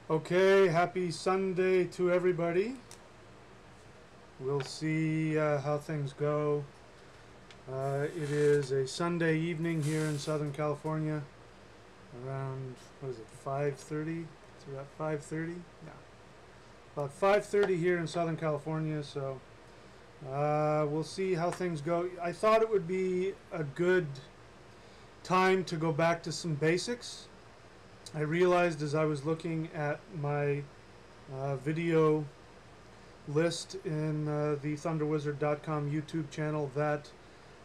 Okay, happy Sunday to everybody. We'll see how things go. It is a Sunday evening here in Southern California, around what is it, 5:30? It's about 5:30. Yeah, about 5:30 here in Southern California. So we'll see how things go. I thought it would be a good time to go back to some basics. I realized as I was looking at my video list in the thunderwizard.com YouTube channel that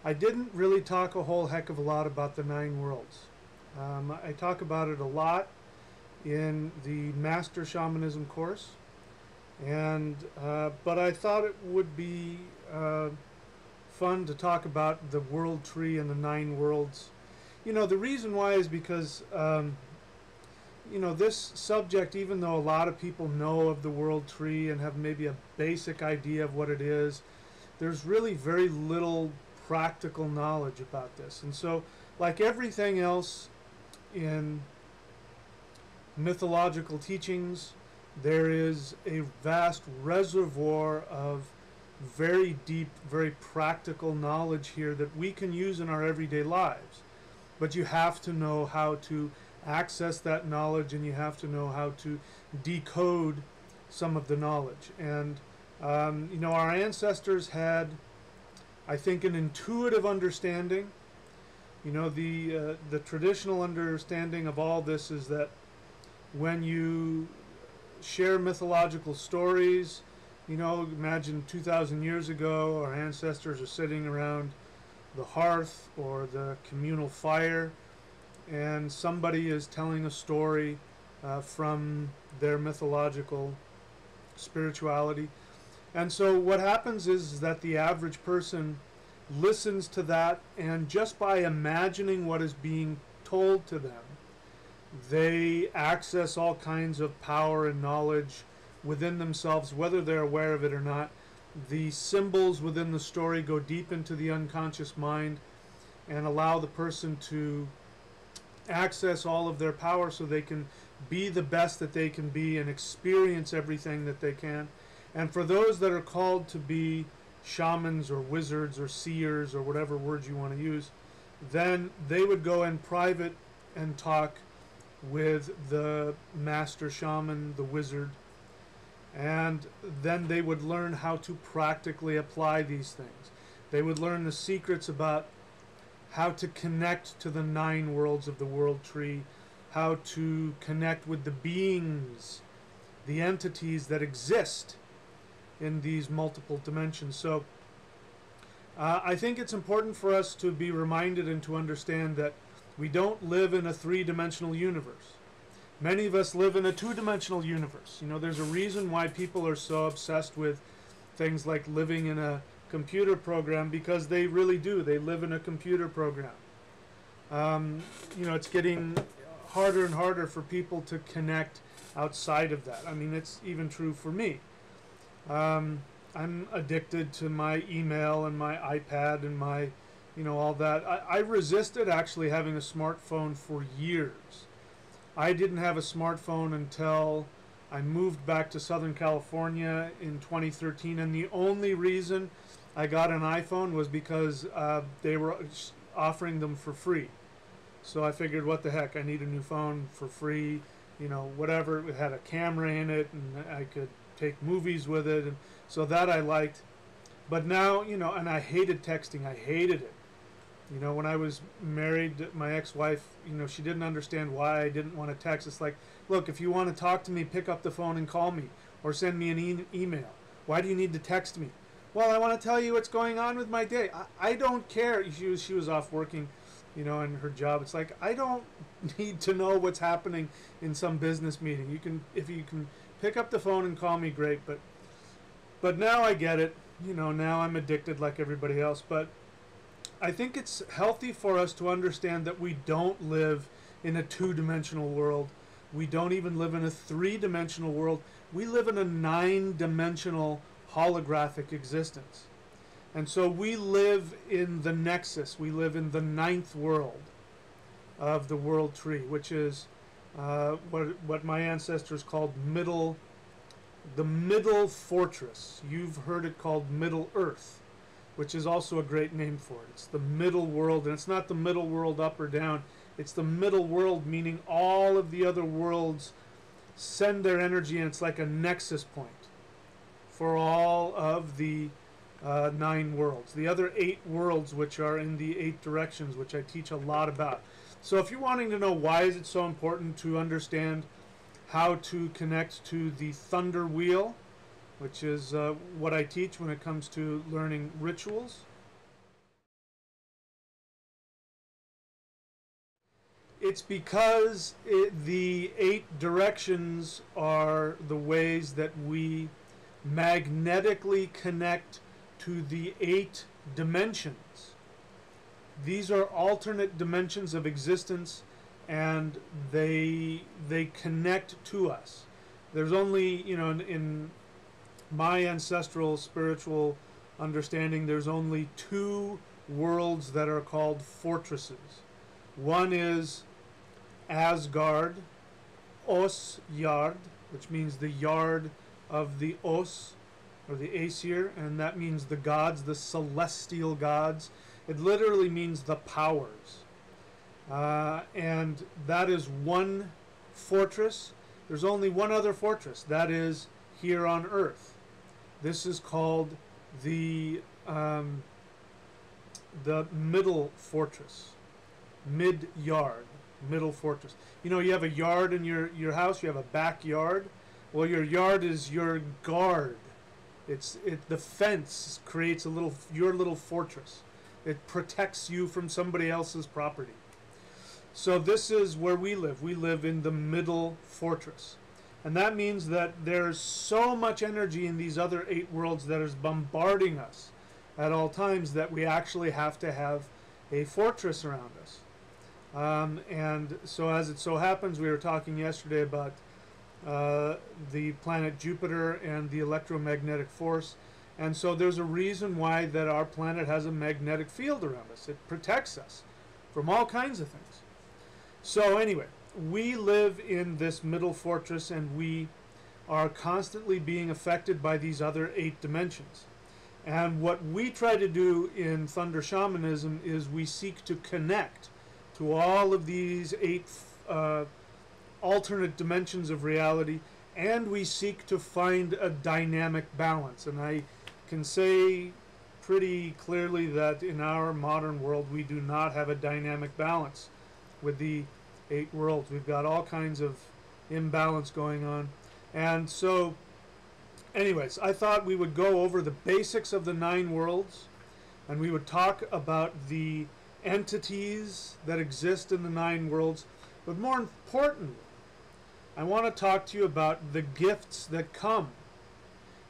I didn't really talk a whole heck of a lot about the nine worlds. I talk about it a lot in the Master Shamanism course, and but I thought it would be fun to talk about the world tree and the nine worlds. You know, the reason why is because you know, this subject, even though a lot of people know of the world tree and have maybe a basic idea of what it is, there's really very little practical knowledge about this. And so, like everything else in mythological teachings, there is a vast reservoir of very deep, very practical knowledge here that we can use in our everyday lives. But you have to know how to access that knowledge, and you have to know how to decode some of the knowledge. And you know, our ancestors had, I think, an intuitive understanding. You know, the traditional understanding of all this is that when you share mythological stories, you know, imagine 2,000 years ago, our ancestors are sitting around the hearth or the communal fire, and somebody is telling a story from their mythological spirituality. And so what happens is that the average person listens to that, and just by imagining what is being told to them, they access all kinds of power and knowledge within themselves, whether they're aware of it or not. The symbols within the story go deep into the unconscious mind and allow the person to access all of their power so they can be the best that they can be and experience everything that they can. And for those that are called to be shamans or wizards or seers or whatever words you want to use, then they would go in private and talk with the master shaman, the wizard, and then they would learn how to practically apply these things. They would learn the secrets about how to connect to the nine worlds of the world tree, how to connect with the beings, the entities that exist in these multiple dimensions. So I think it's important for us to be reminded and to understand that we don't live in a three-dimensional universe. Many of us live in a two-dimensional universe. You know, there's a reason why people are so obsessed with things like living in a computer program, because they really do. They live in a computer program. You know, it's getting harder and harder for people to connect outside of that. I mean, it's even true for me. I'm addicted to my email and my iPad and my, you know, all that. I resisted actually having a smartphone for years. I didn't have a smartphone until I moved back to Southern California in 2013, and the only reason I got an iPhone was because they were offering them for free. So I figured, what the heck, I need a new phone for free, you know, whatever. It had a camera in it, and I could take movies with it, and so that I liked. But now, you know, and I hated texting. I hated it. You know, when I was married, my ex-wife, you know, she didn't understand why I didn't want to text. It's like, look, if you want to talk to me, pick up the phone and call me, or send me an email. Why do you need to text me? Well, I want to tell you what's going on with my day. I don't care. She was off working, you know, in her job. It's like, I don't need to know what's happening in some business meeting. You can, if you can pick up the phone and call me, great. But now I get it. You know, now I'm addicted like everybody else. But I think it's healthy for us to understand that we don't live in a two-dimensional world. We don't even live in a three-dimensional world. We live in a nine-dimensional holographic existence. And so we live in the nexus. We live in the ninth world of the world tree, which is what my ancestors called the Middle Fortress. You've heard it called Middle Earth, which is also a great name for it. It's the middle world, and it's not the middle world up or down. It's the middle world, meaning all of the other worlds send their energy, and it's like a nexus point for all of the 9 worlds. The other 8 worlds, which are in the 8 directions, which I teach a lot about. So if you're wanting to know why is it so important to understand how to connect to the thunder wheel, which is what I teach when it comes to learning rituals. It's because the 8 directions are the ways that we magnetically connect to the 8 dimensions. These are alternate dimensions of existence, and they connect to us. There's only, in my ancestral spiritual understanding, there's only 2 worlds that are called fortresses. One is Asgard, Os Yard, which means the yard of the Os, or the Aesir, and that means the gods, the celestial gods. It literally means the powers. And that is one fortress. There's only one other fortress. That is here on Earth. This is called the middle fortress. Mid-yard. Middle fortress. You have a yard in your house. You have a backyard. Well, your yard is your guard. The fence creates your little fortress. It protects you from somebody else's property. So this is where we live. We live in the middle fortress. And that means that there's so much energy in these other 8 worlds that is bombarding us at all times that we actually have to have a fortress around us. And so as it so happens, we were talking yesterday about the planet Jupiter and the electromagnetic force. And so there's a reason why that our planet has a magnetic field around us. It protects us from all kinds of things. So anyway, we live in this middle fortress, and we are constantly being affected by these other 8 dimensions. And what we try to do in Thunder Shamanism is we seek to connect to all of these 8 alternate dimensions of reality, and we seek to find a dynamic balance. And I can say pretty clearly that in our modern world we do not have a dynamic balance with the 8 worlds. We've got all kinds of imbalance going on. And so anyways, I thought we would go over the basics of the 9 worlds, and we would talk about the entities that exist in the 9 worlds. But more importantly, I want to talk to you about the gifts that come.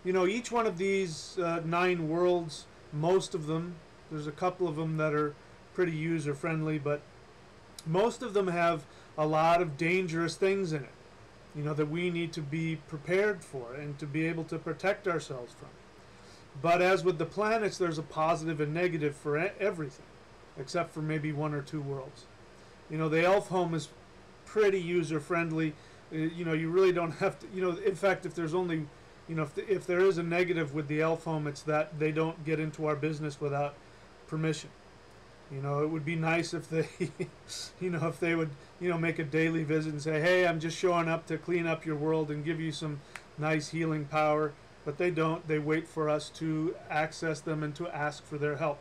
Each one of these 9 worlds, most of them, there's a couple of them that are pretty user-friendly, but most of them have a lot of dangerous things in it, that we need to be prepared for and to be able to protect ourselves from. But as with the planets, there's a positive and negative for everything, except for maybe 1 or 2 worlds. The elf home is pretty user-friendly. You really don't have to, in fact, if there's only, if there is a negative with the elf home, it's that they don't get into our business without permission. It would be nice if they, if they would, make a daily visit and say, hey, I'm just showing up to clean up your world and give you some nice healing power. But they don't. They wait for us to access them and to ask for their help.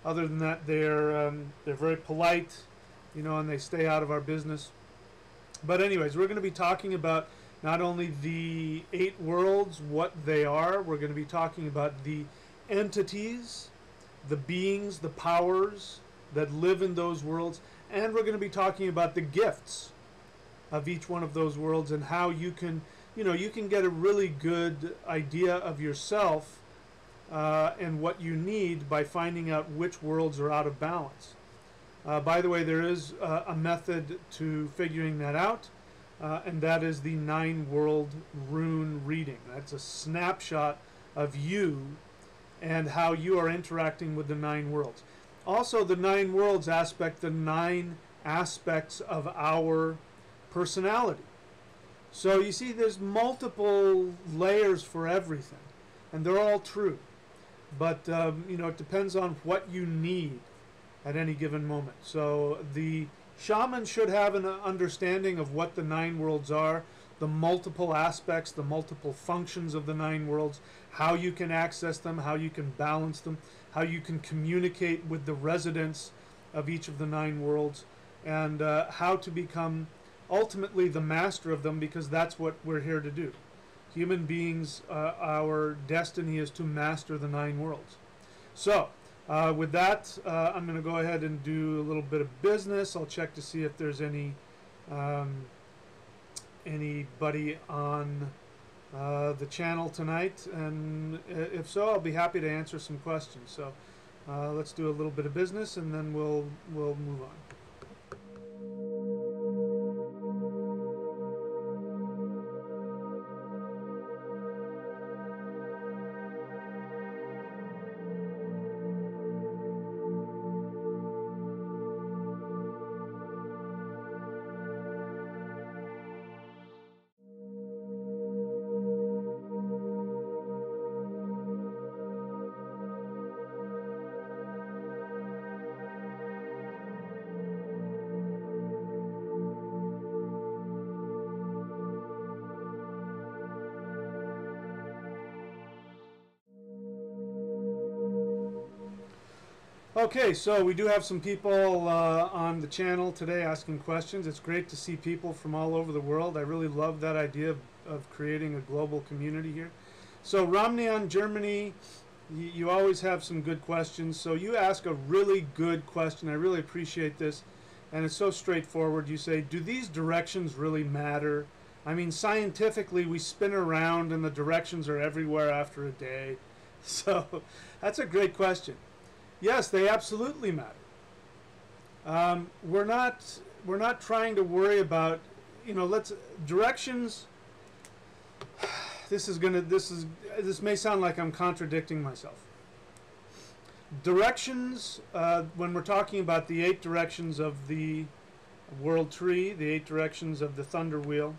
Other than that, they're very polite, and they stay out of our business. But anyways, we're going to be talking about not only the 8 worlds, what they are. We're going to be talking about the entities, the beings, the powers that live in those worlds, and we're going to be talking about the gifts of each one of those worlds and how you can, you can get a really good idea of yourself and what you need by finding out which worlds are out of balance. By the way, there is a method to figuring that out, and that is the 9 world rune reading. That's a snapshot of you and how you are interacting with the 9 worlds. Also, the 9 worlds aspect the 9 aspects of our personality. So you see, there's multiple layers for everything, and they're all true. But you know, it depends on what you need at any given moment. So the shaman should have an understanding of what the 9 worlds are, the multiple aspects, the multiple functions of the 9 worlds, how you can access them, how you can balance them, how you can communicate with the residents of each of the 9 worlds, and how to become ultimately the master of them, because that's what we're here to do. Human beings, our destiny is to master the 9 worlds. So with that, I'm going to go ahead and do a little bit of business. I'll check to see if there's anybody on the channel tonight, and if so, I'll be happy to answer some questions. So let's do a little bit of business, and then we'll move on. Okay, so we do have some people on the channel today asking questions. It's great to see people from all over the world. I really love that idea of creating a global community here. So Romneon, Germany, you always have some good questions. So you ask a really good question. I really appreciate this. And it's so straightforward. You say, do these directions really matter? I mean, scientifically, we spin around and the directions are everywhere after a day. So that's a great question. Yes, they absolutely matter. We're not trying to worry about, you know, directions. This may sound like I'm contradicting myself. Directions, when we're talking about the 8 directions of the world tree, the 8 directions of the thunder wheel.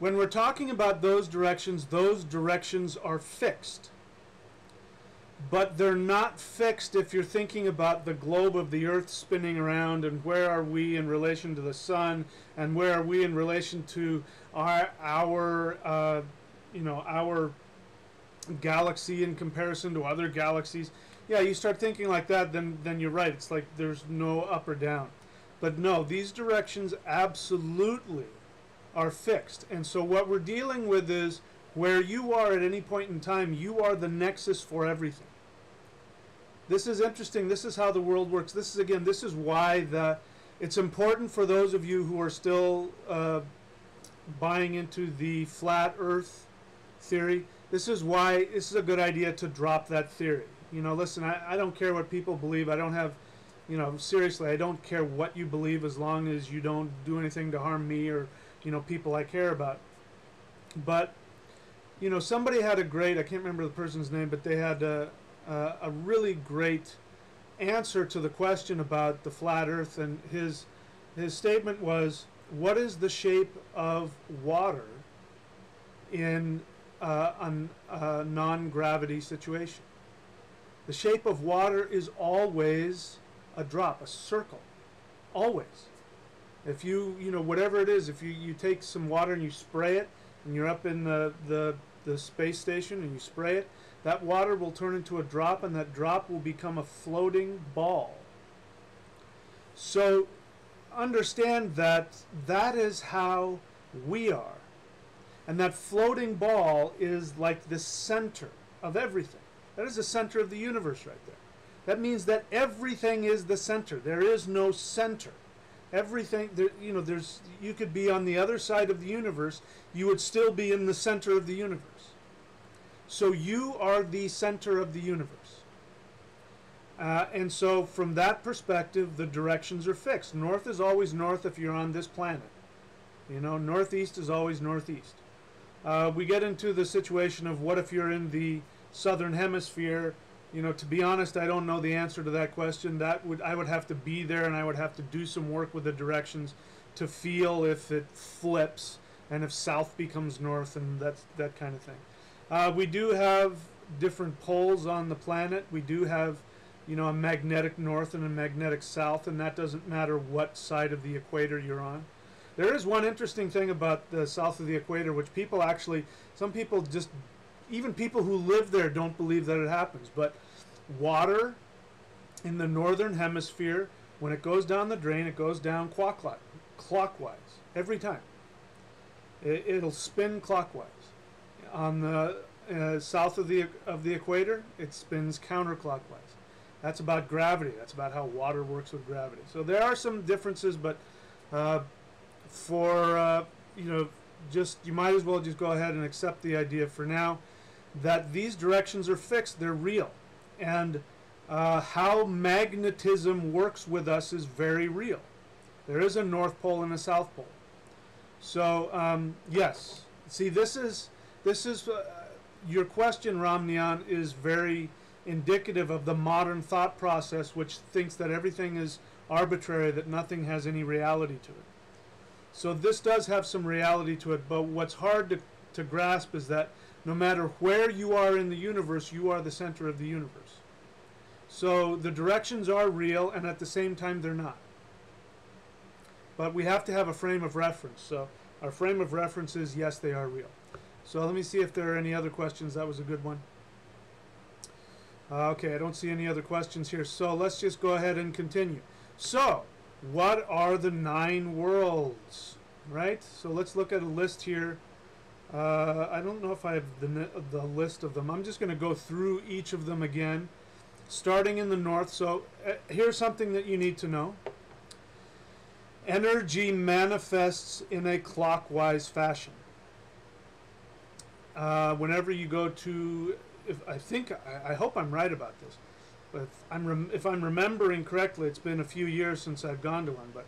When we're talking about those directions are fixed. But they're not fixed if you're thinking about the globe of the earth spinning around, and where are we in relation to the sun, and where are we in relation to our galaxy in comparison to other galaxies. Yeah, you start thinking like that, then you're right. It's like there's no up or down. But no, these directions absolutely are fixed. And so what we're dealing with is where you are at any point in time, you are the nexus for everything. This is interesting. This is how the world works. This is why it's important for those of you who are still buying into the flat earth theory. This is why this is a good idea to drop that theory. You know, listen, I don't care what people believe. I don't have, you know, seriously, I don't care what you believe as long as you don't do anything to harm me or, you know, people I care about. But, you know, somebody had a great, I can't remember the person's name, but they had a really great answer to the question about the flat earth, and his statement was, what is the shape of water in a non-gravity situation? The shape of water is always a drop, a circle, always. If you know, whatever it is, if you take some water and you spray it, and you're up in the space station and you spray it, that water will turn into a drop, and that drop will become a floating ball. So understand that that is how we are. And that floating ball is like the center of everything. That is the center of the universe right there. That means that everything is the center. There is no center. Everything, you know, you could be on the other side of the universe, you would still be in the center of the universe. So you are the center of the universe. And so from that perspective, the directions are fixed. North is always north if you're on this planet. You know, northeast is always northeast. We get into the situation of what if you're in the southern hemisphere, You know, to be honest, I don't know the answer to that question. I would have to be there, and I would have to do some work with the directions to feel if it flips and if south becomes north and that kind of thing. We do have different poles on the planet. We do have, you know, a magnetic north and a magnetic south, and that doesn't matter what side of the equator you're on. There is one interesting thing about the south of the equator, which people actually, some people just, even people who live there don't believe that it happens, but water in the northern hemisphere, when it goes down the drain, it goes down clockwise every time. It'll spin clockwise. On the south of the equator, it spins counterclockwise. That's about gravity. That's about how water works with gravity. So there are some differences, but you know, just you might as well just go ahead and accept the idea for now that these directions are fixed. They're real, and how magnetism works with us is very real. There is a North Pole and a South Pole. So yes, see, this is your question, Ramnyan, is very indicative of the modern thought process, which thinks that everything is arbitrary, that nothing has any reality to it. So this does have some reality to it, but what's hard to grasp is that no matter where you are in the universe, you are the center of the universe. So the directions are real, and at the same time they're not. But we have to have a frame of reference. So our frame of reference is, yes, they are real. So let me see if there are any other questions. That was a good one. Okay, I don't see any other questions here. So let's just go ahead and continue. So, what are the 9 worlds? Right? So let's look at a list here. I don't know if I have the list of them. I'm just going to go through each of them again, starting in the north. So here's something that you need to know. Energy manifests in a clockwise fashion. Whenever you go to, I hope I'm right about this, but if I'm remembering correctly, it's been a few years since I've gone to one, but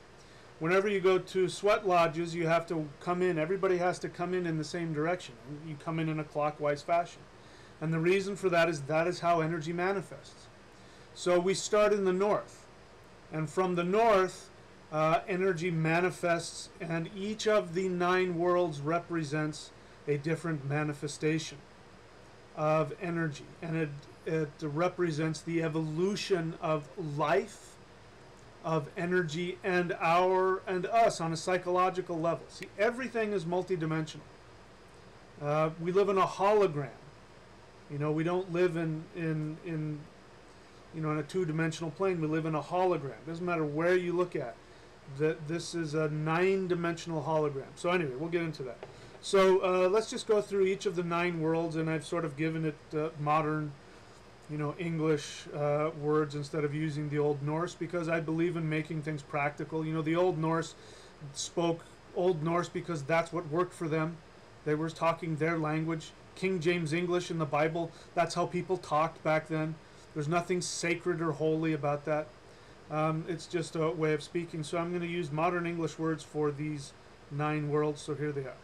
whenever you go to sweat lodges, you have to come in, everybody has to come in the same direction. You come in a clockwise fashion. And the reason for that is how energy manifests. So we start in the north, and from the north, energy manifests, and each of the 9 worlds represents a different manifestation of energy, and it represents the evolution of life, of energy, and us on a psychological level. See, everything is multidimensional. We live in a hologram. You know, we don't live in a 2-dimensional plane. We live in a hologram. Doesn't matter where you look at. This is a 9-dimensional hologram. So anyway, we'll get into that. So let's just go through each of the 9 worlds, and I've sort of given it modern, English words instead of using the Old Norse, because I believe in making things practical. You know, the Old Norse spoke Old Norse because that's what worked for them. They were talking their language. King James English in the Bible, that's how people talked back then. There's nothing sacred or holy about that. It's just a way of speaking. So I'm going to use modern English words for these 9 worlds. So here they are.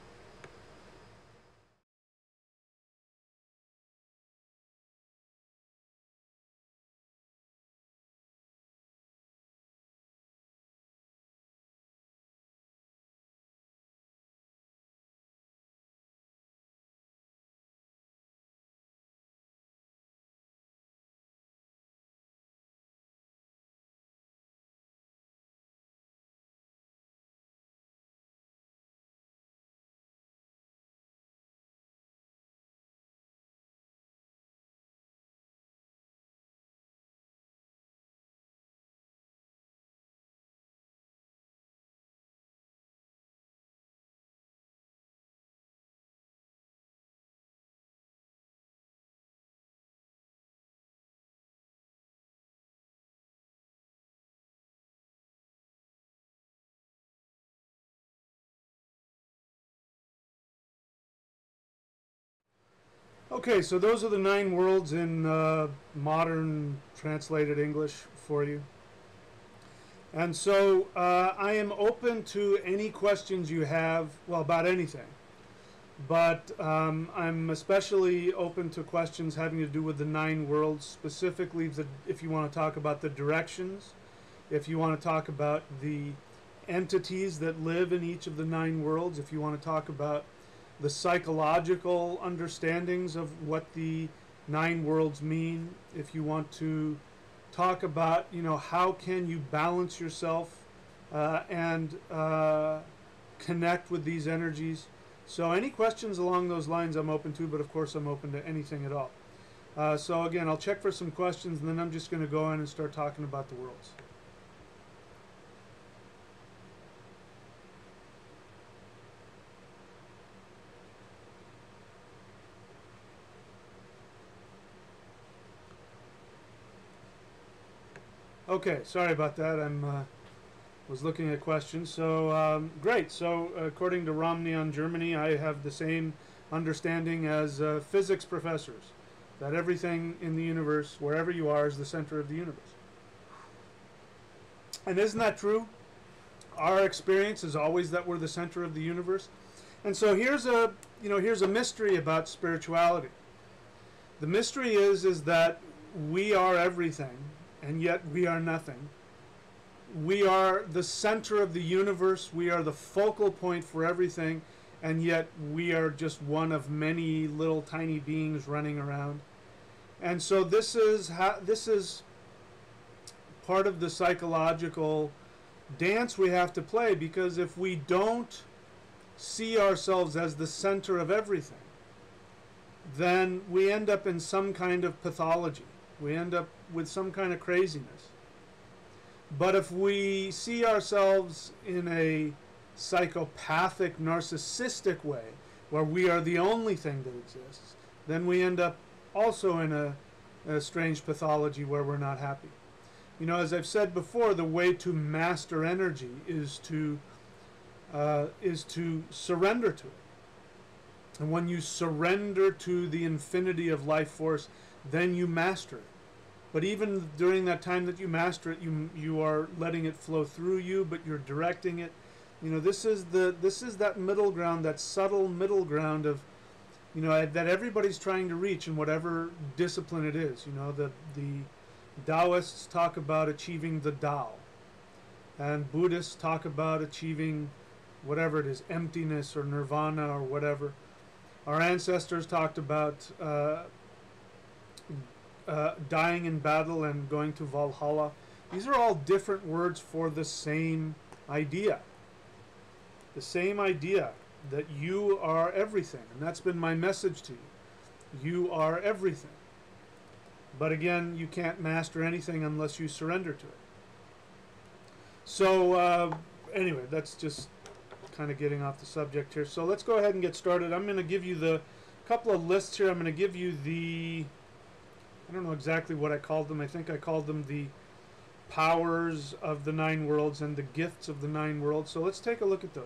Okay, so those are the 9 worlds in modern translated English for you. And so I am open to any questions you have, well, about anything. But I'm especially open to questions having to do with the 9 worlds, specifically if you want to talk about the directions, if you want to talk about the entities that live in each of the 9 worlds, if you want to talk about the psychological understandings of what the 9 worlds mean, if you want to talk about, how can you balance yourself and connect with these energies. So any questions along those lines I'm open to, but of course I'm open to anything at all. So again, I'll check for some questions, and then I'm just going to go in and start talking about the worlds. Okay, sorry about that. Was looking at questions. So great. So according to Romney Germany, I have the same understanding as physics professors, that everything in the universe, wherever you are, is the center of the universe. And isn't that true? Our experience is always that we're the center of the universe. And so here's a mystery about spirituality. The mystery is that we are everything, and yet we are nothing. We are the center of the universe. We are the focal point for everything, and yet we are just one of many little tiny beings running around. And so this is part of the psychological dance we have to play, because if we don't see ourselves as the center of everything, then we end up in some kind of pathology. We end up with some kind of craziness. But if we see ourselves in a psychopathic, narcissistic way, where we are the only thing that exists, then we end up also in a strange pathology where we're not happy. As I've said before, the way to master energy is to surrender to it. And when you surrender to the infinity of life force, then you master it. But even during that time that you master it, you are letting it flow through you, but you're directing it. This is that middle ground, that subtle middle ground of, that everybody's trying to reach in whatever discipline it is. The Taoists talk about achieving the Tao, and Buddhists talk about achieving whatever it is, emptiness or nirvana or whatever. Our ancestors talked about dying in battle and going to Valhalla. These are all different words for the same idea. The same idea that you are everything. And that's been my message to you. You are everything. But again, you can't master anything unless you surrender to it. So anyway, that's just kind of getting off the subject here. So let's go ahead and get started. I'm going to give you the couple of lists here. I'm going to give you I don't know exactly what I called them. I think I called them the powers of the 9 worlds and the gifts of the 9 worlds. So let's take a look at those.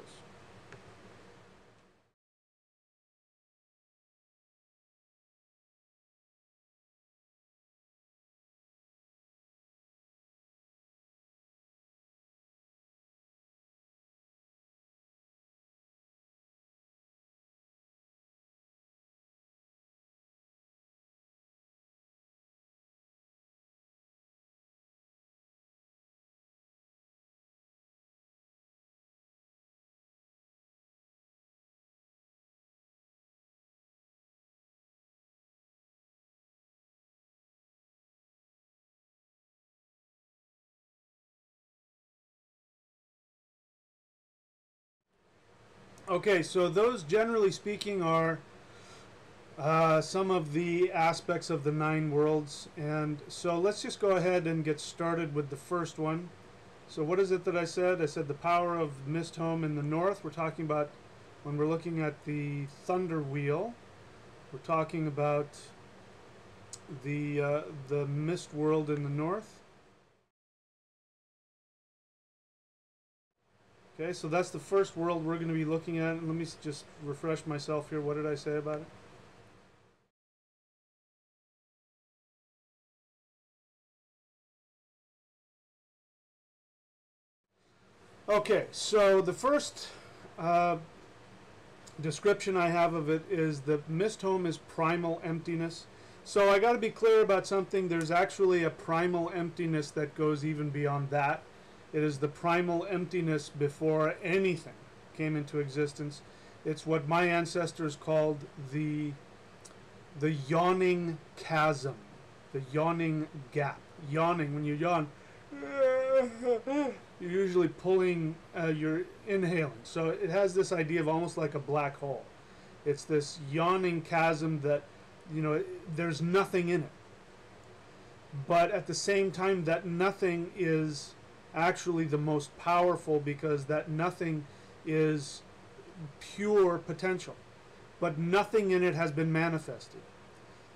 Okay, so those, generally speaking, are some of the aspects of the 9 worlds. And so let's just go ahead and get started with the first one. So what is it that I said? I said the power of Mist Home in the north. We're talking about, when we're looking at the Thunder Wheel, we're talking about the Mist world in the north. Okay, so that's the first world we're going to be looking at. Let me just refresh myself here. What did I say about it? Okay, so the first description I have of it is the mist home is primal emptiness. So I got to be clear about something. There's actually a primal emptiness that goes even beyond that. It is the primal emptiness before anything came into existence. It's what my ancestors called the yawning chasm, the yawning gap. Yawning, when you yawn, you're usually pulling, you're inhaling. So it has this idea of almost like a black hole. It's this yawning chasm that, you know, there's nothing in it. But at the same time, that nothing is actually the most powerful, because that nothing is pure potential. But nothing in it has been manifested.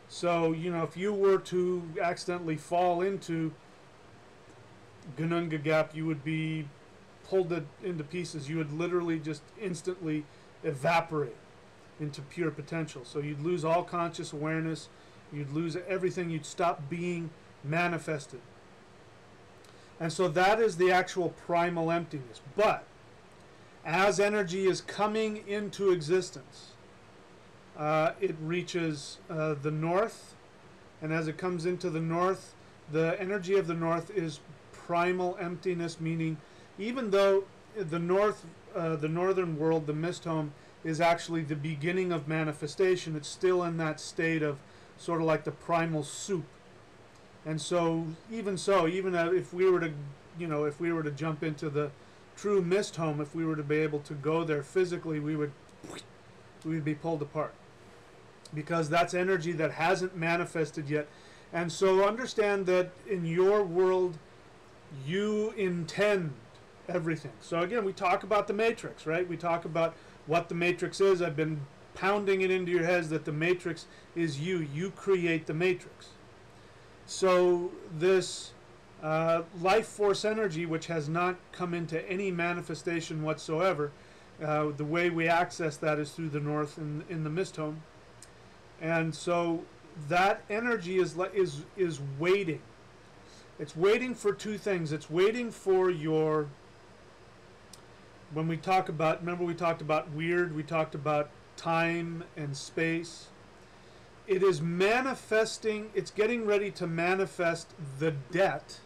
So, you know, if you were to accidentally fall into Gununga Gap, you would be pulled into pieces. You would literally just instantly evaporate into pure potential. So you'd lose all conscious awareness. You'd lose everything. You'd stop being manifested. And so that is the actual primal emptiness. But as energy is coming into existence, it reaches the north, and as it comes into the north, the energy of the north is primal emptiness, meaning even though the northern world, the mist home, is actually the beginning of manifestation, it's still in that state of sort of like the primal soup. And so, even if we were to, you know, if we were to jump into the true mist home, if we were to be able to go there physically, we would be pulled apart, because that's energy that hasn't manifested yet. And so understand that in your world, you intend everything. So again, we talk about the matrix, right? We talk about what the matrix is. I've been pounding it into your heads that the matrix is you. You create the matrix. So this life force energy, which has not come into any manifestation whatsoever, the way we access that is through the north in the mist home. And so that energy is waiting. It's waiting for two things. It's waiting for your, when we talk about, remember we talked about weird, we talked about time and space. It is manifesting, it's getting ready to manifest the debt,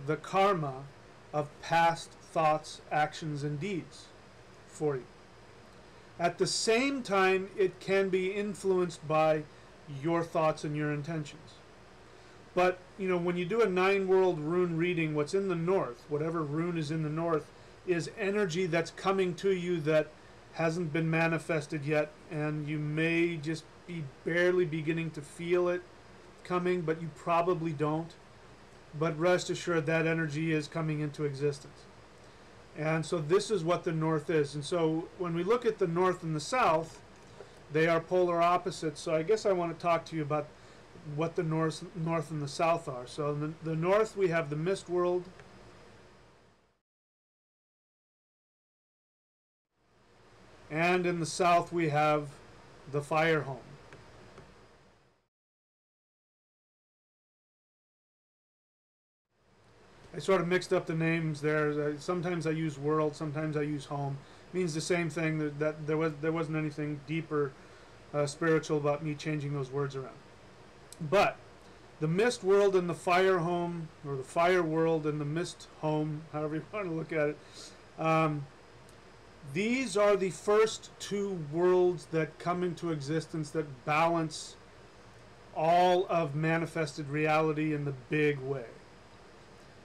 the karma of past thoughts, actions, and deeds for you. At the same time, it can be influenced by your thoughts and your intentions. But, you know, when you do a 9-world rune reading, what's in the north, whatever rune is in the north, is energy that's coming to you that hasn't been manifested yet, and you may just be barely beginning to feel it coming, but you probably don't. But rest assured, that energy is coming into existence. And so this is what the north is. And so when we look at the north and the south, they are polar opposites. So I guess I want to talk to you about what the north and the south are. So in the north, we have the mist world. And in the south, we have the fire home. I sort of mixed up the names there. Sometimes I use world, sometimes I use home. It means the same thing. That there wasn't anything deeper spiritual about me changing those words around. But the mist world and the fire home, or the fire world and the mist home, however you want to look at it, these are the first two worlds that come into existence that balance all of manifested reality in the big way.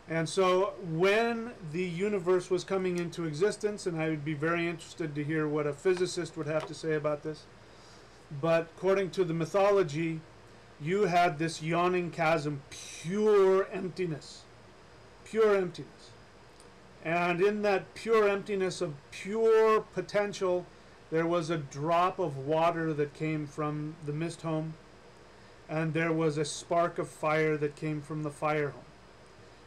And so when the universe was coming into existence, and I would be very interested to hear what a physicist would have to say about this, but according to the mythology, you had this yawning chasm, pure emptiness. Pure emptiness. And in that pure emptiness of pure potential, there was a drop of water that came from the mist home, and there was a spark of fire that came from the fire home.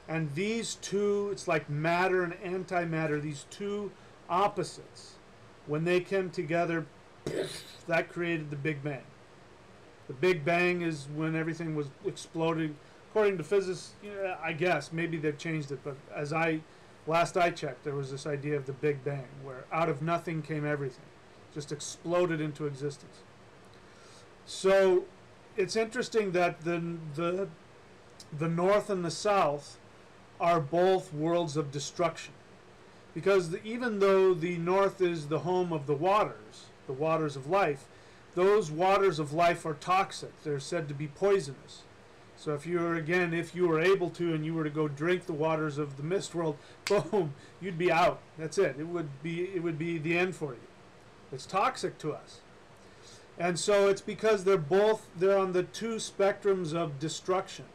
And these two, it's like matter and antimatter, these two opposites, when they came together, that created the Big Bang. The Big Bang is when everything was exploding. According to physicists, I guess, maybe they've changed it, but last I checked, there was this idea of the Big Bang, where out of nothing came everything. just exploded into existence. So it's interesting that the north and the south are both worlds of destruction, because even though the north is the home of the waters of life, those waters of life are toxic. They're said to be poisonous. So if you were able to, and you were to go drink the waters of the mist world, boom, you'd be out. That's it. It would be the end for you. It's toxic to us. And so it's because they're on the two spectrums of destruction.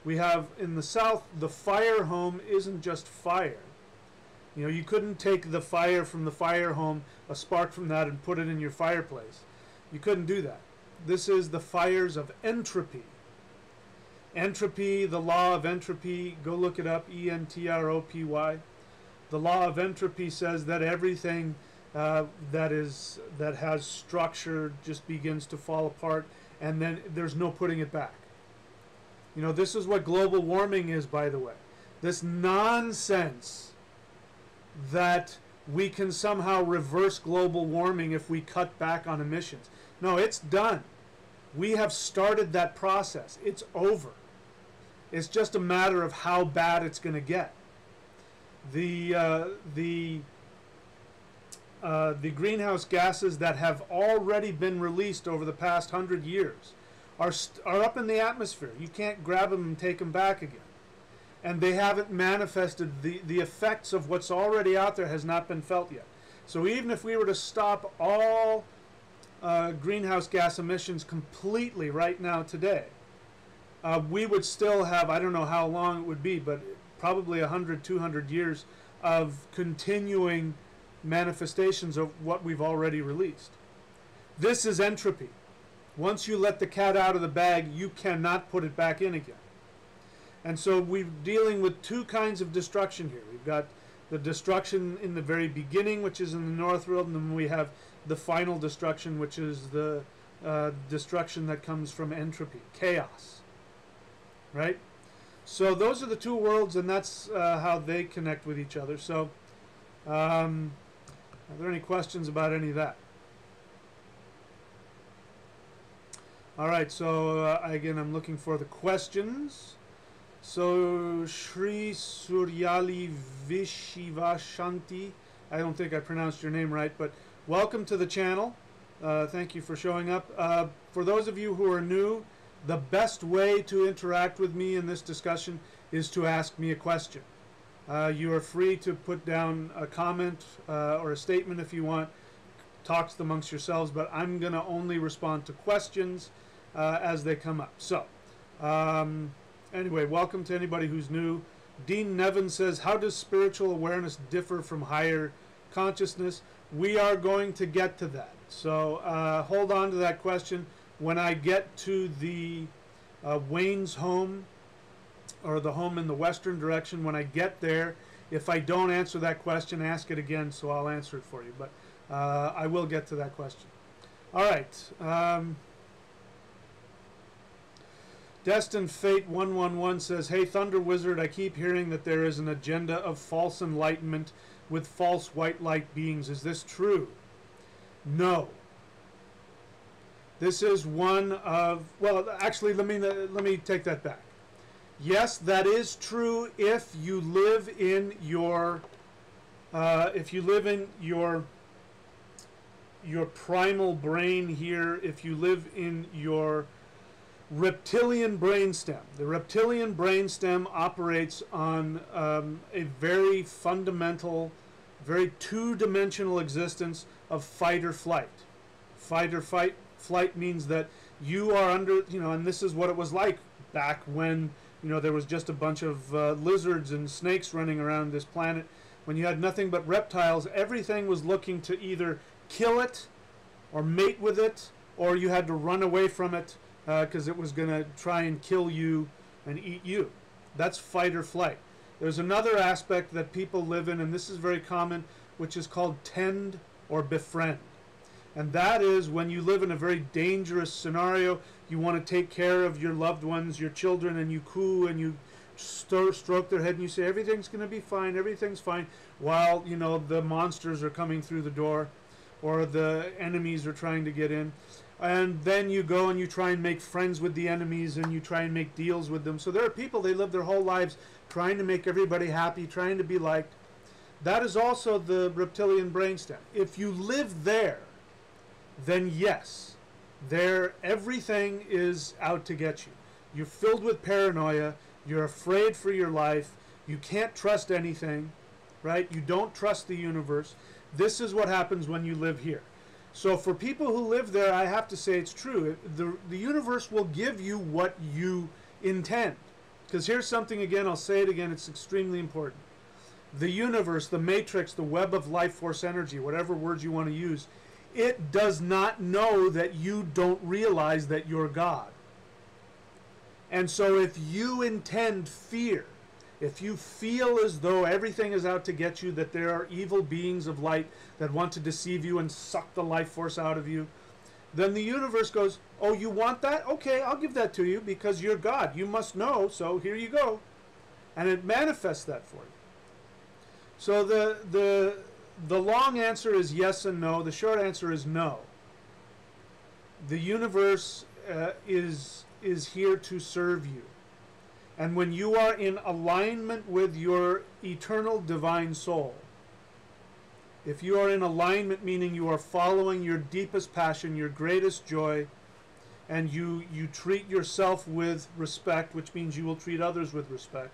We have in the south, the fire home isn't just fire. You know, you couldn't take the fire from the fire home, a spark from that, and put it in your fireplace. You couldn't do that. This is the fires of entropy. Entropy, the law of entropy, go look it up, E-N-T-R-O-P-Y. The law of entropy says that everything that has structure just begins to fall apart, and then there's no putting it back. You know, this is what global warming is, by the way. This nonsense that we can somehow reverse global warming if we cut back on emissions. No, it's done. We have started that process. It's over. It's just a matter of how bad it's going to get. The greenhouse gases that have already been released over the past 100 years are up in the atmosphere. You can't grab them and take them back again. And they haven't manifested. The effects of what's already out there has not been felt yet. So even if we were to stop all greenhouse gas emissions completely right now today, we would still have, I don't know how long it would be, but probably 100, 200 years of continuing manifestations of what we've already released. This is entropy. Once you let the cat out of the bag, you cannot put it back in again. And so we're dealing with two kinds of destruction here. We've got the destruction in the very beginning, which is in the north world, and then we have the final destruction, which is the destruction that comes from entropy, chaos. Right? So those are the two worlds, and that's how they connect with each other. So are there any questions about any of that? All right, so again, I'm looking for the questions. So Shri Suryali Vishivashanti, I don't think I pronounced your name right, but welcome to the channel. Thank you for showing up. For those of you who are new, the best way to interact with me in this discussion is to ask me a question. You are free to put down a comment or a statement if you want. Talk amongst yourselves, but I'm going to only respond to questions as they come up. So, anyway, welcome to anybody who's new. Dean Nevin says, how does spiritual awareness differ from higher consciousness? We are going to get to that. So hold on to that question. When I get to the Wayne's home, or the home in the western direction, when I get there, if I don't answer that question, ask it again, so I'll answer it for you. But I will get to that question. All right. Destined Fate 111 says, hey, Thunder Wizard, I keep hearing that there is an agenda of false enlightenment with false white light beings. Is this true? No. This is one of, well, actually, let me take that back. Yes, that is true if you live in your primal brain here, if you live in your reptilian brainstem. The reptilian brainstem operates on a very fundamental, very two-dimensional existence of fight or flight. Fight or flight means that you are under, and this is what it was like back when, there was just a bunch of lizards and snakes running around this planet. When you had nothing but reptiles, everything was looking to either kill it or mate with it, or you had to run away from it because it was going to try and kill you and eat you. That's fight or flight. There's another aspect that people live in, and this is very common, which is called tend or befriend. And that is when you live in a very dangerous scenario, you want to take care of your loved ones, your children, and you coo and you stroke their head and you say, everything's going to be fine, everything's fine, while, the monsters are coming through the door. or the enemies are trying to get in. And then you go and you try and make friends with the enemies and you try and make deals with them. So there are people, they live their whole lives trying to make everybody happy, trying to be liked. That is also the reptilian brainstem. If you live there, then yes, there everything is out to get you. You're filled with paranoia, you're afraid for your life, you can't trust anything, right? You don't trust the universe. This is what happens when you live here. So for people who live there, I have to say it's true. The universe will give you what you intend. Because here's something again, I'll say it again, it's extremely important. The universe, the matrix, the web of life force energy, whatever words you want to use, it does not know that you don't realize that you're God. And so if you intend fear, if you feel as though everything is out to get you, that there are evil beings of light that want to deceive you and suck the life force out of you, then the universe goes, oh, you want that? Okay, I'll give that to you because you're God. You must know, so here you go. And it manifests that for you. So the long answer is yes and no. The short answer is no. The universe is here to serve you. And when you are in alignment with your eternal divine soul, if you are in alignment, meaning you are following your deepest passion, your greatest joy, and you treat yourself with respect, which means you will treat others with respect,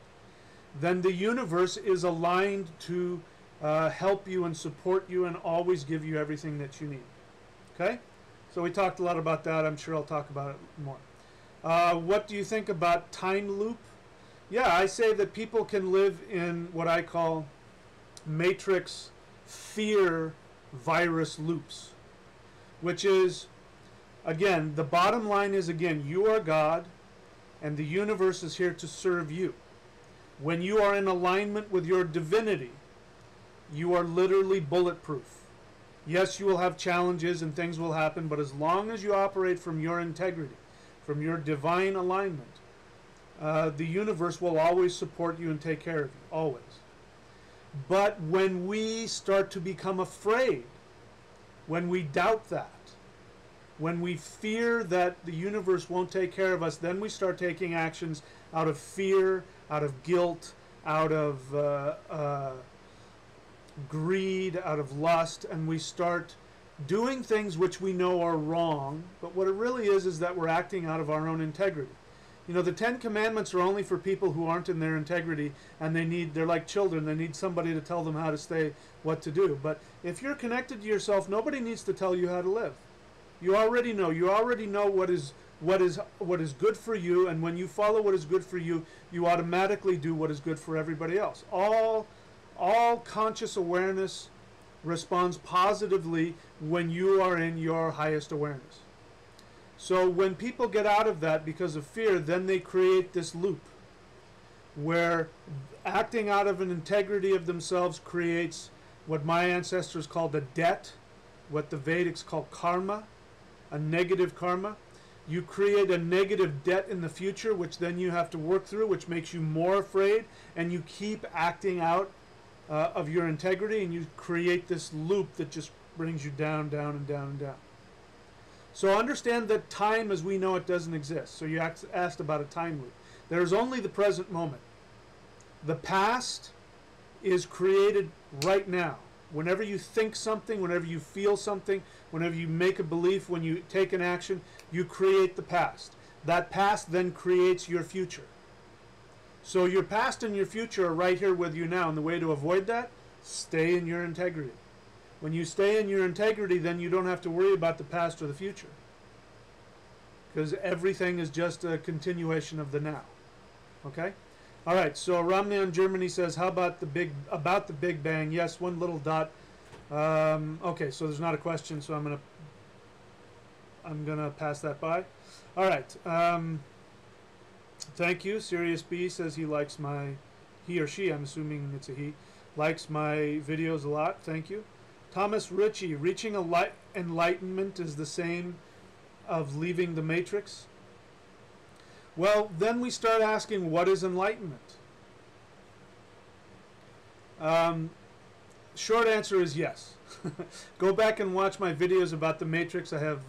then the universe is aligned to help you and support you and always give you everything that you need. Okay? So we talked a lot about that. I'm sure I'll talk about it more. What do you think about time loop? Yeah, I say that people can live in what I call matrix fear virus loops, which is, again, the bottom line is, again, you are God and the universe is here to serve you. When you are in alignment with your divinity, you are literally bulletproof. Yes, you will have challenges and things will happen, but as long as you operate from your integrity, from your divine alignment, the universe will always support you and take care of you, always. But when we start to become afraid, when we doubt that, when we fear that the universe won't take care of us, then we start taking actions out of fear, out of guilt, out of greed, out of lust, and we start doing things which we know are wrong, but what it really is that we're acting out of our own integrity. You know, the 10 Commandments are only for people who aren't in their integrity, and they're like children, they need somebody to tell them how to stay, what to do. But if you're connected to yourself, nobody needs to tell you how to live. You already know what is good for you, and when you follow what is good for you, you automatically do what is good for everybody else. All conscious awareness responds positively when you are in your highest awareness. So when people get out of that because of fear, then they create this loop where acting out of an integrity of themselves creates what my ancestors called a debt, what the Vedics call karma, a negative karma. You create a negative debt in the future, which then you have to work through, which makes you more afraid, and you keep acting out of your integrity, and you create this loop that just brings you down, down, and down, and down. So understand that time as we know it doesn't exist. So you asked about a time loop. There is only the present moment. The past is created right now. Whenever you think something, whenever you feel something, whenever you make a belief, when you take an action, you create the past. That past then creates your future. So your past and your future are right here with you now, and the way to avoid that, stay in your integrity. When you stay in your integrity, then you don't have to worry about the past or the future, because everything is just a continuation of the now. Okay? All right, so Romney in Germany says, how about the Big Bang? Yes, one little dot. Okay, so there's not a question, so I'm gonna pass that by. All right. Thank you. Sirius B says he or she, I'm assuming it's a he, likes my videos a lot. Thank you. Thomas Ritchie, reaching enlightenment is the same of leaving the matrix. Well, then we start asking, what is enlightenment? Short answer is yes. Go back and watch my videos about the Matrix. I have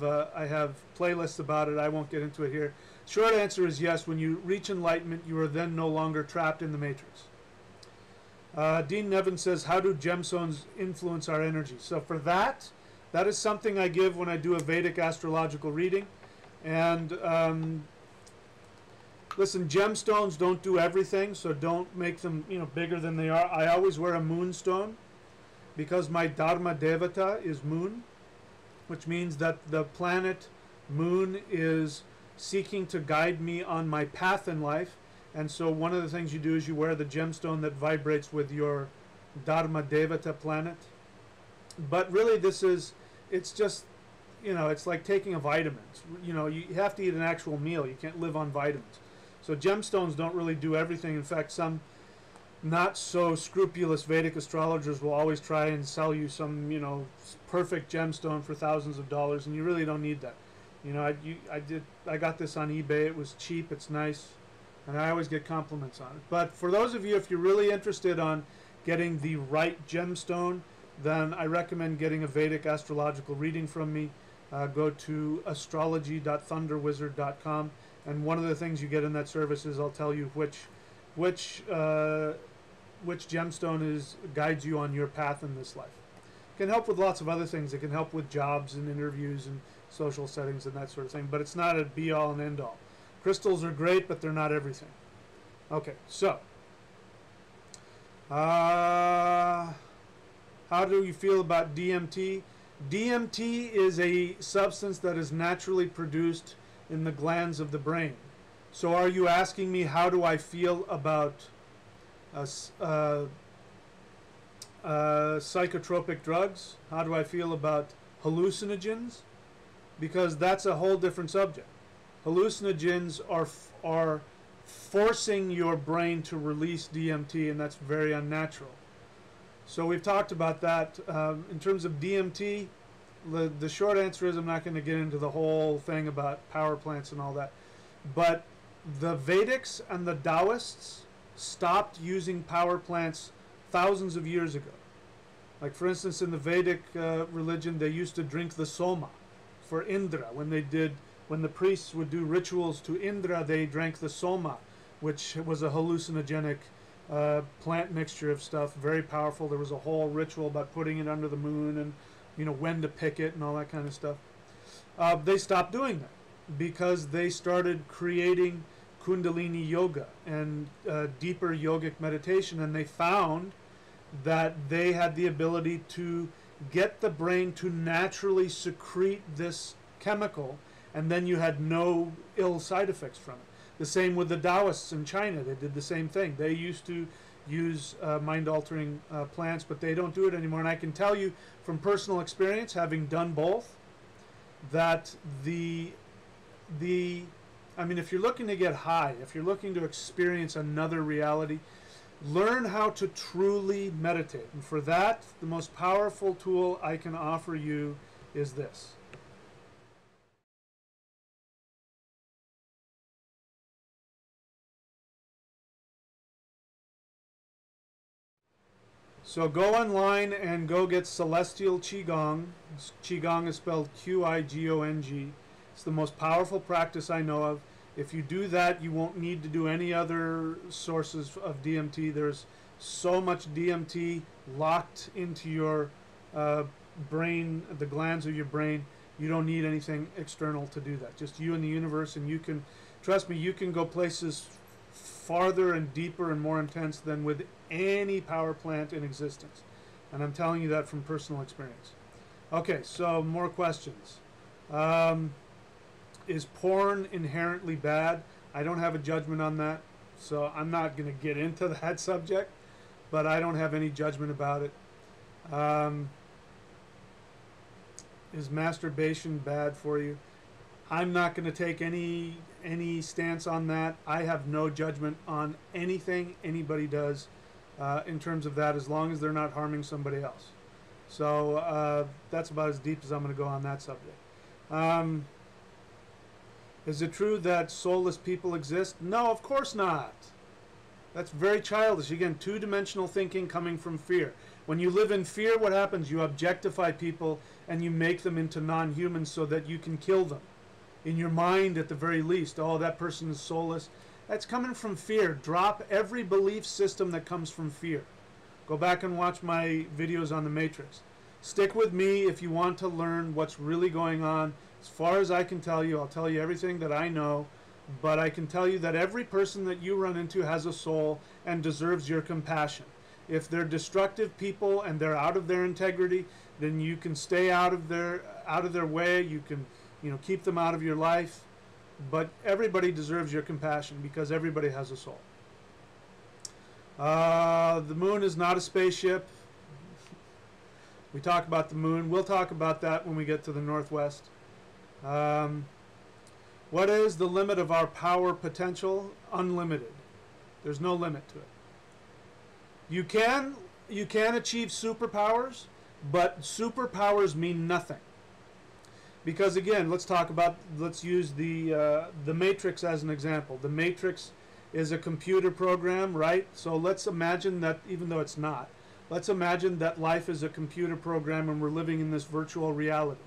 playlists about it. I won't get into it here. Short answer is yes. When you reach enlightenment, you are then no longer trapped in the Matrix. Dean Nevin says, how do gemstones influence our energy? So for that is something I give when I do a Vedic astrological reading. And listen, gemstones don't do everything, so don't make them, bigger than they are. I always wear a moonstone because my Dharma Devata is moon, which means that the planet moon is seeking to guide me on my path in life. And so one of the things you do is you wear the gemstone that vibrates with your Dharma Devata planet. But really it's just, it's like taking a vitamins. You have to eat an actual meal. You can't live on vitamins. So gemstones don't really do everything. In fact, some not so scrupulous Vedic astrologers will always try and sell you some, perfect gemstone for thousands of dollars, and you really don't need that. I got this on eBay. It was cheap. It's nice. And I always get compliments on it. But for those of you, if you're really interested on getting the right gemstone, then I recommend getting a Vedic astrological reading from me. Go to astrology.thunderwizard.com, and one of the things you get in that service is I'll tell you which gemstone guides you on your path in this life. It can help with lots of other things. It can help with jobs and interviews and social settings and that sort of thing. But it's not a be-all and end-all. Crystals are great, but they're not everything. Okay, so how do you feel about DMT? DMT is a substance that is naturally produced in the glands of the brain. So are you asking me how do I feel about psychotropic drugs? How do I feel about hallucinogens? Because that's a whole different subject. Hallucinogens are forcing your brain to release DMT, and that's very unnatural. So we've talked about that. In terms of DMT, the short answer is I'm not going to get into the whole thing about power plants and all that. But the Vedics and the Taoists stopped using power plants thousands of years ago. Like, for instance, in the Vedic religion, they used to drink the soma for Indra. When the priests would do rituals to Indra, they drank the soma, which was a hallucinogenic plant mixture of stuff, very powerful. There was a whole ritual about putting it under the moon and, when to pick it and all that kind of stuff. They stopped doing that because they started creating Kundalini yoga and deeper yogic meditation, and they found that they had the ability to get the brain to naturally secrete this chemical, and then you had no ill side effects from it. The same with the Taoists in China. They did the same thing. They used to use mind-altering plants, but they don't do it anymore. And I can tell you from personal experience, having done both, that if you're looking to get high, if you're looking to experience another reality, learn how to truly meditate. And for that, the most powerful tool I can offer you is this. So go online and go get Celestial Qigong. Qigong is spelled Qigong. It's the most powerful practice I know of. If you do that, you won't need to do any other sources of DMT. There's so much DMT locked into your brain, the glands of your brain. You don't need anything external to do that. Just you and the universe, and you can, trust me, you can go places farther and deeper and more intense than with any power plant in existence. And I'm telling you that from personal experience. Okay, so more questions. Is porn inherently bad? I don't have a judgment on that, so I'm not going to get into that subject, but I don't have any judgment about it. Is masturbation bad for you? I'm not going to take any stance on that. I have no judgment on anything anybody does in terms of that, as long as they're not harming somebody else. So that's about as deep as I'm going to go on that subject. Is it true that soulless people exist? No, of course not. That's very childish. Again, two-dimensional thinking coming from fear. When you live in fear, what happens? You objectify people and you make them into non-humans so that you can kill them. In your mind, at the very least, oh, that person is soulless. That's coming from fear. Drop every belief system that comes from fear. Go back and watch my videos on the Matrix. Stick with me if you want to learn what's really going on. As far as I can tell you, I'll tell you everything that I know. But I can tell you that every person that you run into has a soul and deserves your compassion. If they're destructive people and they're out of their integrity, then you can stay out of their way. You can, keep them out of your life. But everybody deserves your compassion because everybody has a soul. The moon is not a spaceship. We talk about the moon. We'll talk about that when we get to the Northwest. What is the limit of our power potential? Unlimited. There's no limit to it. You can achieve superpowers, but superpowers mean nothing. Because again, let's use the Matrix as an example. The Matrix is a computer program, right? So let's imagine that, even though it's not, let's imagine that life is a computer program and we're living in this virtual reality.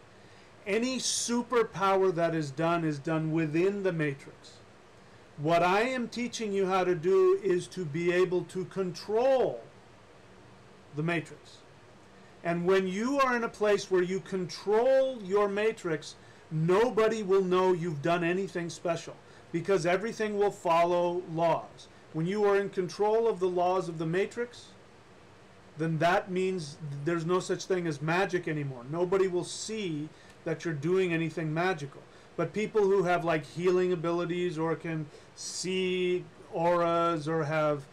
Any superpower that is done within the Matrix. What I am teaching you how to do is to be able to control the Matrix. And when you are in a place where you control your Matrix, nobody will know you've done anything special because everything will follow laws. When you are in control of the laws of the Matrix, then that means there's no such thing as magic anymore. Nobody will see that you're doing anything magical. But people who have like healing abilities or can see auras or have,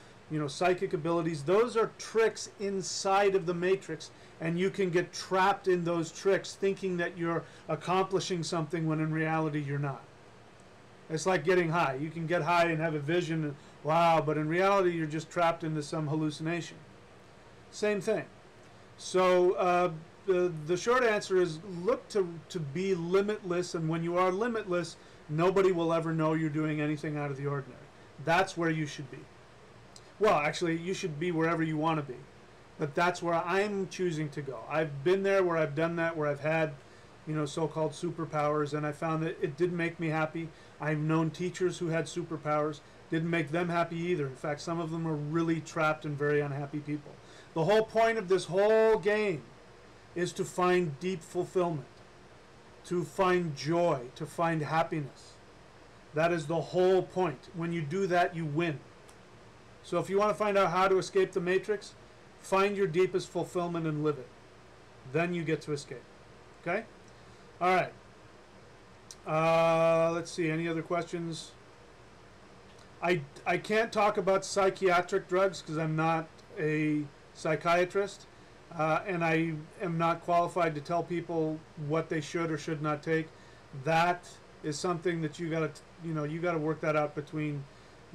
psychic abilities, those are tricks inside of the Matrix, and you can get trapped in those tricks thinking that you're accomplishing something when in reality you're not. It's like getting high. You can get high and have a vision, and, wow, but in reality you're just trapped into some hallucination. Same thing. So the short answer is look to be limitless, and when you are limitless, nobody will ever know you're doing anything out of the ordinary. That's where you should be. Well, actually, you should be wherever you want to be. But that's where I'm choosing to go. I've been there where I've done that, where I've had, so-called superpowers, and I found that it didn't make me happy. I've known teachers who had superpowers. Didn't make them happy either. In fact, some of them are really trapped and very unhappy people. The whole point of this whole game is to find deep fulfillment, to find joy, to find happiness. That is the whole point. When you do that, you win. So if you want to find out how to escape the Matrix, find your deepest fulfillment and live it. Then you get to escape. Okay? All right. Let's see. Any other questions? I can't talk about psychiatric drugs because I'm not a psychiatrist, and I am not qualified to tell people what they should or should not take. That is something that you got to work that out between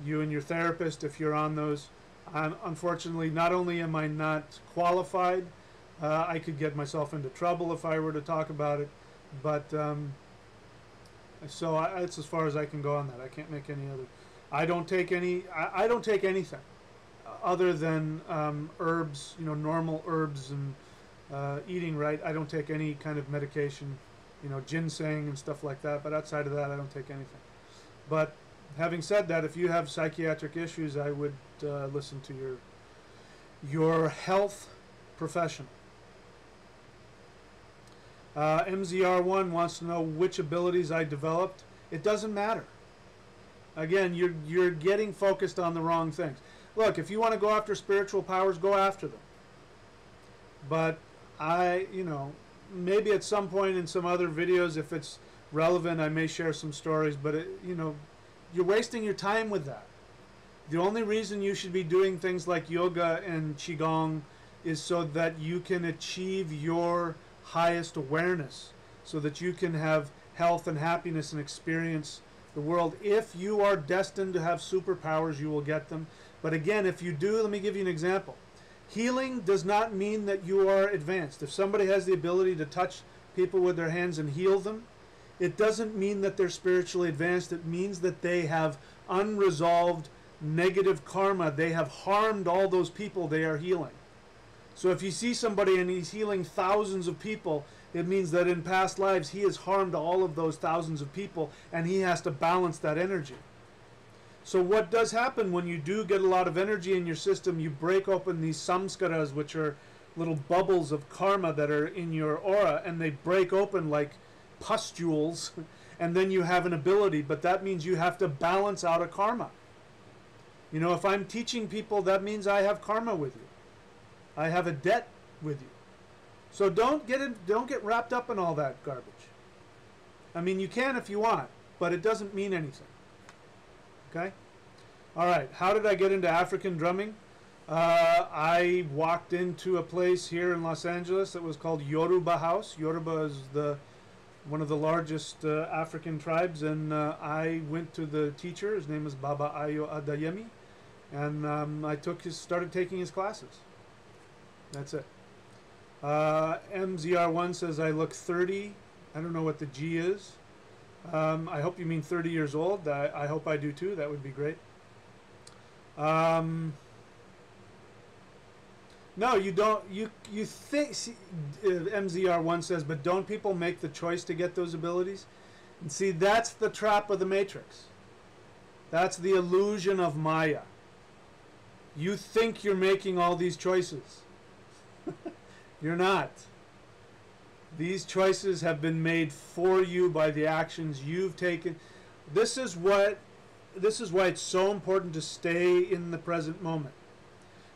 you and your therapist if you're on those. Unfortunately, not only am I not qualified, I could get myself into trouble if I were to talk about it. But so it's as far as I can go on that. I can't make any other. I don't take any. I don't take anything other than herbs. Normal herbs and eating right. I don't take any kind of medication. Ginseng and stuff like that. But outside of that, I don't take anything. But having said that, if you have psychiatric issues, I would listen to your health professional. MZR1 wants to know which abilities I developed. It doesn't matter. Again, you're getting focused on the wrong things. Look, if you want to go after spiritual powers, go after them. But maybe at some point in some other videos, if it's relevant, I may share some stories. But you're wasting your time with that. The only reason you should be doing things like yoga and qigong is so that you can achieve your highest awareness, so that you can have health and happiness and experience the world. If you are destined to have superpowers, you will get them. But again, if you do, let me give you an example. Healing does not mean that you are advanced. If somebody has the ability to touch people with their hands and heal them, it doesn't mean that they're spiritually advanced. It means that they have unresolved negative karma. They have harmed all those people they are healing. So if you see somebody and he's healing thousands of people, it means that in past lives he has harmed all of those thousands of people, and he has to balance that energy. So what does happen when you do get a lot of energy in your system, you break open these samskaras, which are little bubbles of karma that are in your aura, and they break open like pustules, and then you have an ability, but that means you have to balance out a karma. You know, if I'm teaching people, that means I have karma with you. I have a debt with you. So don't get wrapped up in all that garbage. I mean, you can if you want, but it doesn't mean anything. Okay? All right, how did I get into African drumming? I walked into a place here in Los Angeles that was called Yoruba House. Yoruba is one of the largest African tribes, and I went to the teacher. His name is Baba Ayo Adayemi, and I started taking his classes. That's it. MZR1 says I look 30. I don't know what the G is. I hope you mean 30 years old. I hope I do too. That would be great. No, you don't. You think MZR1 says, but don't people make the choice to get those abilities? And see, that's the trap of the Matrix. That's the illusion of Maya. You think you're making all these choices. You're not. These choices have been made for you by the actions you've taken. This is why it's so important to stay in the present moment.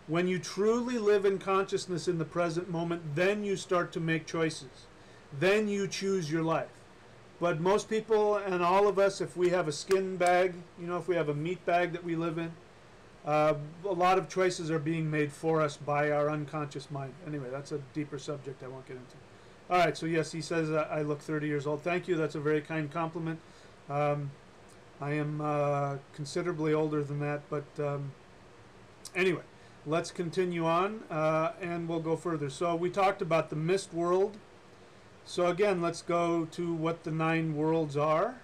When you truly live in consciousness in the present moment, then you start to make choices. Then you choose your life. But most people and all of us, if we have a skin bag, you know, if we have a meat bag that we live in, a lot of choices are being made for us by our unconscious mind. Anyway, that's a deeper subject I won't get into. All right, so yes, he says I look 30 years old. Thank you. That's a very kind compliment. I am considerably older than that, but anyway, let's continue on, and we'll go further. So we talked about the mist world. So again, let's go to what the 9 worlds are.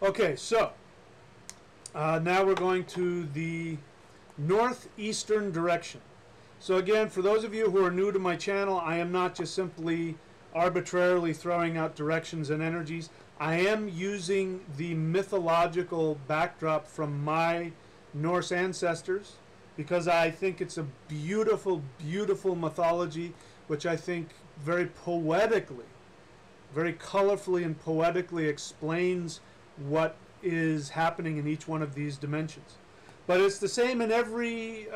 Okay, so now we're going to the northeastern direction. So again, for those of you who are new to my channel, I am not just simply arbitrarily throwing out directions and energies. I am using the mythological backdrop from my Norse ancestors because I think it's a beautiful, beautiful mythology, which I think very poetically, very colorfully and poetically explains what is happening in each one of these dimensions. But it's the same in every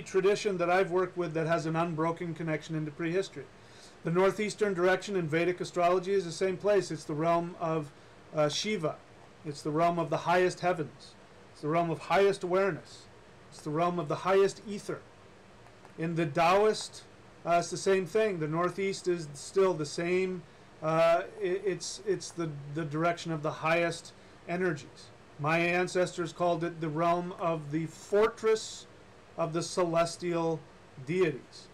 tradition that I've worked with that has an unbroken connection into prehistory. The northeastern direction in Vedic astrology is the same place. It's the realm of Shiva. It's the realm of the highest heavens. It's the realm of highest awareness. It's the realm of the highest ether. In the Taoist, it's the same thing. The northeast is still the same. It's the direction of the highest energies. My ancestors called it the realm of the fortress of the celestial deities.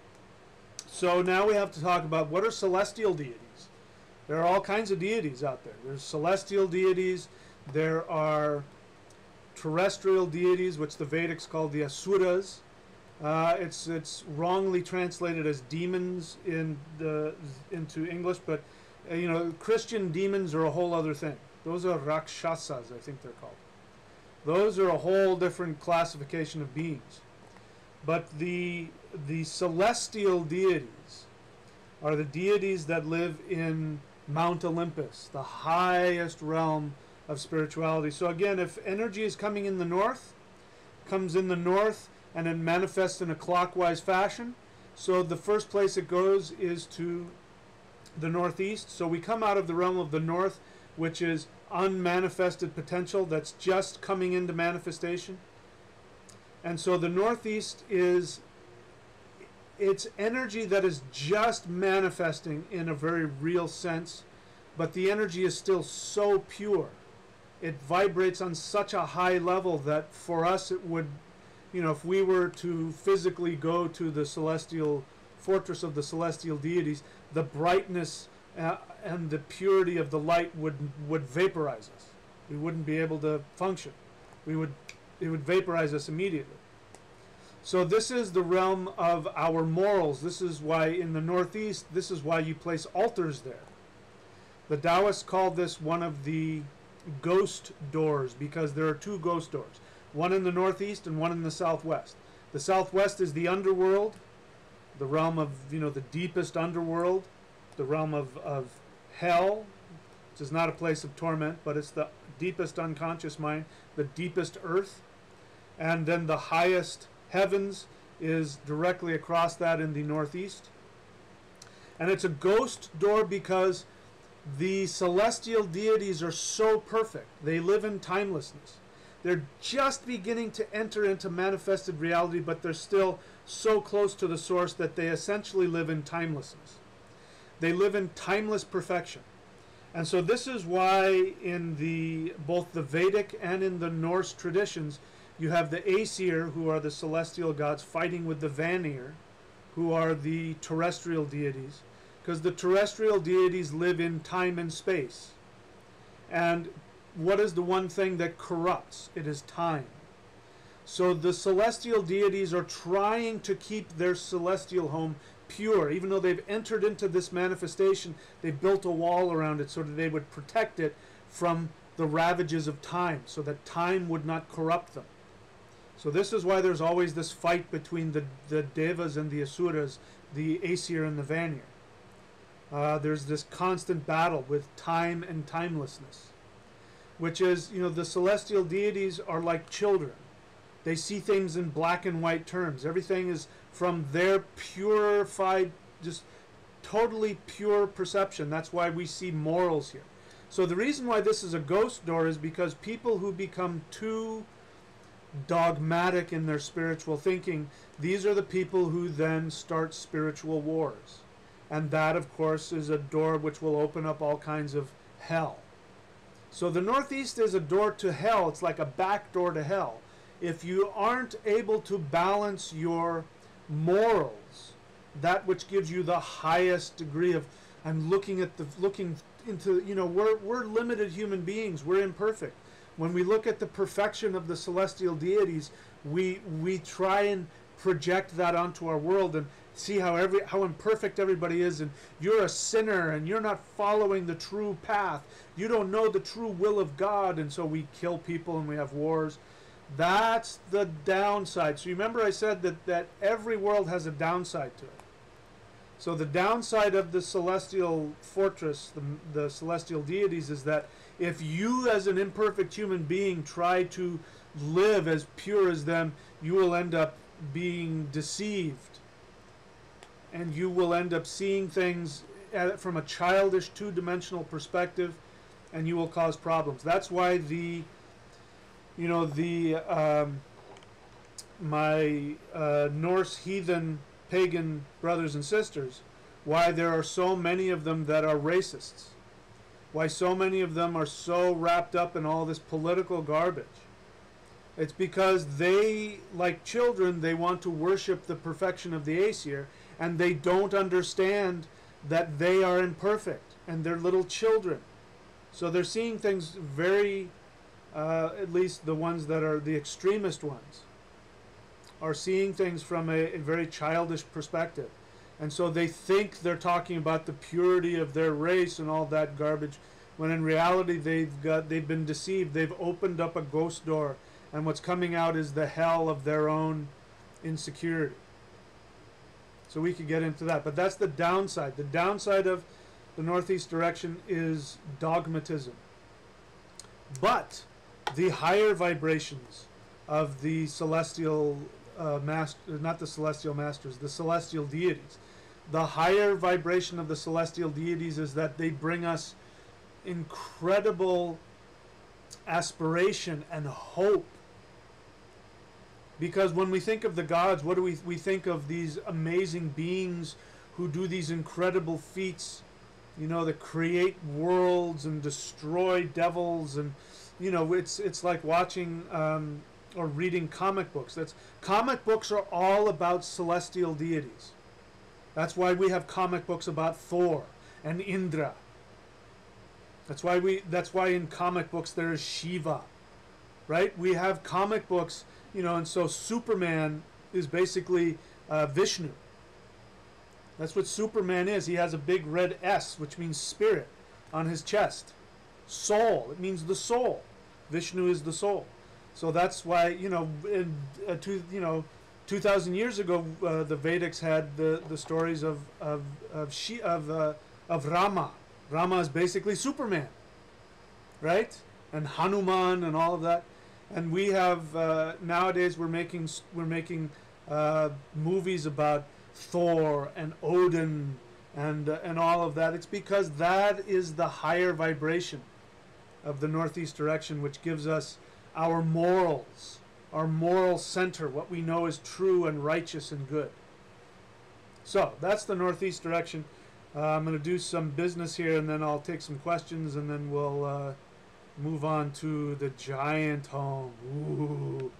So now we have to talk about what are celestial deities. There are all kinds of deities out there. There's celestial deities. There are terrestrial deities, which the Vedics call the asuras. It's wrongly translated as demons into English, but you know, Christian demons are a whole other thing. Those are rakshasas, I think they're called. Those are a whole different classification of beings. But the celestial deities are the deities that live in Mount Olympus, the highest realm of spirituality. So again, if energy is coming in the north, comes in the north, and it manifests in a clockwise fashion, so the first place it goes is to the northeast. So we come out of the realm of the north, which is unmanifested potential that's just coming into manifestation. And so the northeast is it's energy that is just manifesting in a very real sense, but the energy is still so pure. It vibrates on such a high level that for us it would, you know, if we were to physically go to the celestial fortress of the celestial deities, the brightness and the purity of the light would vaporize us. We wouldn't be able to function. It would vaporize us immediately. So this is the realm of our morals. This is why in the Northeast, this is why you place altars there. The Taoists call this one of the ghost doors, because there are two ghost doors, one in the Northeast and one in the Southwest. The Southwest is the underworld, the realm of, you know, the deepest underworld, the realm of hell, which is not a place of torment, but it's the deepest unconscious mind, the deepest earth. And then the highest heavens is directly across that in the Northeast. And it's a ghost door because the celestial deities are so perfect. They live in timelessness. They're just beginning to enter into manifested reality, but they're still so close to the source that they essentially live in timelessness. They live in timeless perfection. And so this is why in both the Vedic and in the Norse traditions, you have the Aesir, who are the celestial gods, fighting with the Vanir, who are the terrestrial deities, because the terrestrial deities live in time and space. And what is the one thing that corrupts? It is time. So the celestial deities are trying to keep their celestial home pure. Even though they've entered into this manifestation, they built a wall around it so that they would protect it from the ravages of time, so that time would not corrupt them. So this is why there's always this fight between the Devas and the Asuras, the Aesir and the Vanir. There's this constant battle with time and timelessness, which is, you know, the celestial deities are like children. They see things in black and white terms. Everything is from their purified, just totally pure perception. That's why we see morals here. So the reason why this is a ghost door is because people who become too dogmatic in their spiritual thinking, these are the people who then start spiritual wars. And that, of course, is a door which will open up all kinds of hell. So the Northeast is a door to hell. It's like a back door to hell. If you aren't able to balance your morals, that which gives you the highest degree of, I'm looking into, you know, we're limited human beings. We're imperfect. When we look at the perfection of the celestial deities, we try and project that onto our world and see how imperfect everybody is, and you're a sinner and you're not following the true path. You don't know the true will of God, and so we kill people and we have wars. That's the downside. So you remember I said that every world has a downside to it. So the downside of the celestial fortress, the celestial deities, is that if you as an imperfect human being try to live as pure as them, you will end up being deceived. And you will end up seeing things from a childish, two-dimensional perspective, and you will cause problems. That's why my Norse heathen pagan brothers and sisters, why there are so many of them that are racists, why so many of them are so wrapped up in all this political garbage. It's because they, like children, they want to worship the perfection of the Aesir, and they don't understand that they are imperfect and they're little children. So they're seeing things very, at least the ones that are the extremist ones, are seeing things from a very childish perspective. And so they think they're talking about the purity of their race and all that garbage, when in reality they've been deceived. They've opened up a ghost door, and what's coming out is the hell of their own insecurity. So we could get into that, but that's the downside. The downside of the Northeast direction is dogmatism. But the higher vibrations of the celestial not the celestial masters, the celestial deities. The higher vibration of the celestial deities is that they bring us incredible aspiration and hope Because when we think of the gods, what do we think of these amazing beings who do these incredible feats, you know, that create worlds and destroy devils, and you know, it's like watching or reading comic books. Comic books are all about celestial deities. That's why we have comic books about Thor and Indra. That's why in comic books there is Shiva, right? We have comic books, you know, and so Superman is basically Vishnu. That's what Superman is. He has a big red S, which means spirit, on his chest. Soul, it means the soul. Vishnu is the soul. So that's why, you know, 2,000 years ago, the Vedics had the stories of Rama. Rama is basically Superman, right? And Hanuman and all of that. And we have nowadays we're making movies about Thor and Odin and all of that. It's because that is the higher vibration of the Northeast direction, which gives us our morals, our moral center, what we know is true and righteous and good. So that's the Northeast direction. I'm going to do some business here, and then I'll take some questions, and then we'll move on to the giant home. Ooh.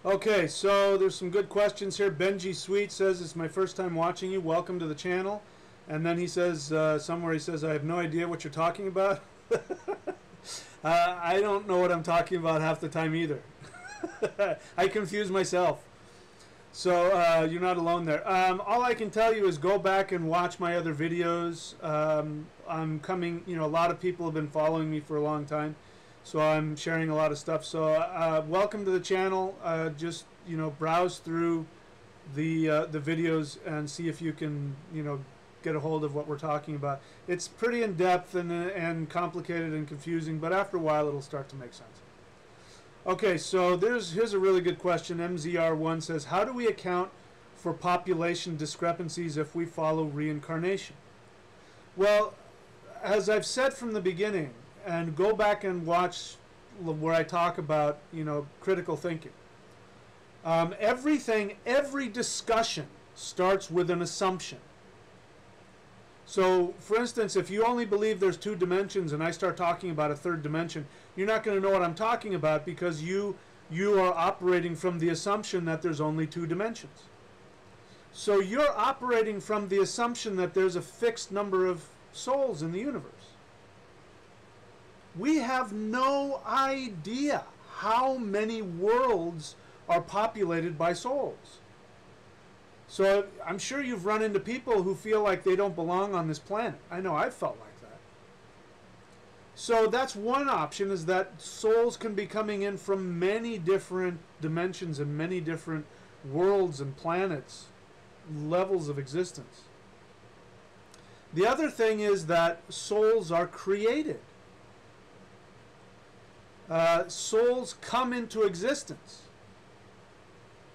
Okay, so there's some good questions here. Benji Sweet says, it's my first time watching you. Welcome to the channel. And then he says, somewhere he says, I have no idea what you're talking about. I don't know what I'm talking about half the time either. I confuse myself. So you're not alone there. All I can tell you is go back and watch my other videos. I'm coming, you know, a lot of people have been following me for a long time. So I'm sharing a lot of stuff. So welcome to the channel. Just, you know, browse through the videos and see if you can, you know, get a hold of what we're talking about. It's pretty in depth and complicated and confusing, but after a while it'll start to make sense. Okay, so here's a really good question. MZR1 says, how do we account for population discrepancies if we follow reincarnation? Well, as I've said from the beginning, and go back and watch where I talk about, you know, critical thinking. Every discussion starts with an assumption. So, for instance, if you only believe there's two dimensions and I start talking about a third dimension, you're not going to know what I'm talking about because you are operating from the assumption that there's only two dimensions. So you're operating from the assumption that there's a fixed number of souls in the universe. We have no idea how many worlds are populated by souls. So I'm sure you've run into people who feel like they don't belong on this planet. I know I've felt like that. So that's one option, is that souls can be coming in from many different dimensions and many different worlds and planets, levels of existence. The other thing is that souls are created. Souls come into existence.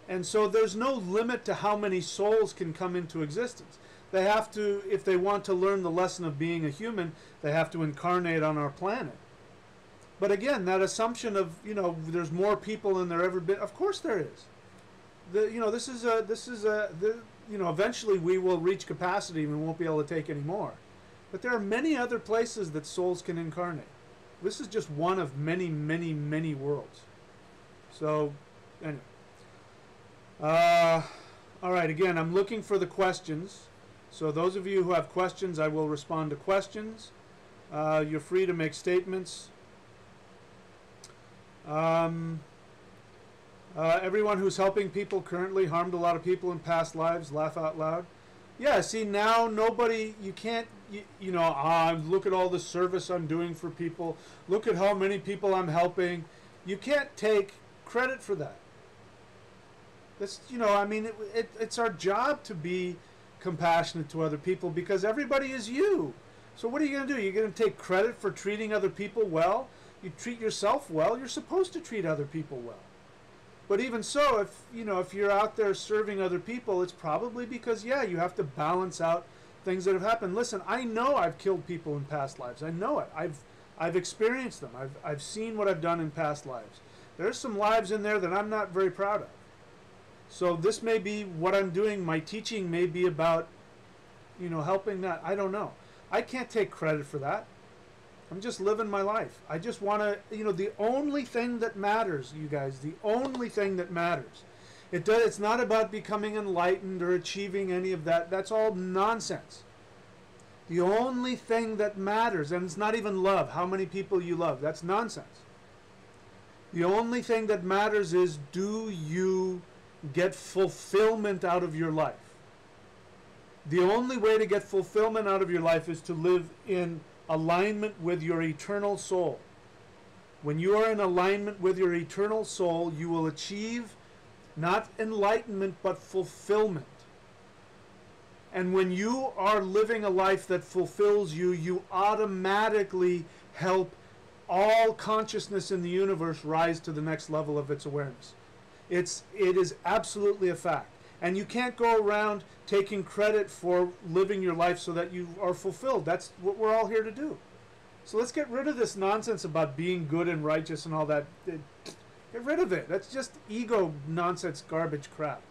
And so there's no limit to how many souls can come into existence. They have to, if they want to learn the lesson of being a human, they have to incarnate on our planet. But again, that assumption of, you know, there's more people than there ever been, of course there is. You know, you know, eventually we will reach capacity and we won't be able to take any more. But there are many other places that souls can incarnate. This is just one of many, many, many worlds. So, anyway. All right, again, I'm looking for the questions. So those of you who have questions, I will respond to questions. You're free to make statements. Everyone who's helping people currently harmed a lot of people in past lives. Laugh out loud. Yeah, see, now nobody, you can't, you know, look at all the service I'm doing for people. Look at how many people I'm helping. You can't take credit for that. That's, you know, I mean, it's our job to be compassionate to other people because everybody is you. So what are you going to do? You're going to take credit for treating other people well? You treat yourself well, you're supposed to treat other people well. But even so, if you know, if you're out there serving other people, it's probably because, yeah, you have to balance out things that have happened. Listen, I know I've killed people in past lives. I know it. I've experienced them. I've seen what I've done in past lives. There's some lives in there that I'm not very proud of. So this may be what I'm doing. My teaching may be about, you know, helping that. I don't know. I can't take credit for that. I'm just living my life. I just want to, you know, the only thing that matters, you guys, the only thing that matters. It's not about becoming enlightened or achieving any of that. That's all nonsense. The only thing that matters, and it's not even love, how many people you love. That's nonsense. The only thing that matters is, do you get fulfillment out of your life? The only way to get fulfillment out of your life is to live in alignment with your eternal soul. When you are in alignment with your eternal soul, you will achieve not enlightenment but fulfillment. And when you are living a life that fulfills you, you automatically help all consciousness in the universe rise to the next level of its awareness. It is absolutely a fact. And you can't go around taking credit for living your life so that you are fulfilled. That's what we're all here to do. So let's get rid of this nonsense about being good and righteous and all that. Get rid of it. That's just ego nonsense, garbage crap.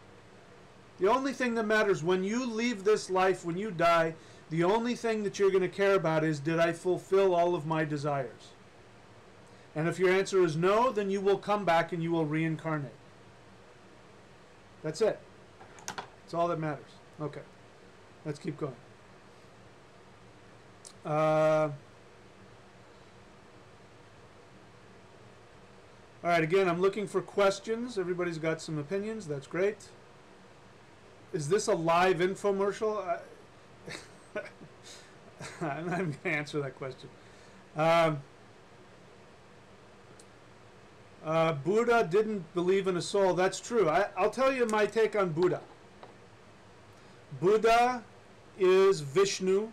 The only thing that matters when you leave this life, when you die, the only thing that you're going to care about is, did I fulfill all of my desires? And if your answer is no, then you will come back and you will reincarnate. That's it. That's all that matters. Okay. Let's keep going. All right, again, I'm looking for questions. Everybody's got some opinions. That's great. Is this a live infomercial? I'm not even going to answer that question. Buddha didn't believe in a soul. That's true. I'll tell you my take on Buddha. Buddha is Vishnu,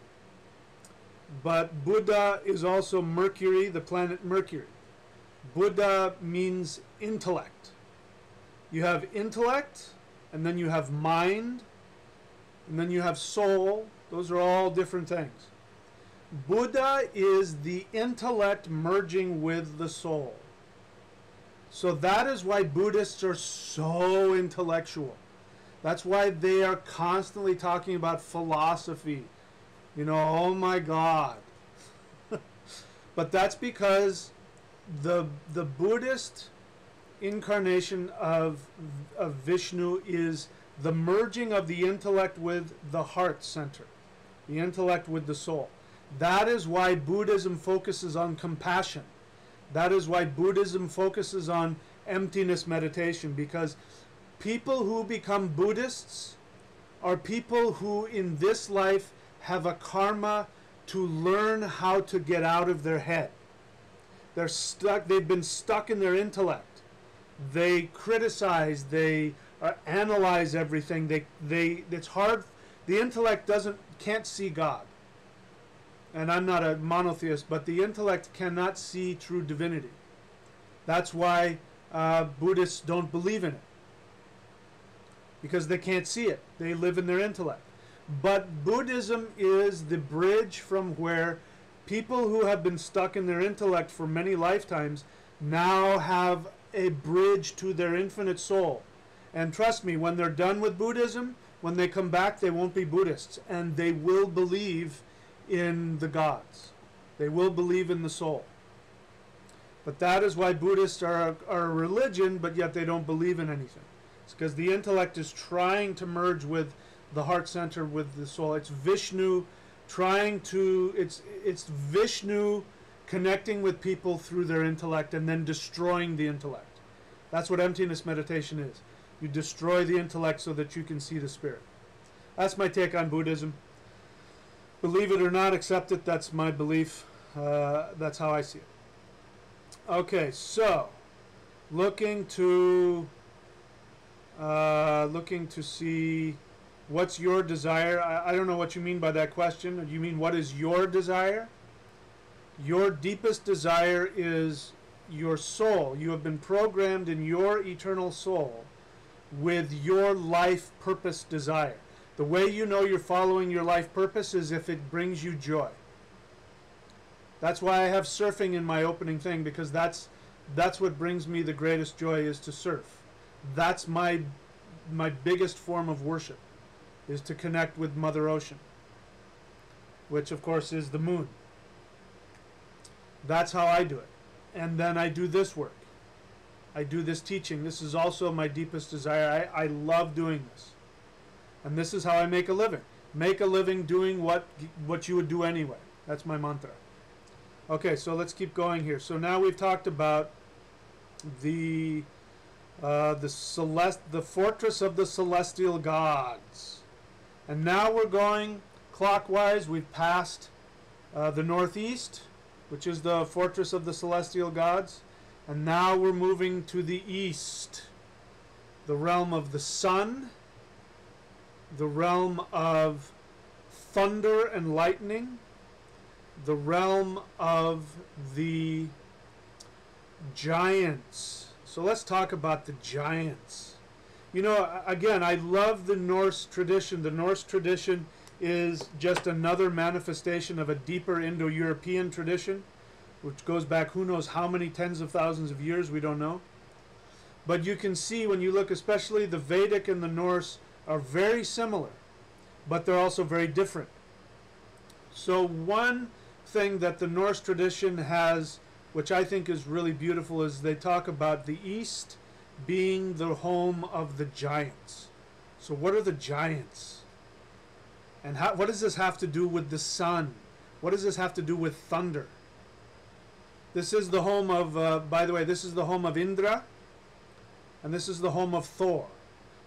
but Buddha is also Mercury, the planet Mercury. Buddha means intellect. You have intellect, and then you have mind, and then you have soul. Those are all different things. Buddha is the intellect merging with the soul. So that is why Buddhists are so intellectual. That's why they are constantly talking about philosophy. You know, oh my God. But that's because the Buddhist incarnation of Vishnu is the merging of the intellect with the heart center, the intellect with the soul. That is why Buddhism focuses on compassion. That is why Buddhism focuses on emptiness meditation, because people who become Buddhists are people who in this life have a karma to learn how to get out of their head. They're stuck, they've been stuck in their intellect. They criticize, they analyze everything. It's hard, the intellect can't see God. And I'm not a monotheist, but the intellect cannot see true divinity. That's why Buddhists don't believe in it, because they can't see it. They live in their intellect. But Buddhism is the bridge from where people who have been stuck in their intellect for many lifetimes now have a bridge to their infinite soul. And trust me, when they're done with Buddhism, when they come back, they won't be Buddhists, and they will believe in the gods. They will believe in the soul. But that is why Buddhists are a religion, but yet they don't believe in anything. It's because the intellect is trying to merge with the heart center, with the soul. It's Vishnu it's Vishnu connecting with people through their intellect and then destroying the intellect. That's what emptiness meditation is. You destroy the intellect so that you can see the spirit. That's my take on Buddhism. Believe it or not, accept it. That's my belief. That's how I see it. Okay, so looking to see what's your desire. I don't know what you mean by that question. Do you mean what is your desire? Your deepest desire is your soul. You have been programmed in your eternal soul with your life purpose desire. The way you know you're following your life purpose is if it brings you joy. That's why I have surfing in my opening thing, because that's what brings me the greatest joy, is to surf. That's my biggest form of worship, is to connect with Mother Ocean, which of course is the moon. That's how I do it. And then I do this work. I do this teaching. This is also my deepest desire. I love doing this. And this is how I make a living. Make a living doing what you would do anyway. That's my mantra. Okay, so let's keep going here. So now we've talked about the fortress of the celestial gods. And now we're going clockwise. We've passed the northeast, which is the fortress of the celestial gods. And now we're moving to the east, the realm of the sun, the realm of thunder and lightning, the realm of the giants. So let's talk about the giants. You know, again, I love the Norse tradition. The Norse tradition is just another manifestation of a deeper Indo-European tradition, which goes back who knows how many tens of thousands of years, we don't know. But you can see when you look, especially the Vedic and the Norse are very similar, but they're also very different. So one thing that the Norse tradition has, which I think is really beautiful, is they talk about the East being the home of the giants. So what are the giants? And what does this have to do with the sun? What does this have to do with thunder? This is the home of, by the way, this is the home of Indra, and this is the home of Thor.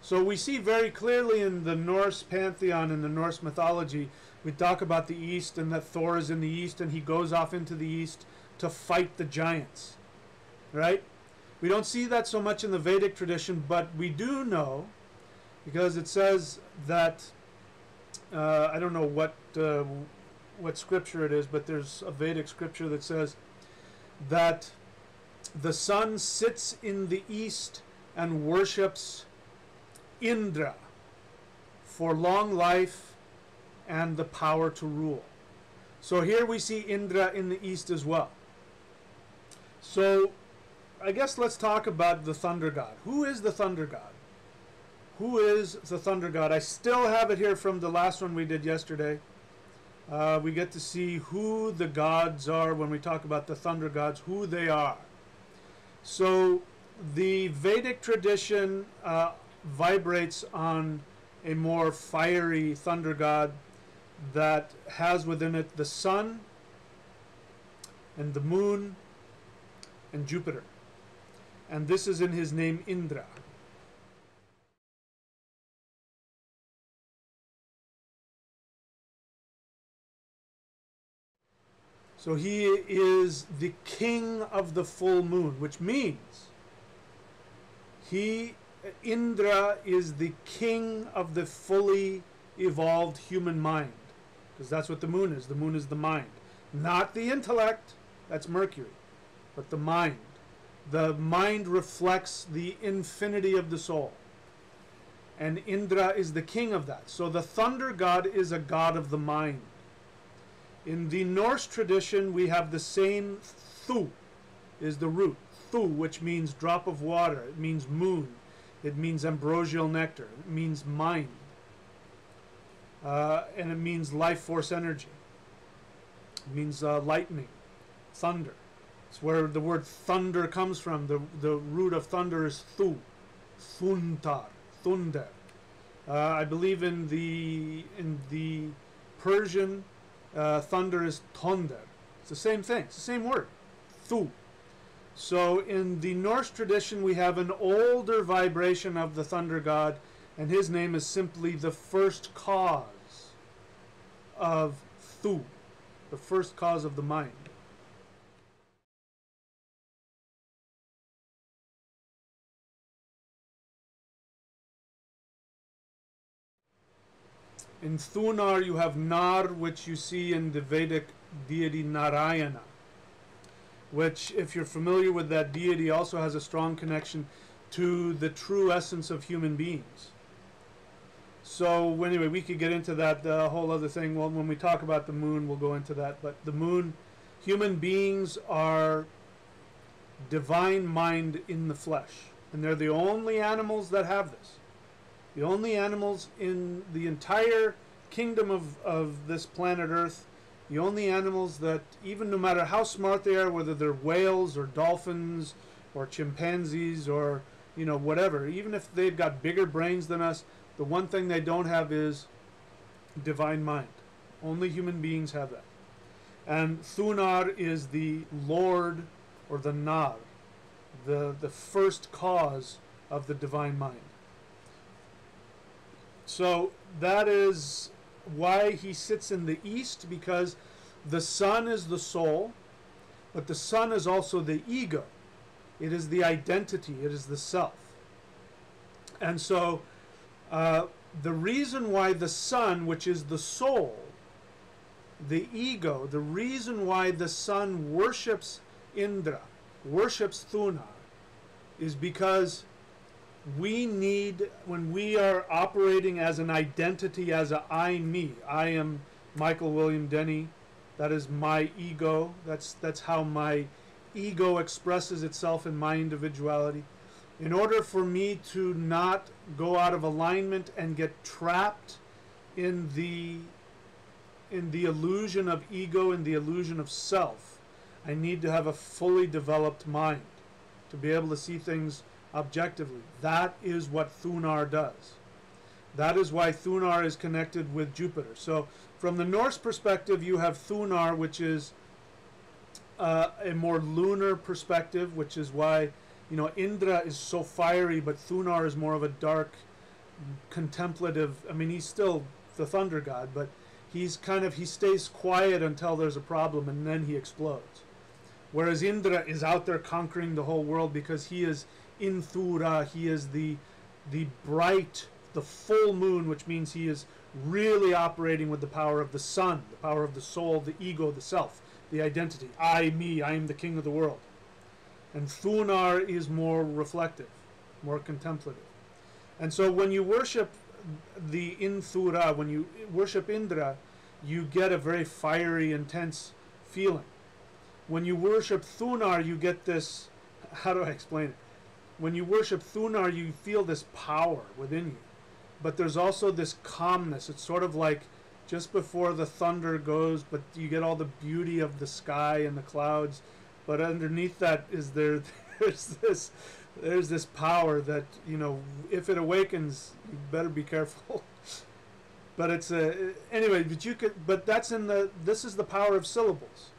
So we see very clearly in the Norse pantheon, in the Norse mythology, we talk about the East and that Thor is in the East and he goes off into the East to fight the giants, right? We don't see that so much in the Vedic tradition, but we do know, because it says that, I don't know what scripture it is, but there's a Vedic scripture that says that the sun sits in the East and worships Indra for long life and the power to rule. So here we see Indra in the East as well. So I guess let's talk about the thunder god. Who is the thunder god? Who is the thunder god? I still have it here from the last one we did yesterday. We get to see who the gods are when we talk about the thunder gods, who they are. So the Vedic tradition vibrates on a more fiery thunder god that has within it the sun and the moon and Jupiter. And this is in his name Indra. So he is the king of the full moon, which means Indra is the king of the fully evolved human mind, because that's what the moon is. The moon is the mind, not the intellect, that's Mercury, but the mind. The mind reflects the infinity of the soul, and Indra is the king of that. So the thunder god is a god of the mind. In the Norse tradition, we have the same Thu is the root. Thu, which means drop of water. It means moon. It means ambrosial nectar. It means mind. And it means life force energy. It means lightning, thunder. It's where the word thunder comes from. The root of thunder is Thu. Thuntar, thunder. I believe in the Persian, thunder is tonder. It's the same thing. It's the same word. Thu. So in the Norse tradition, we have an older vibration of the thunder god, and his name is simply the first cause of Thu, the first cause of the mind. In Thunar, you have Nar, which you see in the Vedic deity Narayana, which, if you're familiar with that deity, also has a strong connection to the true essence of human beings. So anyway, we could get into that whole other thing. Well, when we talk about the moon, we'll go into that. But the moon, human beings are divine mind in the flesh. And they're the only animals that have this. The only animals in the entire kingdom of this planet Earth, the only animals that, even no matter how smart they are, whether they're whales or dolphins or chimpanzees or, you know, whatever, even if they've got bigger brains than us, the one thing they don't have is divine mind. Only human beings have that. And Thunar is the Lord, or the Nar, the first cause of the divine mind. So that is why he sits in the east, because the sun is the soul, but the sun is also the ego. It is the identity, it is the self. And so the reason why the sun, which is the soul, the ego, the reason why the sun worships Indra, worships Thunar, is because we need, when we are operating as an identity, as a I, me, I am Michael William Denny, that is my ego, that's how my ego expresses itself in my individuality. In order for me to not go out of alignment and get trapped in the illusion of ego, in the illusion of self, I need to have a fully developed mind to be able to see things objectively. That is what Thunar does. That is why Thunar is connected with Jupiter. So from the Norse perspective, you have Thunar, which is a more lunar perspective, which is why, you know, Indra is so fiery, but Thunar is more of a dark, contemplative. I mean, he's still the thunder god, but he's kind of, he stays quiet until there's a problem, and then he explodes. Whereas Indra is out there conquering the whole world, because he is in Thura, he is the bright, the full moon, which means he is really operating with the power of the sun, the power of the soul, the ego, the self, the identity. I, me, I am the king of the world. And Thunar is more reflective, more contemplative. And so when you worship the Inthura, when you worship Indra, you get a very fiery, intense feeling. When you worship Thunar, you get this, how do I explain it? When you worship Thunar, you feel this power within you. But there's also this calmness. It's sort of like just before the thunder goes, but you get all the beauty of the sky and the clouds. But underneath that is there's this power that, you know, if it awakens, you better be careful. But it's anyway, but that's this is the power of syllables.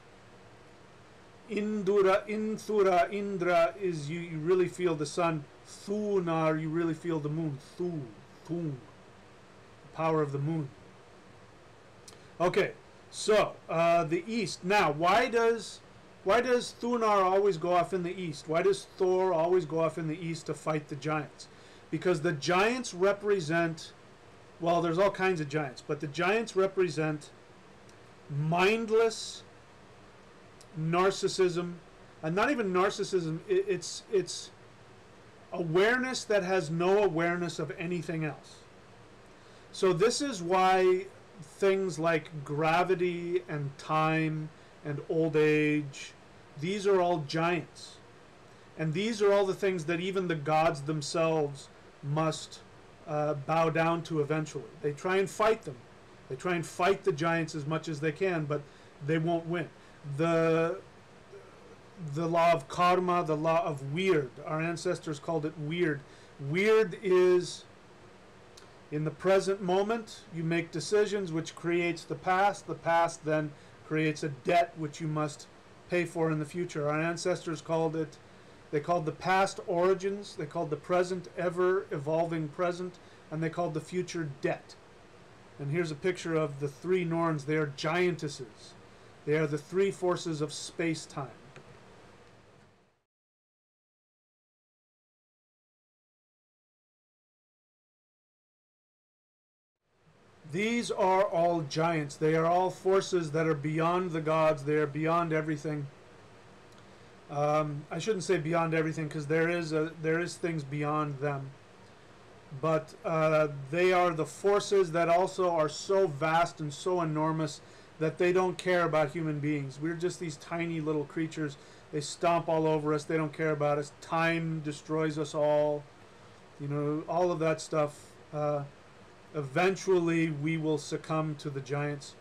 Indura, Inthura, Indra is you really feel the sun. Thunar, you really feel the moon. Thun, the power of the moon. Okay, so the east. Now, why does Thunar always go off in the east? Why does Thor always go off in the east to fight the giants? Because the giants represent, well, there's all kinds of giants, but the giants represent mindless narcissism, and not even narcissism, it's awareness that has no awareness of anything else. So this is why things like gravity and time and old age, these are all giants. And these are all the things that even the gods themselves must bow down to eventually. They try and fight them. They try and fight the giants as much as they can, but they won't win. The law of karma, the law of weird. Our ancestors called it weird. Weird is, in the present moment, you make decisions which creates the past. The past then creates a debt which you must pay for in the future. Our ancestors called it, they called the past origins, they called the present ever evolving present, and they called the future debt. And here's a picture of the three Norns. They are giantesses. They are the three forces of space-time. These are all giants. They are all forces that are beyond the gods. They are beyond everything. I shouldn't say beyond everything, because there is things beyond them. But they are the forces that also are so vast and so enormous that they don't care about human beings. We're just these tiny little creatures. They stomp all over us. They don't care about us. Time destroys us all. You know, all of that stuff. Eventually we will succumb to the giants.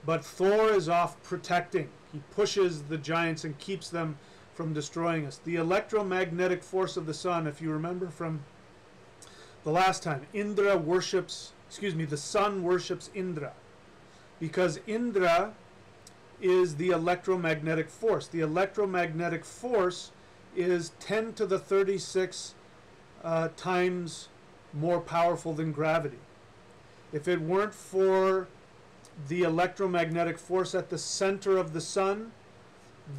But Thor is off protecting. He pushes the giants and keeps them from destroying us. The electromagnetic force of the sun, if you remember from the last time, Indra worships, the sun worships Indra. Because Indra is the electromagnetic force. The electromagnetic force is 10 to the 36 times more powerful than gravity. If it weren't for the electromagnetic force at the center of the sun,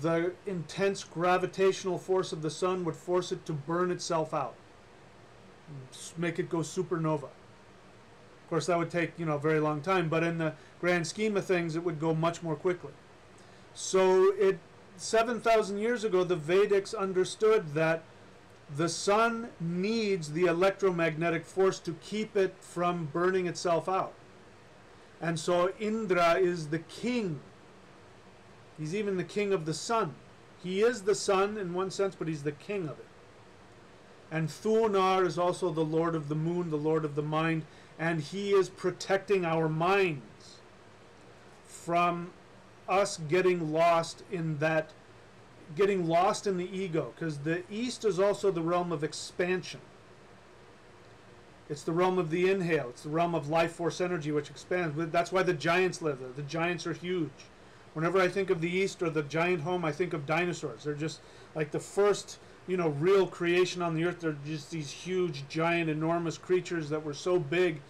the intense gravitational force of the sun would force it to burn itself out, make it go supernova. Of course, that would take, a very long time, but in the grand scheme of things, it would go much more quickly. So 7,000 years ago, the Vedics understood that the sun needs the electromagnetic force to keep it from burning itself out. And so Indra is the king. He's even the king of the sun. He is the sun in one sense, but he's the king of it. And Thunar is also the lord of the moon, the lord of the mind, and he is protecting our minds from us getting lost in the ego, because the East is also the realm of expansion. It's the realm of the inhale. It's the realm of life force energy, which expands. That's why the giants live there. The giants are huge. Whenever I think of the East or the giant home, I think of dinosaurs. They're just like the first, real creation on the earth. They're just these huge, giant, enormous creatures that were so big.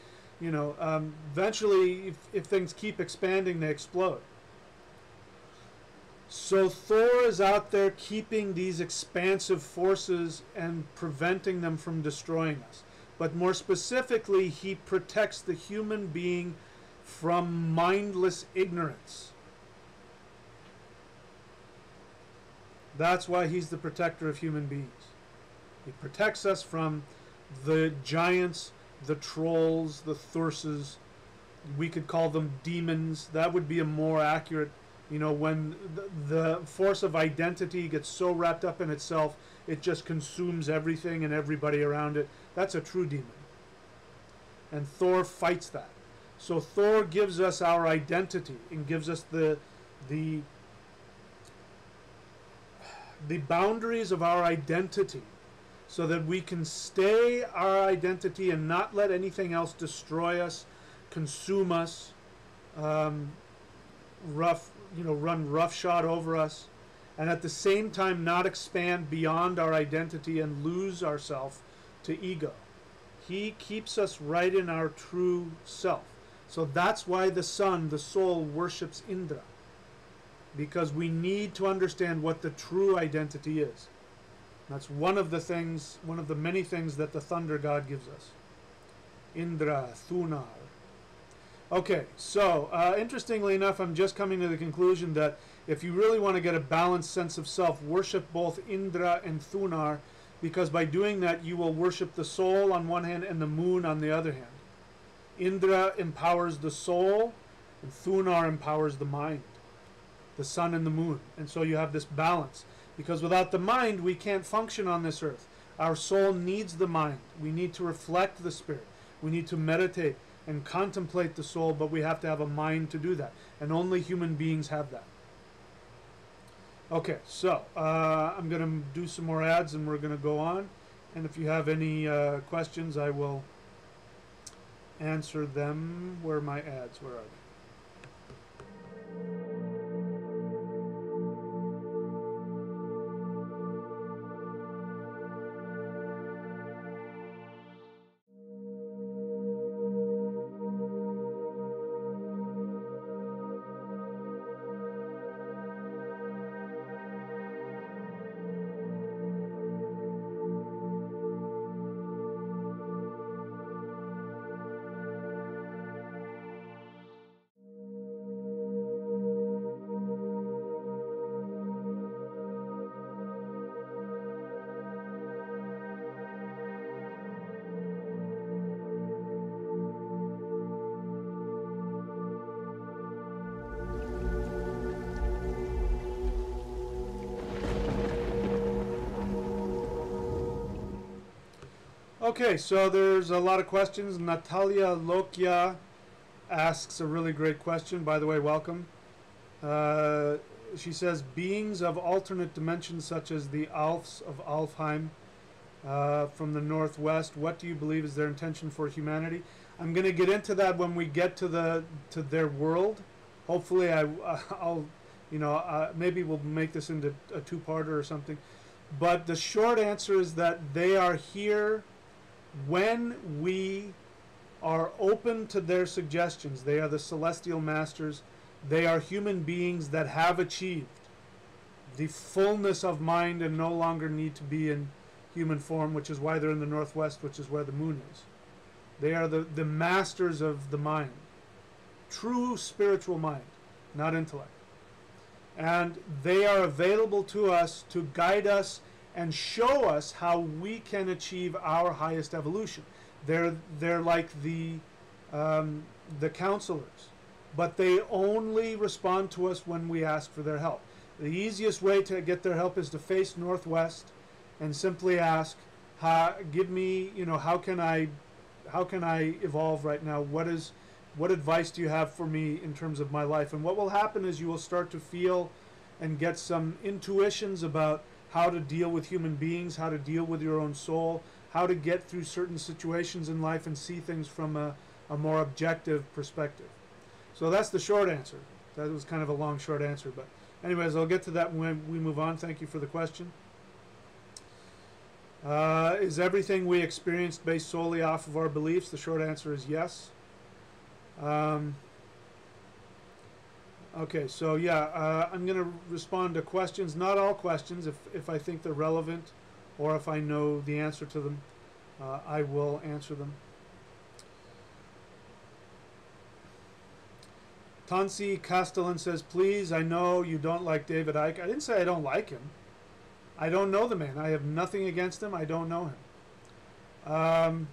Eventually, if things keep expanding, they explode. So Thor is out there keeping these expansive forces and preventing them from destroying us. But more specifically, he protects the human being from mindless ignorance. That's why he's the protector of human beings. He protects us from the giants, the trolls, the Thurses. We could call them demons. That would be a more accurate, when the force of identity gets so wrapped up in itself, it just consumes everything and everybody around it. That's a true demon. And Thor fights that. So Thor gives us our identity and gives us the boundaries of our identity so that we can stay our identity and not let anything else destroy us, consume us, run roughshod over us, and at the same time not expand beyond our identity and lose ourselves to ego. He keeps us right in our true self. So that's why the sun, the soul, worships Indra. Because we need to understand what the true identity is. That's one of the many things that the thunder god gives us. Indra, Thunar. Okay, so interestingly enough, I'm just coming to the conclusion that if you really want to get a balanced sense of self, worship both Indra and Thunar, because by doing that you will worship the soul on one hand and the moon on the other hand. Indra empowers the soul and Thunar empowers the mind, the sun and the moon. And so you have this balance, because without the mind we can't function on this earth. Our soul needs the mind. We need to reflect the spirit. We need to meditate and contemplate the soul, but we have to have a mind to do that. And only human beings have that. Okay, so I'm going to do some more ads and we're going to go on. And if you have any questions, I will answer them. Where are my ads? Where are they? Okay, so there's a lot of questions. Natalia Lokia asks a really great question. By the way, welcome. She says, beings of alternate dimensions such as the Alfs of Alfheim from the northwest, what do you believe is their intention for humanity? I'm going to get into that when we get to their world. Hopefully I'll maybe we'll make this into a two-parter or something. But the short answer is that they are here when we are open to their suggestions. They are the celestial masters. They are human beings that have achieved the fullness of mind and no longer need to be in human form, which is why they're in the northwest, which is where the moon is. They are the masters of the mind. True spiritual mind, not intellect. And they are available to us to guide us and show us how we can achieve our highest evolution. They're like the counselors, but they only respond to us when we ask for their help. The easiest way to get their help is to face northwest and simply ask, give me, how can I evolve right now? What advice do you have for me in terms of my life? And what will happen is you will start to feel and get some intuitions about how to deal with human beings, how to deal with your own soul, how to get through certain situations in life and see things from a more objective perspective. So that's the short answer. That was kind of a long, short answer. But anyways, I'll get to that when we move on. Thank you for the question. Is everything we experienced based solely off of our beliefs? The short answer is yes. Okay, so yeah, I'm going to respond to questions. Not all questions. If I think they're relevant or if I know the answer to them, I will answer them. Tansi Castellan says, please, I know you don't like David Icke. I didn't say I don't like him. I don't know the man. I have nothing against him. I don't know him.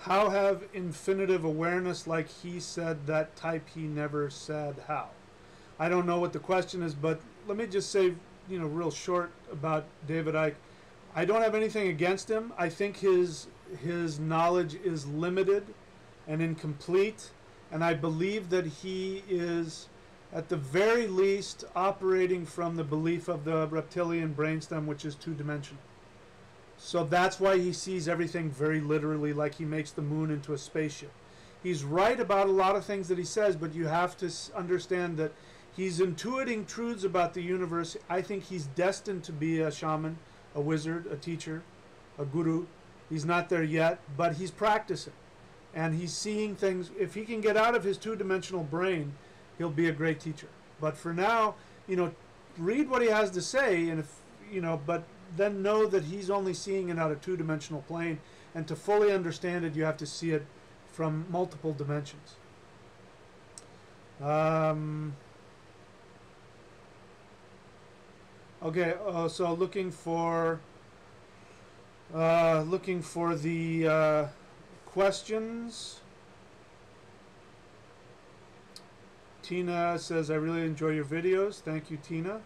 How have infinitive awareness, like he said, that type he never said how? I don't know what the question is, but let me just say, real short about David Icke. I don't have anything against him. I think his knowledge is limited and incomplete, and I believe that he is, at the very least, operating from the belief of the reptilian brainstem, which is two-dimensional. So that's why he sees everything very literally, like he makes the moon into a spaceship. He's right about a lot of things that he says, but you have to understand that he's intuiting truths about the universe. I think he's destined to be a shaman, a wizard, a teacher, a guru. He's not there yet, but he's practicing. And he's seeing things. If he can get out of his two-dimensional brain, he'll be a great teacher. But for now, read what he has to say, and but then know that he's only seeing it out of two-dimensional plane, and to fully understand it, you have to see it from multiple dimensions. Okay, so looking for the questions. Tina says, I really enjoy your videos. Thank you, Tina.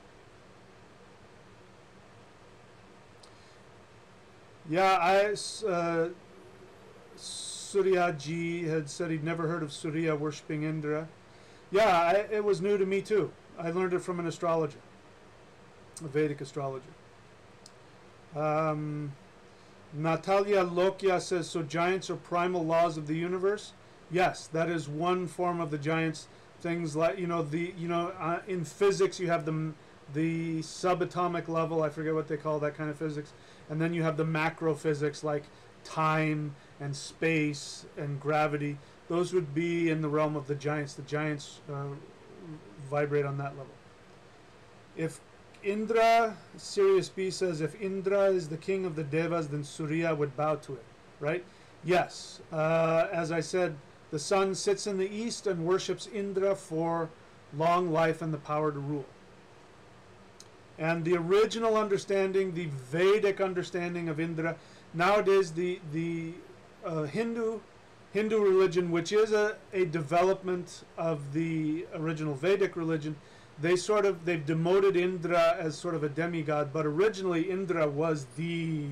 Yeah, Suryaji had said he'd never heard of Surya worshipping Indra. Yeah, it was new to me too. I learned it from an astrologer, a Vedic astrologer. Natalia Lokia says, so giants are primal laws of the universe? Yes, that is one form of the giants. Things like, in physics you have the subatomic level, I forget what they call that kind of physics, and then you have the macro physics like time and space and gravity. Those would be in the realm of the giants. The giants vibrate on that level. If Indra, Sirius B says, if Indra is the king of the Devas, then Surya would bow to it, right? Yes. As I said, the sun sits in the east and worships Indra for long life and the power to rule. And the original understanding, the Vedic understanding of Indra, nowadays the Hindu religion, which is a development of the original Vedic religion, they've demoted Indra as sort of a demigod, but originally Indra was the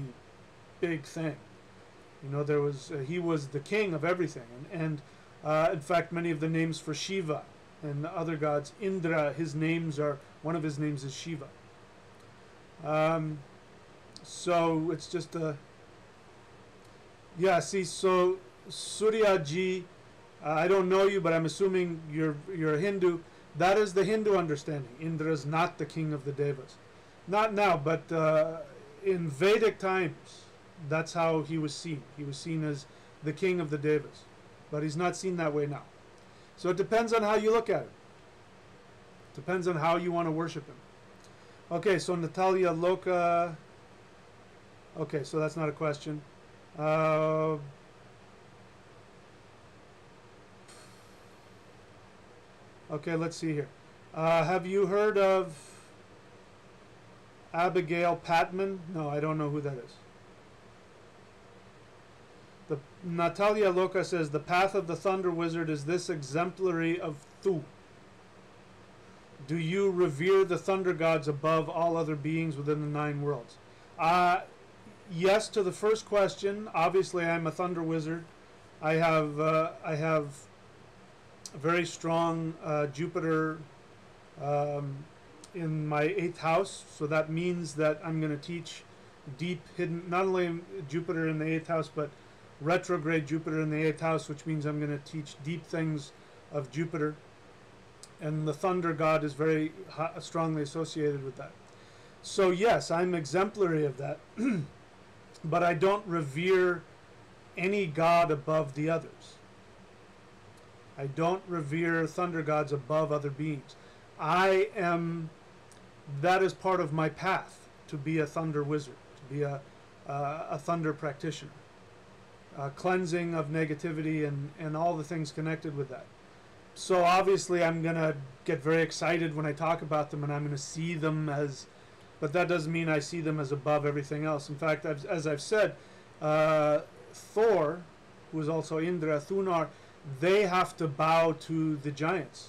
big thing. You know, there was he was the king of everything, and in fact, many of the names for Shiva and the other gods, Indra, one of his names is Shiva. So it's just a, yeah. See, so Suryaji, I don't know you, but I'm assuming you're a Hindu. That is the Hindu understanding. Indra is not the king of the Devas, not now, but in Vedic times, that's how he was seen. He was seen as the king of the Devas, but he's not seen that way now. So it depends on how you look at it. Depends on how you want to worship him. Okay, so Natalia Loka. Okay, so that's not a question. Okay, let's see here. Have you heard of Abigail Patman? No, I don't know who that is. Natalia Loka says, the path of the Thunder Wizard is this exemplary of Thu. Do you revere the thunder gods above all other beings within the 9 worlds? Yes to the first question. Obviously, I'm a thunder wizard. I have a very strong Jupiter in my 8th house, so that means that I'm going to teach deep hidden, not only Jupiter in the 8th house, but retrograde Jupiter in the 8th house, which means I'm going to teach deep things of Jupiter. And the thunder god is very strongly associated with that. So yes, I'm exemplary of that, but I don't revere any god above the others. I don't revere thunder gods above other beings. That is part of my path, to be a thunder wizard, to be a thunder practitioner. Cleansing of negativity and all the things connected with that. So obviously I'm going to get very excited when I talk about them, and I'm going to see them as, but that doesn't mean I see them as above everything else. In fact, as I've said, Thor, who is also Indra, Thunar, they have to bow to the giants.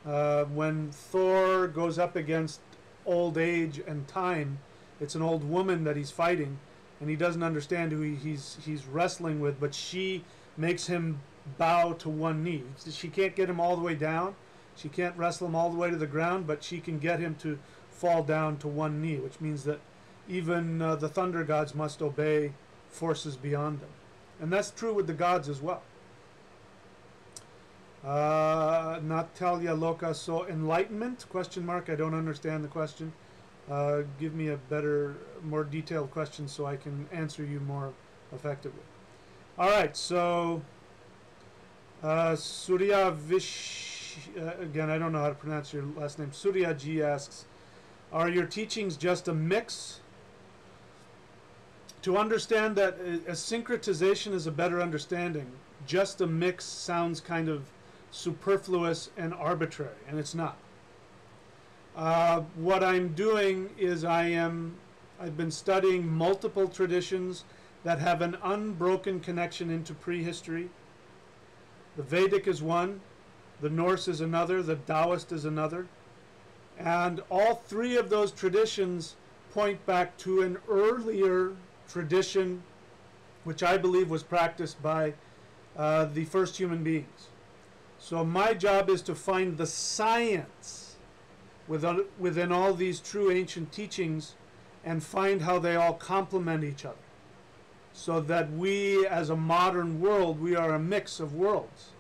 When Thor goes up against old age and time, it's an old woman that he's fighting, and he doesn't understand who he's wrestling with, but she makes him bow to one knee. She can't get him all the way down. She can't wrestle him all the way to the ground, but she can get him to fall down to one knee, which means that even the thunder gods must obey forces beyond them. And that's true with the gods as well. Natalia Loka, so enlightenment? Question mark. I don't understand the question. Give me a better, more detailed question so I can answer you more effectively. All right, so Surya again, I don't know how to pronounce your last name. Surya G asks, are your teachings just a mix? To understand that a syncretization is a better understanding, just a mix sounds kind of superfluous and arbitrary, and it's not. What I'm doing is I've been studying multiple traditions that have an unbroken connection into prehistory. The Vedic is one, the Norse is another, the Taoist is another, and all 3 of those traditions point back to an earlier tradition which I believe was practiced by the first human beings. So my job is to find the science within all these true ancient teachings and find how they all complement each other, so that we, as a modern world, we are a mix of worlds,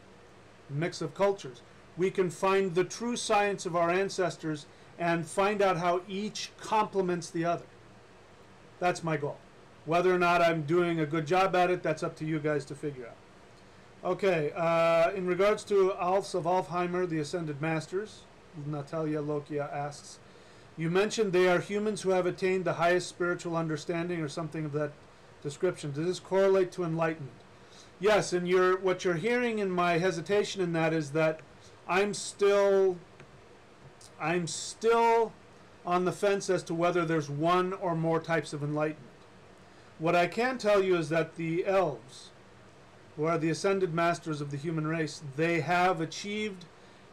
a mix of cultures. We can find the true science of our ancestors and find out how each complements the other. That's my goal. Whether or not I'm doing a good job at it, that's up to you guys to figure out. Okay, in regards to Alfs of Alfheimer, the Ascended Masters, Natalia Lokia asks, you mentioned they are humans who have attained the highest spiritual understanding or something of that description. Does this correlate to enlightenment? Yes, and what you're hearing in my hesitation in that is that I'm still on the fence as to whether there's one or more types of enlightenment. What I can tell you is that the elves, who are the ascended masters of the human race, they have achieved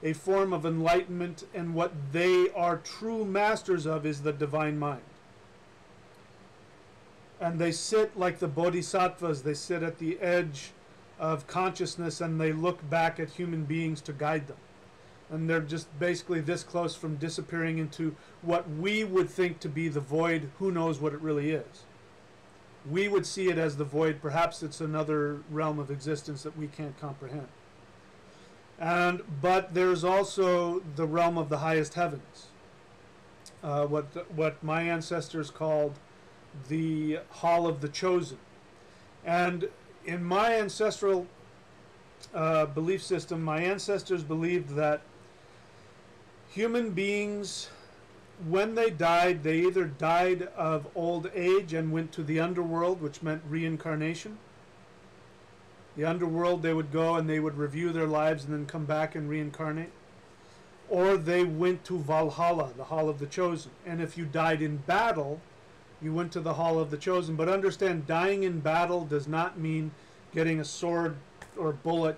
a form of enlightenment, and what they are true masters of is the divine mind. And they sit like the bodhisattvas. They sit at the edge of consciousness and they look back at human beings to guide them. And they're just basically this close from disappearing into what we would think to be the void. Who knows what it really is? We would see it as the void. Perhaps it's another realm of existence that we can't comprehend. But there's also the realm of the highest heavens. What my ancestors called the Hall of the Chosen. And in my ancestral belief system, my ancestors believed that human beings, when they died, they either died of old age and went to the underworld, which meant reincarnation. The underworld, they would go and they would review their lives and then come back and reincarnate. Or they went to Valhalla, the Hall of the Chosen. And if you died in battle, you went to the Hall of the Chosen. But understand, dying in battle does not mean getting a sword or bullet,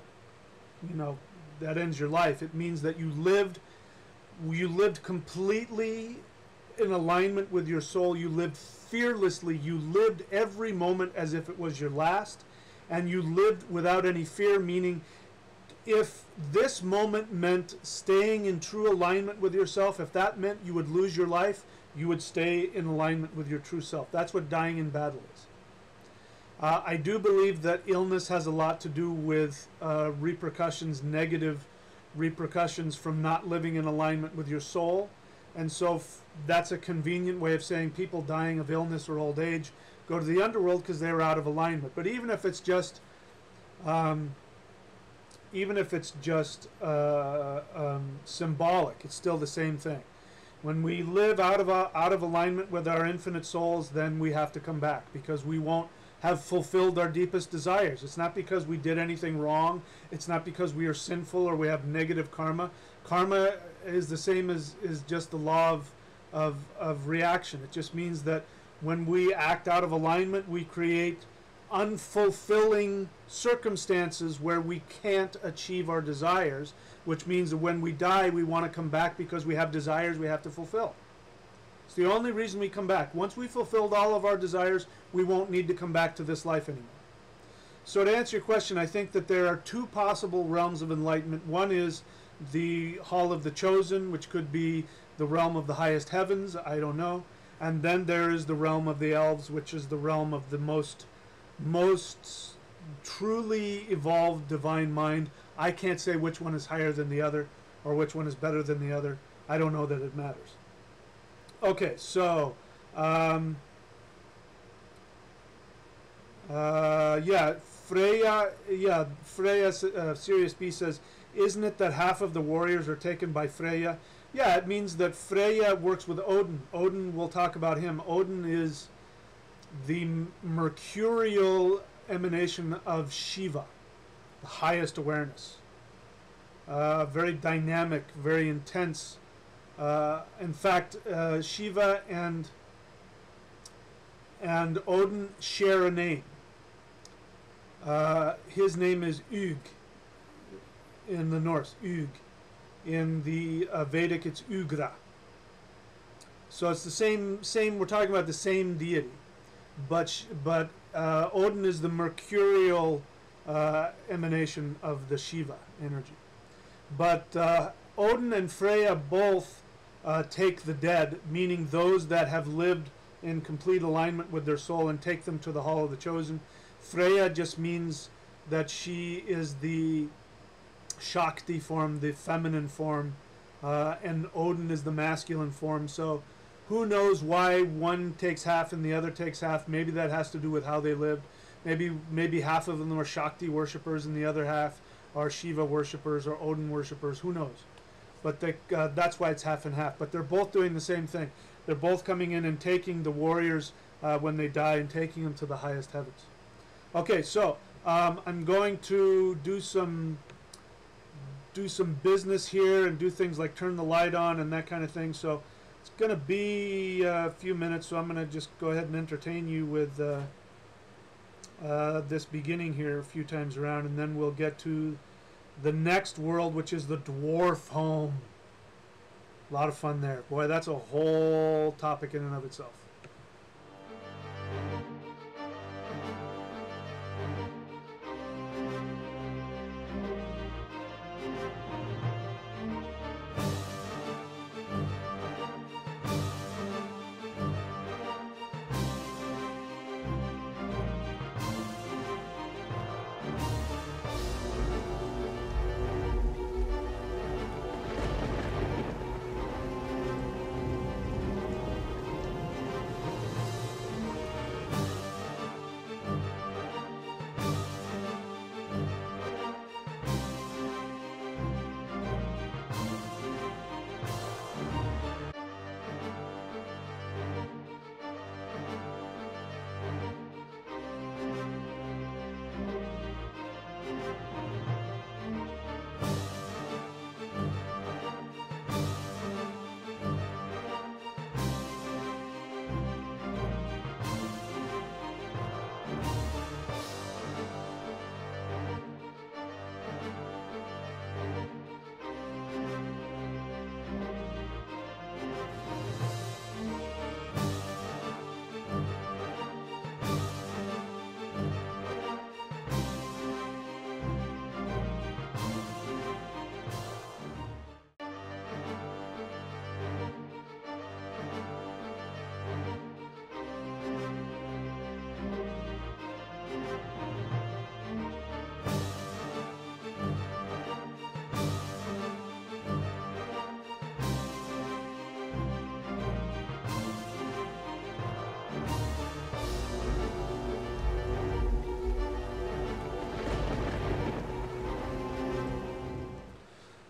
that ends your life. It means that you lived completely in alignment with your soul. You lived fearlessly. You lived every moment as if it was your last. And you lived without any fear, meaning if this moment meant staying in true alignment with yourself, if that meant you would lose your life, you would stay in alignment with your true self. That's what dying in battle is. I do believe that illness has a lot to do with repercussions, negative repercussions from not living in alignment with your soul. And so that's a convenient way of saying people dying of illness or old age go to the underworld because they're out of alignment. But even if it's just symbolic, it's still the same thing. When we live out of alignment with our infinite souls, then we have to come back because we won't have fulfilled our deepest desires. It's not because we did anything wrong. It's not because we are sinful or we have negative karma. Karma is the same as just the law of reaction. It just means that when we act out of alignment, we create unfulfilling circumstances where we can't achieve our desires, which means that when we die, we want to come back because we have desires we have to fulfill. It's the only reason we come back. Once we've fulfilled all of our desires, we won't need to come back to this life anymore. So to answer your question, I think that there are two possible realms of enlightenment. One is the Hall of the Chosen, which could be the realm of the highest heavens, I don't know. And then there is the realm of the elves, which is the realm of the most truly evolved divine mind. I can't say which one is higher than the other or which one is better than the other. I don't know that it matters. Okay, so Freya, Sirius B says, isn't it that half of the warriors are taken by Freya? Yeah, it means that Freya works with Odin. Odin, we'll talk about him. Odin is the mercurial emanation of Shiva, the highest awareness. Very dynamic, very intense. In fact, Shiva and Odin share a name. His name is Ug in the Norse, Ug. In the Vedic, it's Ugra. So it's the same. We're talking about the same deity, but Odin is the mercurial emanation of the Shiva energy. But Odin and Freya both take the dead, meaning those that have lived in complete alignment with their soul, and take them to the Hall of the Chosen. Freya just means that she is the Shakti form, the feminine form, and Odin is the masculine form. So who knows why one takes half and the other takes half? Maybe that has to do with how they lived. Maybe half of them are Shakti worshippers and the other half are Shiva worshippers or Odin worshippers. Who knows? But that's why it's half and half. But they're both doing the same thing. They're both coming in and taking the warriors when they die and taking them to the highest heavens. Okay, so I'm going to do some business here and do things like turn the light on and that kind of thing. So it's going to be a few minutes, so I'm going to just go ahead and entertain you with this beginning here a few times around, and then we'll get to the next world, which is the dwarf home. A lot of fun there. Boy, that's a whole topic in and of itself.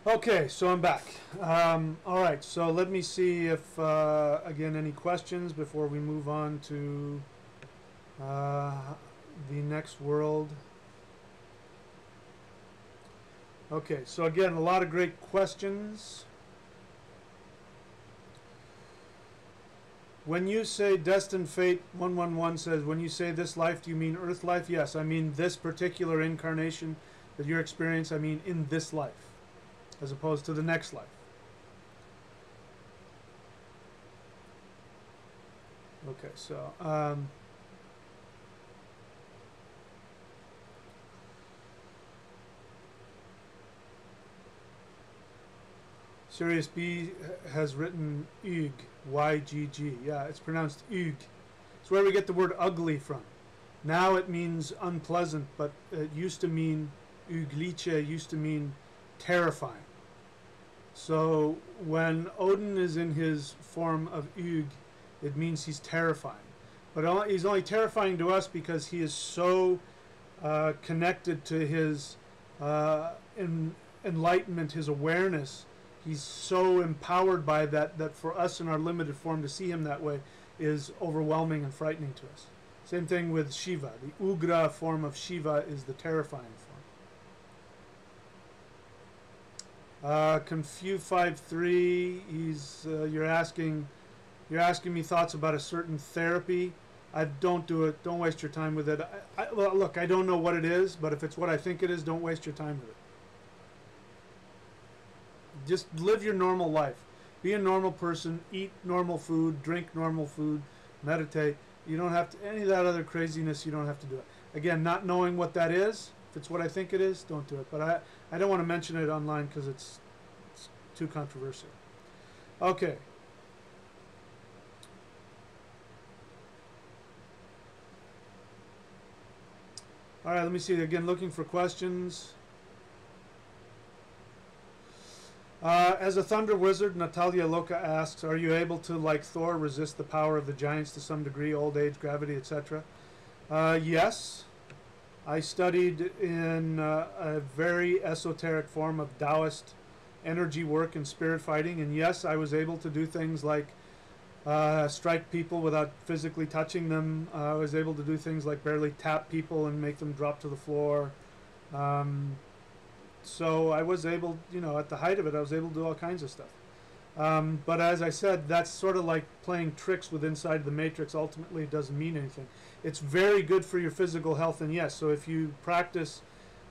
Okay, so I'm back. All right, so let me see if, again, any questions before we move on to the next world. Okay, so again, a lot of great questions. When you say destined fate, 111 says, when you say this life, do you mean earth life? Yes, I mean this particular incarnation that you're experiencing, I mean in this life, as opposed to the next life. Okay, so Sirius B has written Ygg, Y-G-G. Yeah, it's pronounced Ygg. It's where we get the word ugly from. Now it means unpleasant, but it used to mean, Ygliche used to mean terrifying. So when Odin is in his form of Ygg, it means he's terrifying. But he's only terrifying to us because he is so connected to his enlightenment, his awareness. He's so empowered by that that for us in our limited form to see him that way is overwhelming and frightening to us. Same thing with Shiva. The Ugra form of Shiva is the terrifying form. Confu53, he's you're asking me thoughts about a certain therapy. I don't do it. Don't waste your time with it. Well, look, I don't know what it is, but if it's what I think it is, don't waste your time with it. Just live your normal life. Be a normal person. Eat normal food. Drink normal food. Meditate. You don't have to, any of that other craziness, you don't have to do it. Again, not knowing what that is, if it's what I think it is, don't do it. But I don't want to mention it online because it's too controversial. Okay. All right, let me see. Again, looking for questions. As a thunder wizard, Natalia Loka asks, are you able to, like Thor, resist the power of the giants to some degree, old age, gravity, etc.? Yes. I studied in a very esoteric form of Taoist energy work and spirit fighting, and yes, I was able to do things like strike people without physically touching them. I was able to do things like barely tap people and make them drop to the floor. So I was able, at the height of it, I was able to do all kinds of stuff. But as I said, that's sort of like playing tricks with inside the matrix. Ultimately, it doesn't mean anything. It's very good for your physical health, and yes, so if you practice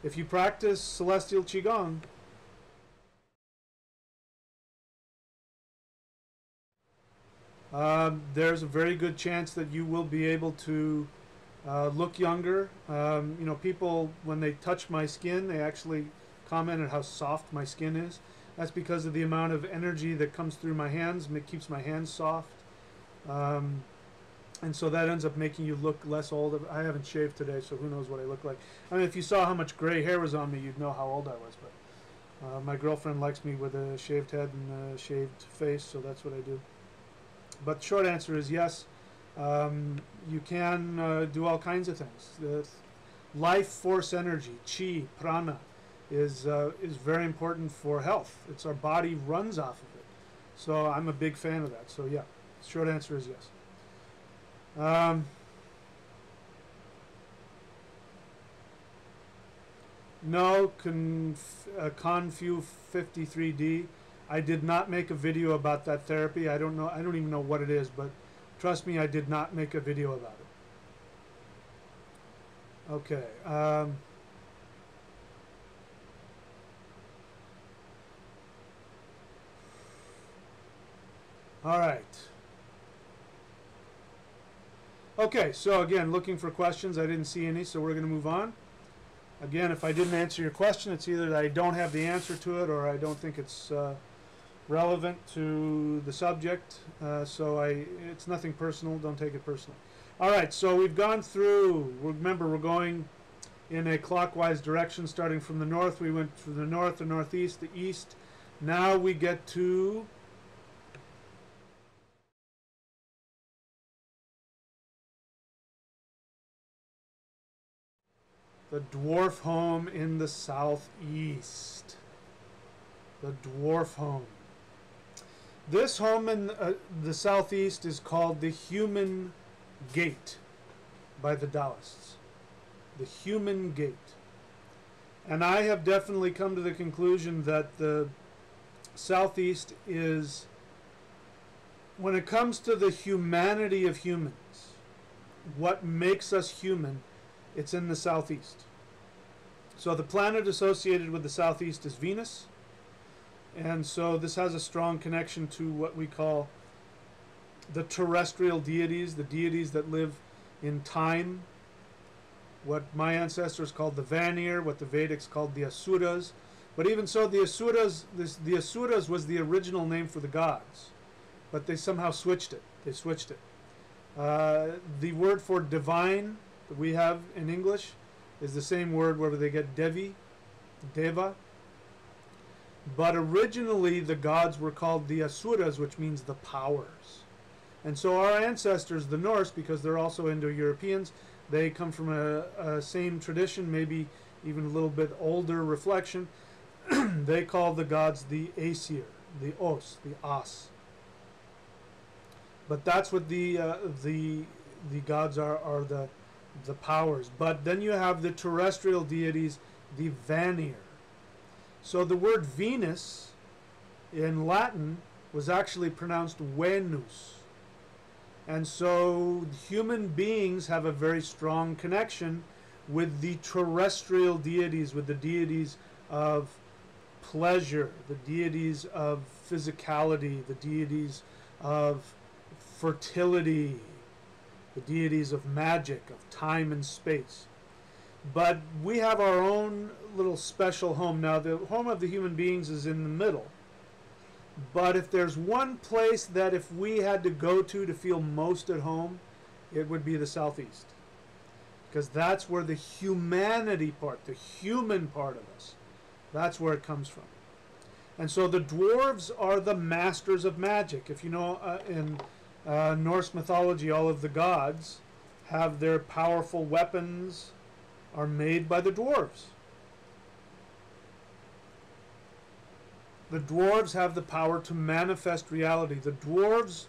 celestial qigong, there's a very good chance that you will be able to look younger. People, when they touch my skin, they actually commented how soft my skin is. That's because of the amount of energy that comes through my hands. It keeps my hands soft. And so that ends up making you look less old. I haven't shaved today, so who knows what I look like. I mean, if you saw how much gray hair was on me, you'd know how old I was. But my girlfriend likes me with a shaved head and a shaved face, so that's what I do. But short answer is yes. You can do all kinds of things. The life force energy, chi, prana, is very important for health. It's our body runs off of it. So I'm a big fan of that. So yeah, short answer is yes. No, Confu 53D. I did not make a video about that therapy. I don't know. I don't even know what it is, but trust me, I did not make a video about it. Okay. All right. Okay, so again, looking for questions. I didn't see any, so we're going to move on. Again, if I didn't answer your question, it's either that I don't have the answer to it or I don't think it's relevant to the subject. It's nothing personal. Don't take it personally. All right, so we've gone through. Remember, we're going in a clockwise direction, starting from the north. We went from the north, the northeast, the east. Now we get to the dwarf home in the southeast. the dwarf home. This home in the southeast is called the human gate by the Taoists. The human gate. And I have definitely come to the conclusion that the southeast is, when it comes to the humanity of humans, what makes us human, it's in the southeast. So the planet associated with the southeast is Venus. And so this has a strong connection to what we call the terrestrial deities, the deities that live in time, what my ancestors called the Vanir, what the Vedics called the Asuras. But even so, the Asuras was the original name for the gods, but they somehow switched it. They switched it. The word for divine that we have in English is the same word where they get Devi, Deva. But originally the gods were called the Asuras, which means the powers. And so our ancestors, the Norse, because they're also Indo-Europeans, they come from a same tradition, maybe even a little bit older reflection. They call the gods the Aesir, the Os, the As. But that's what the gods are the powers. But then you have the terrestrial deities, the Vanir. So the word Venus in Latin was actually pronounced Venus. And so human beings have a very strong connection with the terrestrial deities, with the deities of pleasure, the deities of physicality, the deities of fertility, the deities of magic, of time and space. But we have our own little special home. Now, the home of the human beings is in the middle. But if there's one place that if we had to go to feel most at home, it would be the southeast. Because that's where the humanity part, the human part of us, that's where it comes from. And so the dwarves are the masters of magic. If you know, in Norse mythology, all of the gods have their powerful weapons are made by the dwarves. The dwarves have the power to manifest reality. The dwarves,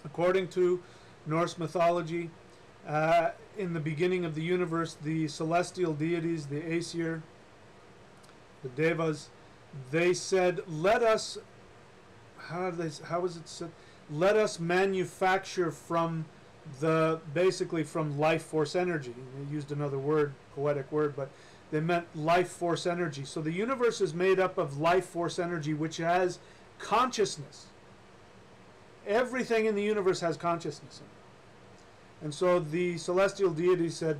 according to Norse mythology, in the beginning of the universe, the celestial deities, the Aesir, the Devas, they said, let us, how is it said? Let us manufacture from basically from life force energy. They used another word, poetic word, but they meant life force energy. So the universe is made up of life force energy, which has consciousness. Everything in the universe has consciousness in it. And so the celestial deity said,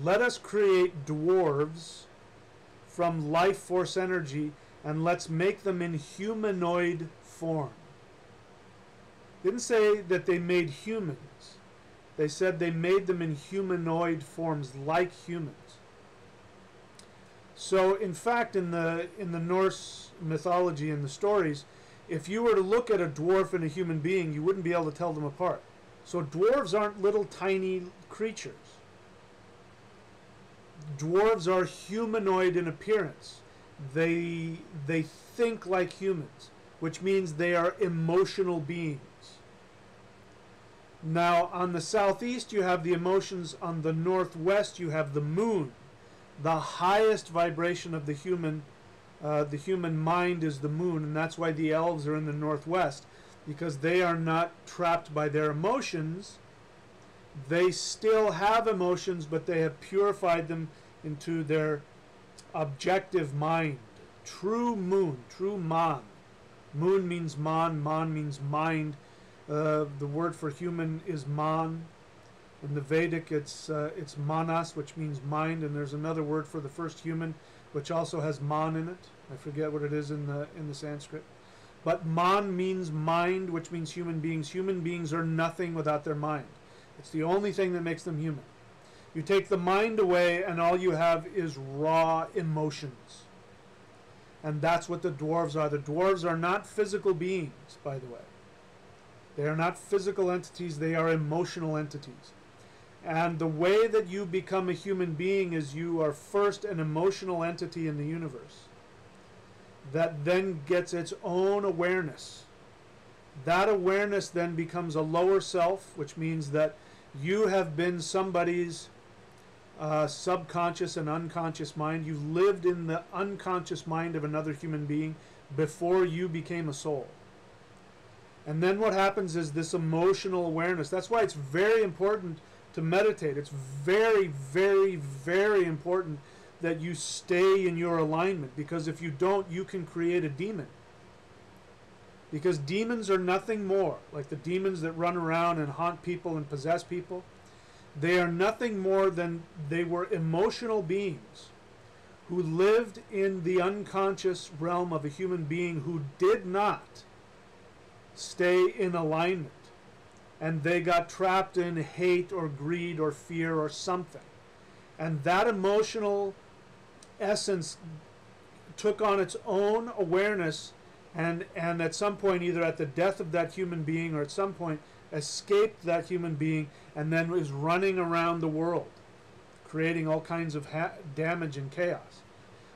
let us create dwarves from life force energy and let's make them in humanoid form. Didn't say that they made humans. They said they made them in humanoid forms, like humans. So, in fact, in the Norse mythology and the stories, if you were to look at a dwarf and a human being, you wouldn't be able to tell them apart. So dwarves aren't little tiny creatures. Dwarves are humanoid in appearance. They think like humans, which means they are emotional beings. Now, on the southeast, you have the emotions. On the northwest, you have the moon. The highest vibration of the human mind is the moon, and that's why the elves are in the northwest, because they are not trapped by their emotions. They still have emotions, but they have purified them into their objective mind. True moon, true man. Moon means man, man means mind. The word for human is man. In the Vedic, it's manas, which means mind, and there's another word for the first human, which also has man in it. I forget what it is in the Sanskrit. But man means mind, which means human beings. Human beings are nothing without their mind. It's the only thing that makes them human. You take the mind away, and all you have is raw emotions. And that's what the dwarves are. The dwarves are not physical beings, by the way. They are not physical entities, they are emotional entities. And the way that you become a human being is you are first an emotional entity in the universe. that then gets its own awareness. That awareness then becomes a lower self, which means that you have been somebody's subconscious and unconscious mind. You've lived in the unconscious mind of another human being before you became a soul. And then what happens is this emotional awareness. That's why it's very important to meditate. It's very, very, very important that you stay in your alignment, because if you don't, you can create a demon. Because demons are nothing more, like the demons that run around and haunt people and possess people, they are nothing more than they were emotional beings who lived in the unconscious realm of a human being who did not stay in alignment. And they got trapped in hate or greed or fear or something. And that emotional essence took on its own awareness, and at some point, either at the death of that human being or at some point escaped that human being, and then was running around the world creating all kinds of damage and chaos.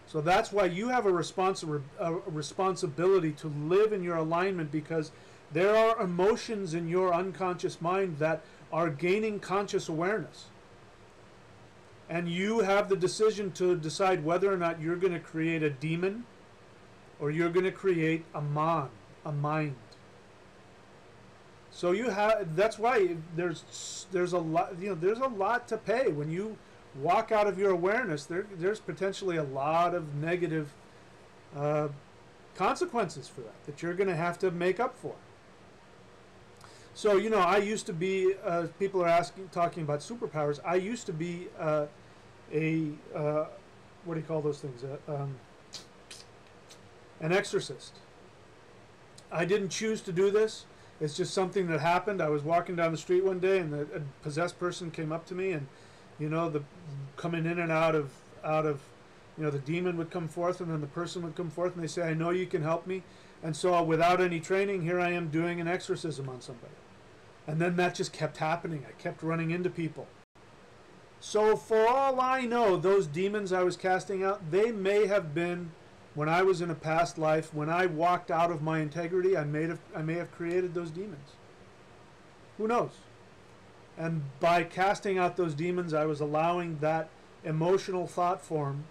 So that's why you have a responsibility to live in your alignment, because there are emotions in your unconscious mind that are gaining conscious awareness. And you have the decision to decide whether or not you're going to create a demon or you're going to create a mind. So you have, that's why there's a lot, there's a lot to pay when you walk out of your awareness. There's potentially a lot of negative consequences for that you're going to have to make up for. So, I used to be, people are talking about superpowers. I used to be what do you call those things? An exorcist. I didn't choose to do this. It's just something that happened. I was walking down the street one day, and a possessed person came up to me, and the coming in and out of the demon would come forth, and then the person would come forth, and they say, "I know you can help me." And so, without any training, here I am doing an exorcism on somebody. And then that just kept happening. I kept running into people. So for all I know, those demons I was casting out, they may have been, when I was in a past life, when I walked out of my integrity, I may have created those demons. Who knows? And by casting out those demons, I was allowing that emotional thought form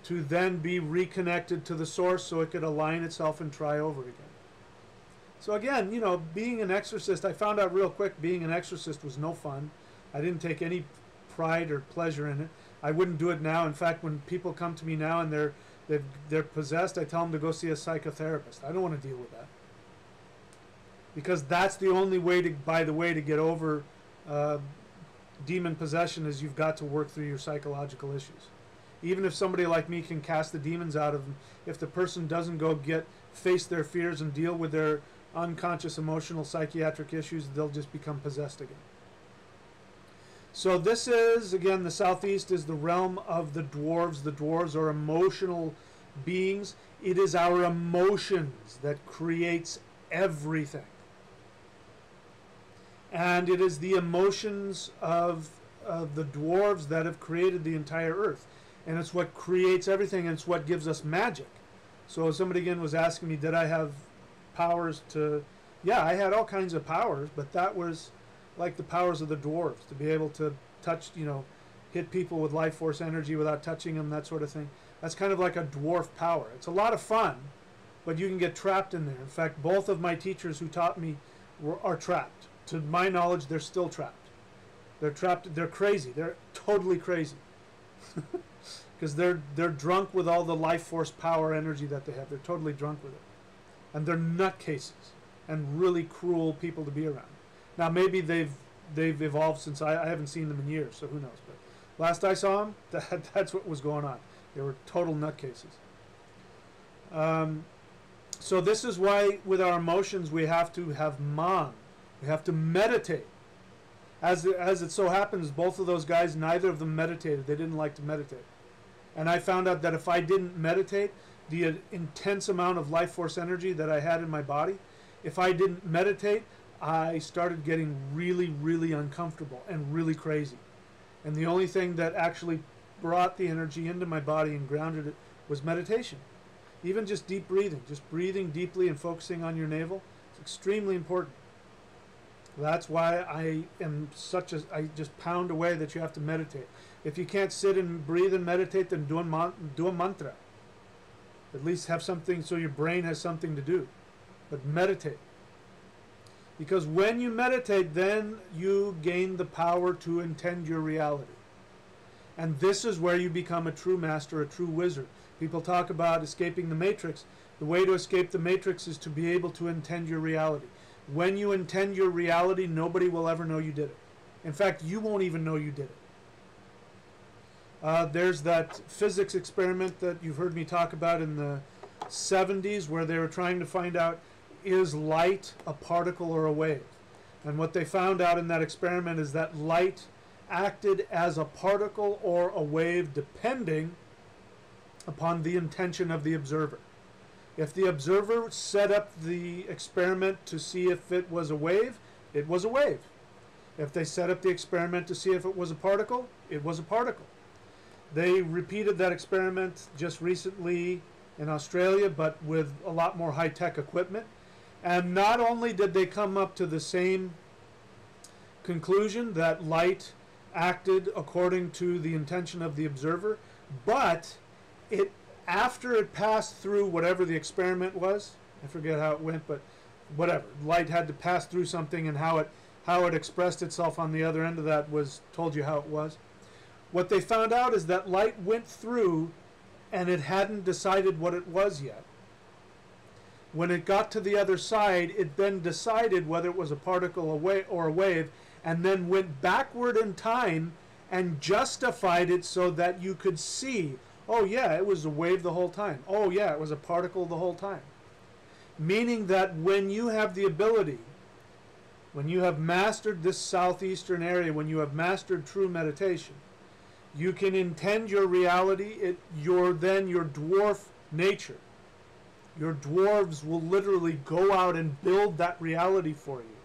to then be reconnected to the source so it could align itself and try over again. So again, being an exorcist, I found out real quick being an exorcist was no fun. I didn't take any pride or pleasure in it. I wouldn't do it now. In fact, when people come to me now and they're possessed, I tell them to go see a psychotherapist. I don't want to deal with that. Because that's the only way to, by the way, to get over demon possession is you've got to work through your psychological issues. Even if somebody like me can cast the demons out of them, if the person doesn't go face their fears and deal with their unconscious emotional psychiatric issues, they'll just become possessed again. So this is, again, the southeast is the realm of the dwarves. The dwarves are emotional beings. It is our emotions that creates everything. And it is the emotions of the dwarves that have created the entire earth. And it's what creates everything, and it's what gives us magic. So somebody again was asking me, did I have powers to... Yeah, I had all kinds of powers, but that was like the powers of the dwarves, to be able to touch, hit people with life force energy without touching them, that sort of thing. That's kind of like a dwarf power. It's a lot of fun, but you can get trapped in there. In fact, both of my teachers who taught me are trapped. To my knowledge, they're still trapped. They're trapped. They're crazy. They're totally crazy. Because they're drunk with all the life force power energy that they have. They're totally drunk with it. And they're nutcases and really cruel people to be around. Now, maybe they've evolved since I haven't seen them in years, so who knows. But last I saw them, that's what was going on. They were total nutcases. So this is why with our emotions we have to have man. We have to meditate. As it so happens, both of those guys, neither of them meditated. They didn't like to meditate. And I found out that if I didn't meditate, the intense amount of life force energy that I had in my body, if I didn't meditate, I started getting really, really uncomfortable and really crazy. And the only thing that actually brought the energy into my body and grounded it was meditation. Even just deep breathing, just breathing deeply and focusing on your navel, it's extremely important. That's why I just pound away that you have to meditate. If you can't sit and breathe and meditate, then do a mantra. At least have something so your brain has something to do. But meditate. Because when you meditate, then you gain the power to intend your reality. And this is where you become a true master, a true wizard. People talk about escaping the matrix. The way to escape the matrix is to be able to intend your reality. When you intend your reality, nobody will ever know you did it. In fact, you won't even know you did it. There's that physics experiment that you've heard me talk about in the 70s where they were trying to find out, is light a particle or a wave? And what they found out in that experiment is that light acted as a particle or a wave depending upon the intention of the observer. If the observer set up the experiment to see if it was a wave, it was a wave. If they set up the experiment to see if it was a particle, it was a particle. They repeated that experiment just recently in Australia, but with a lot more high-tech equipment. And not only did they come up to the same conclusion that light acted according to the intention of the observer, but after it passed through whatever the experiment was, I forget how it went, but whatever, light had to pass through something, and how it expressed itself on the other end of that told you how it was. What they found out is that light went through and it hadn't decided what it was yet. When it got to the other side, it then decided whether it was a particle or a wave, and then went backward in time and justified it so that you could see, oh yeah, it was a wave the whole time. Oh yeah, it was a particle the whole time. Meaning that when you have the ability, when you have mastered this southeastern area, when you have mastered true meditation, you can intend your reality, your dwarf nature. Your dwarves will literally go out and build that reality for you,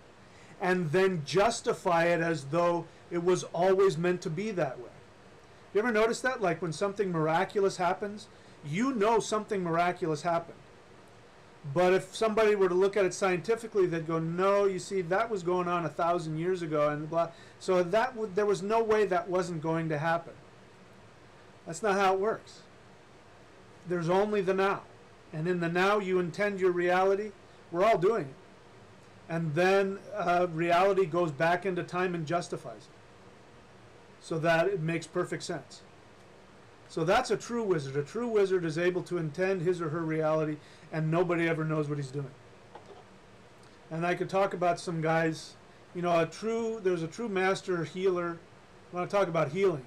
and then justify it as though it was always meant to be that way. You ever notice that? Like when something miraculous happens, you know something miraculous happened. But if somebody were to look at it scientifically, they'd go, no, you see, that was going on 1,000 years ago, and blah. So there was no way that wasn't going to happen. That's not how it works. There's only the now. And in the now, you intend your reality. We're all doing it. And then reality goes back into time and justifies it, so that it makes perfect sense. So that's a true wizard. A true wizard is able to intend his or her reality, and nobody ever knows what he's doing. And I could talk about some guys, you know, there's a true master healer. I want to talk about healing.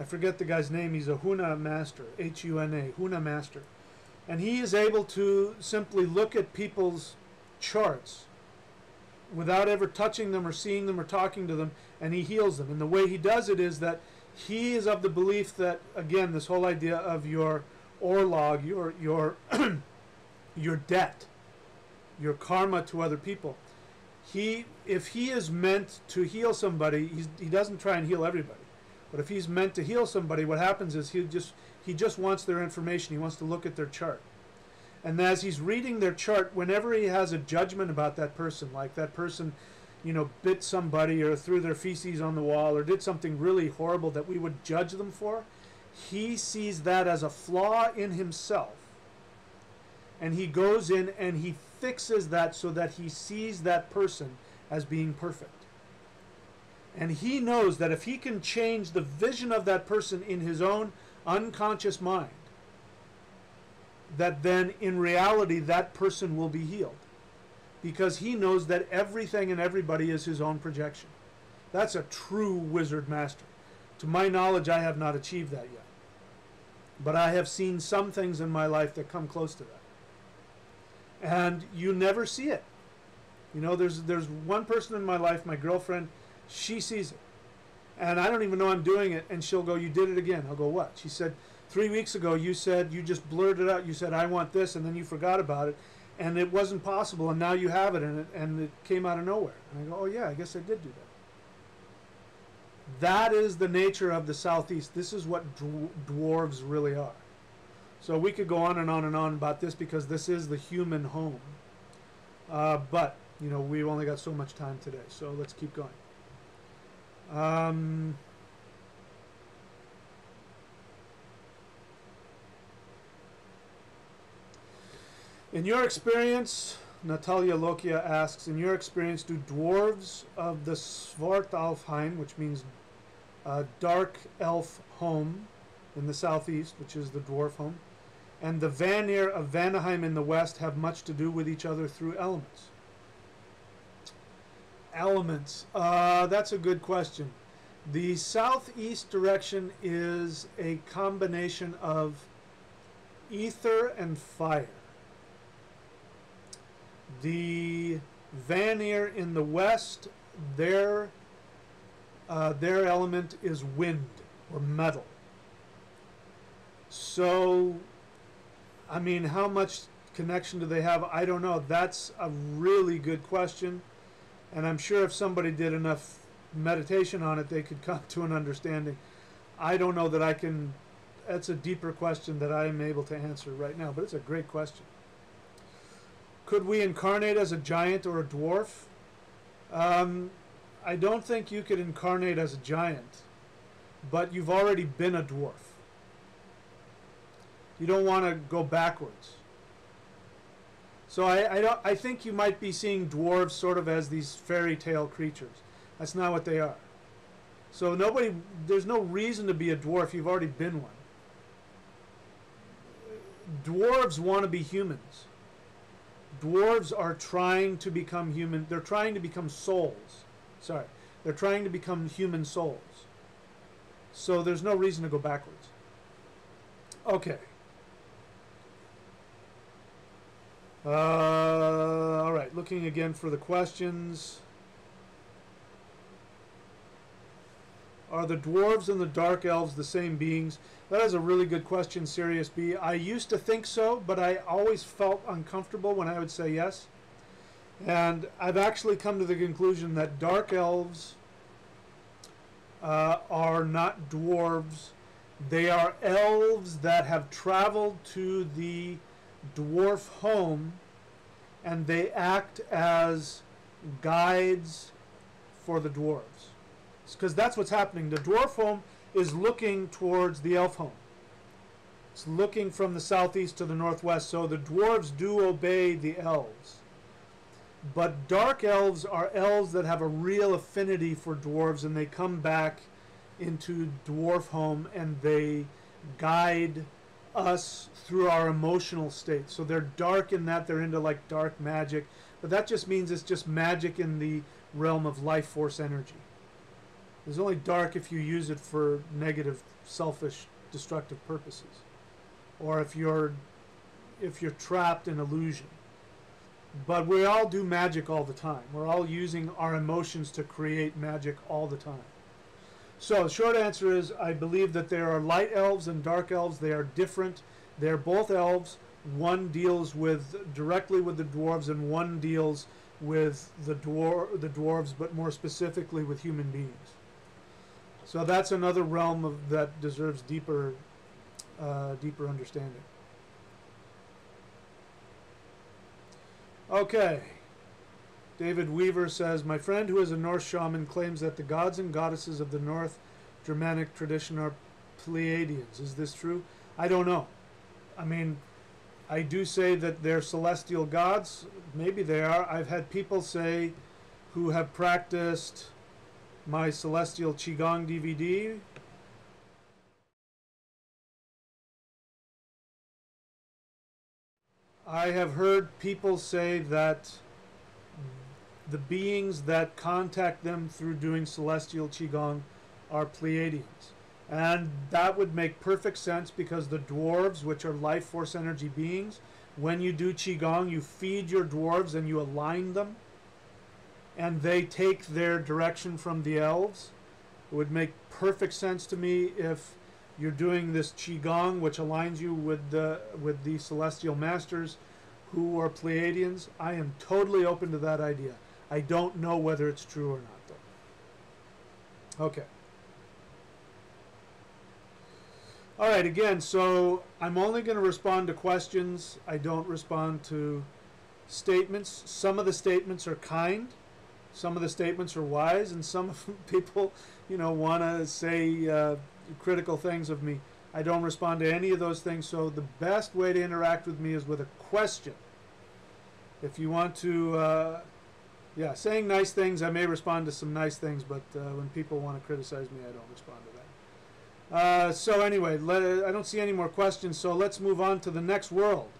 I forget the guy's name. He's a Huna master, H-U-N-A, Huna master. And he is able to simply look at people's charts without ever touching them or seeing them or talking to them, and he heals them. And the way he does it is that he is of the belief that, again, this whole idea of your orlog, your your debt, your karma to other people. If he is meant to heal somebody, he doesn't try and heal everybody. But if he's meant to heal somebody, what happens is he just wants their information. He wants to look at their chart. And as he's reading their chart, whenever he has a judgment about that person, like that person, you know, bit somebody or threw their feces on the wall or did something really horrible that we would judge them for, he sees that as a flaw in himself. And he goes in and he fixes that so that he sees that person as being perfect. And he knows that if he can change the vision of that person in his own unconscious mind, that then in reality that person will be healed. Because he knows that everything and everybody is his own projection. That's a true wizard master. To my knowledge, I have not achieved that yet. But I have seen some things in my life that come close to that. And you never see it. You know, there's one person in my life, my girlfriend, she sees it. And I don't even know I'm doing it. And she'll go, you did it again. I'll go, what? She said, 3 weeks ago you said, you just blurted out, you said, I want this, and then you forgot about it. And it wasn't possible, and now you have it, and it came out of nowhere. And I go, oh yeah, I guess I did do that. That is the nature of the Southeast. This is what dwarves really are. So we could go on and on and on about this because this is the human home. But, you know, we've only got so much time today, so let's keep going. In your experience, Natalia Lokia asks, in your experience, do dwarves of the Svartalfheim, which means dark elf home in the southeast, which is the dwarf home, and the Vanir of Vanaheim in the west have much to do with each other through elements? Elements. That's a good question. The southeast direction is a combination of ether and fire. The Vanir in the west, their element is wind or metal. So, I mean, how much connection do they have? I don't know. That's a really good question. And I'm sure if somebody did enough meditation on it, they could come to an understanding. I don't know that I can. That's a deeper question that I am able to answer right now, but it's a great question. Could we incarnate as a giant or a dwarf? I don't think you could incarnate as a giant, but you've already been a dwarf. You don't want to go backwards. So I think you might be seeing dwarves sort of as these fairy tale creatures. That's not what they are. So there's no reason to be a dwarf. You've already been one. Dwarves want to be humans. Dwarves are trying to become human. They're trying to become souls. Sorry. They're trying to become human souls. So there's no reason to go backwards. Okay. All right. Looking again for the questions. Are the dwarves and the dark elves the same beings? That is a really good question, Sirius B. I used to think so, but I always felt uncomfortable when I would say yes. And I've actually come to the conclusion that dark elves are not dwarves. They are elves that have traveled to the dwarf home, and they act as guides for the dwarves. Because that's what's happening. The dwarf home is looking towards the elf home. It's looking from the southeast to the northwest, so the dwarves do obey the elves. But dark elves are elves that have a real affinity for dwarves, and they come back into dwarf home and they guide us through our emotional state. So they're dark in that they're into like dark magic, but that just means it's just magic in the realm of life force energy. It's only dark if you use it for negative, selfish, destructive purposes, or if you're trapped in illusion. But we all do magic all the time. We're all using our emotions to create magic all the time. So the short answer is I believe that there are light elves and dark elves. They are different. They're both elves. One deals directly with the dwarves, and one deals with the dwarves, but more specifically with human beings. So that's another realm that deserves deeper understanding. Okay. David Weaver says, my friend who is a Norse shaman claims that the gods and goddesses of the North Germanic tradition are Pleiadians. Is this true? I don't know. I mean, I do say that they're celestial gods. Maybe they are. I've had people say who have practiced my Celestial Qigong DVD. I have heard people say that the beings that contact them through doing Celestial Qigong are Pleiadians. And that would make perfect sense because the dwarves, which are life force energy beings, when you do Qigong, you feed your dwarves and you align them, and they take their direction from the elves. It would make perfect sense to me if you're doing this Qigong, which aligns you with the celestial masters who are Pleiadians. I am totally open to that idea. I don't know whether it's true or not, though. Okay. All right, again, so I'm only going to respond to questions. I don't respond to statements. Some of the statements are kind, some of the statements are wise, and some people, want to say critical things of me. I don't respond to any of those things, so the best way to interact with me is with a question. If you want to, saying nice things, I may respond to some nice things, but when people want to criticize me, I don't respond to that. So anyway, I don't see any more questions, so let's move on to the next world.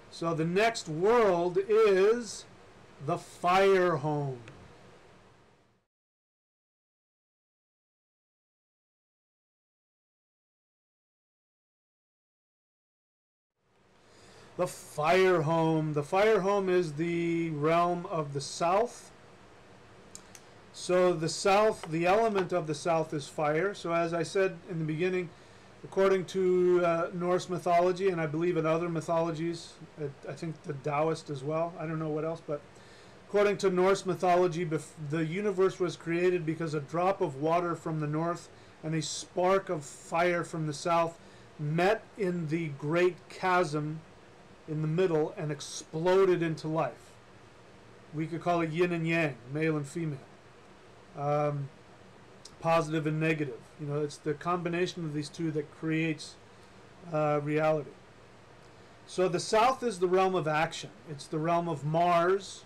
So the next world is the fire home. The fire home. The fire home is the realm of the south. So the south, the element of the south is fire. So as I said in the beginning, according to Norse mythology, and I believe in other mythologies, I think the Taoist as well, I don't know what else, but according to Norse mythology, the universe was created because a drop of water from the north and a spark of fire from the south met in the great chasm in the middle and exploded into life. We could call it yin and yang, male and female, positive and negative. It's the combination of these two that creates reality. So the south is the realm of action. It's the realm of Mars.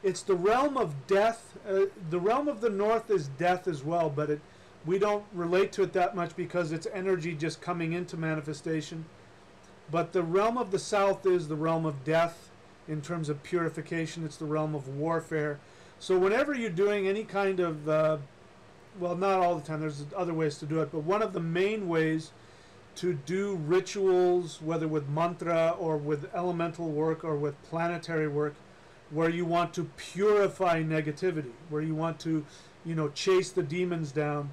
It's the realm of death. The realm of the north is death as well, but we don't relate to it that much because it's energy just coming into manifestation. But the realm of the south is the realm of death in terms of purification. It's the realm of warfare. So whenever you're doing any kind of, well, not all the time, there's other ways to do it, but one of the main ways to do rituals, whether with mantra or with elemental work or with planetary work, where you want to purify negativity, where you want to, chase the demons down,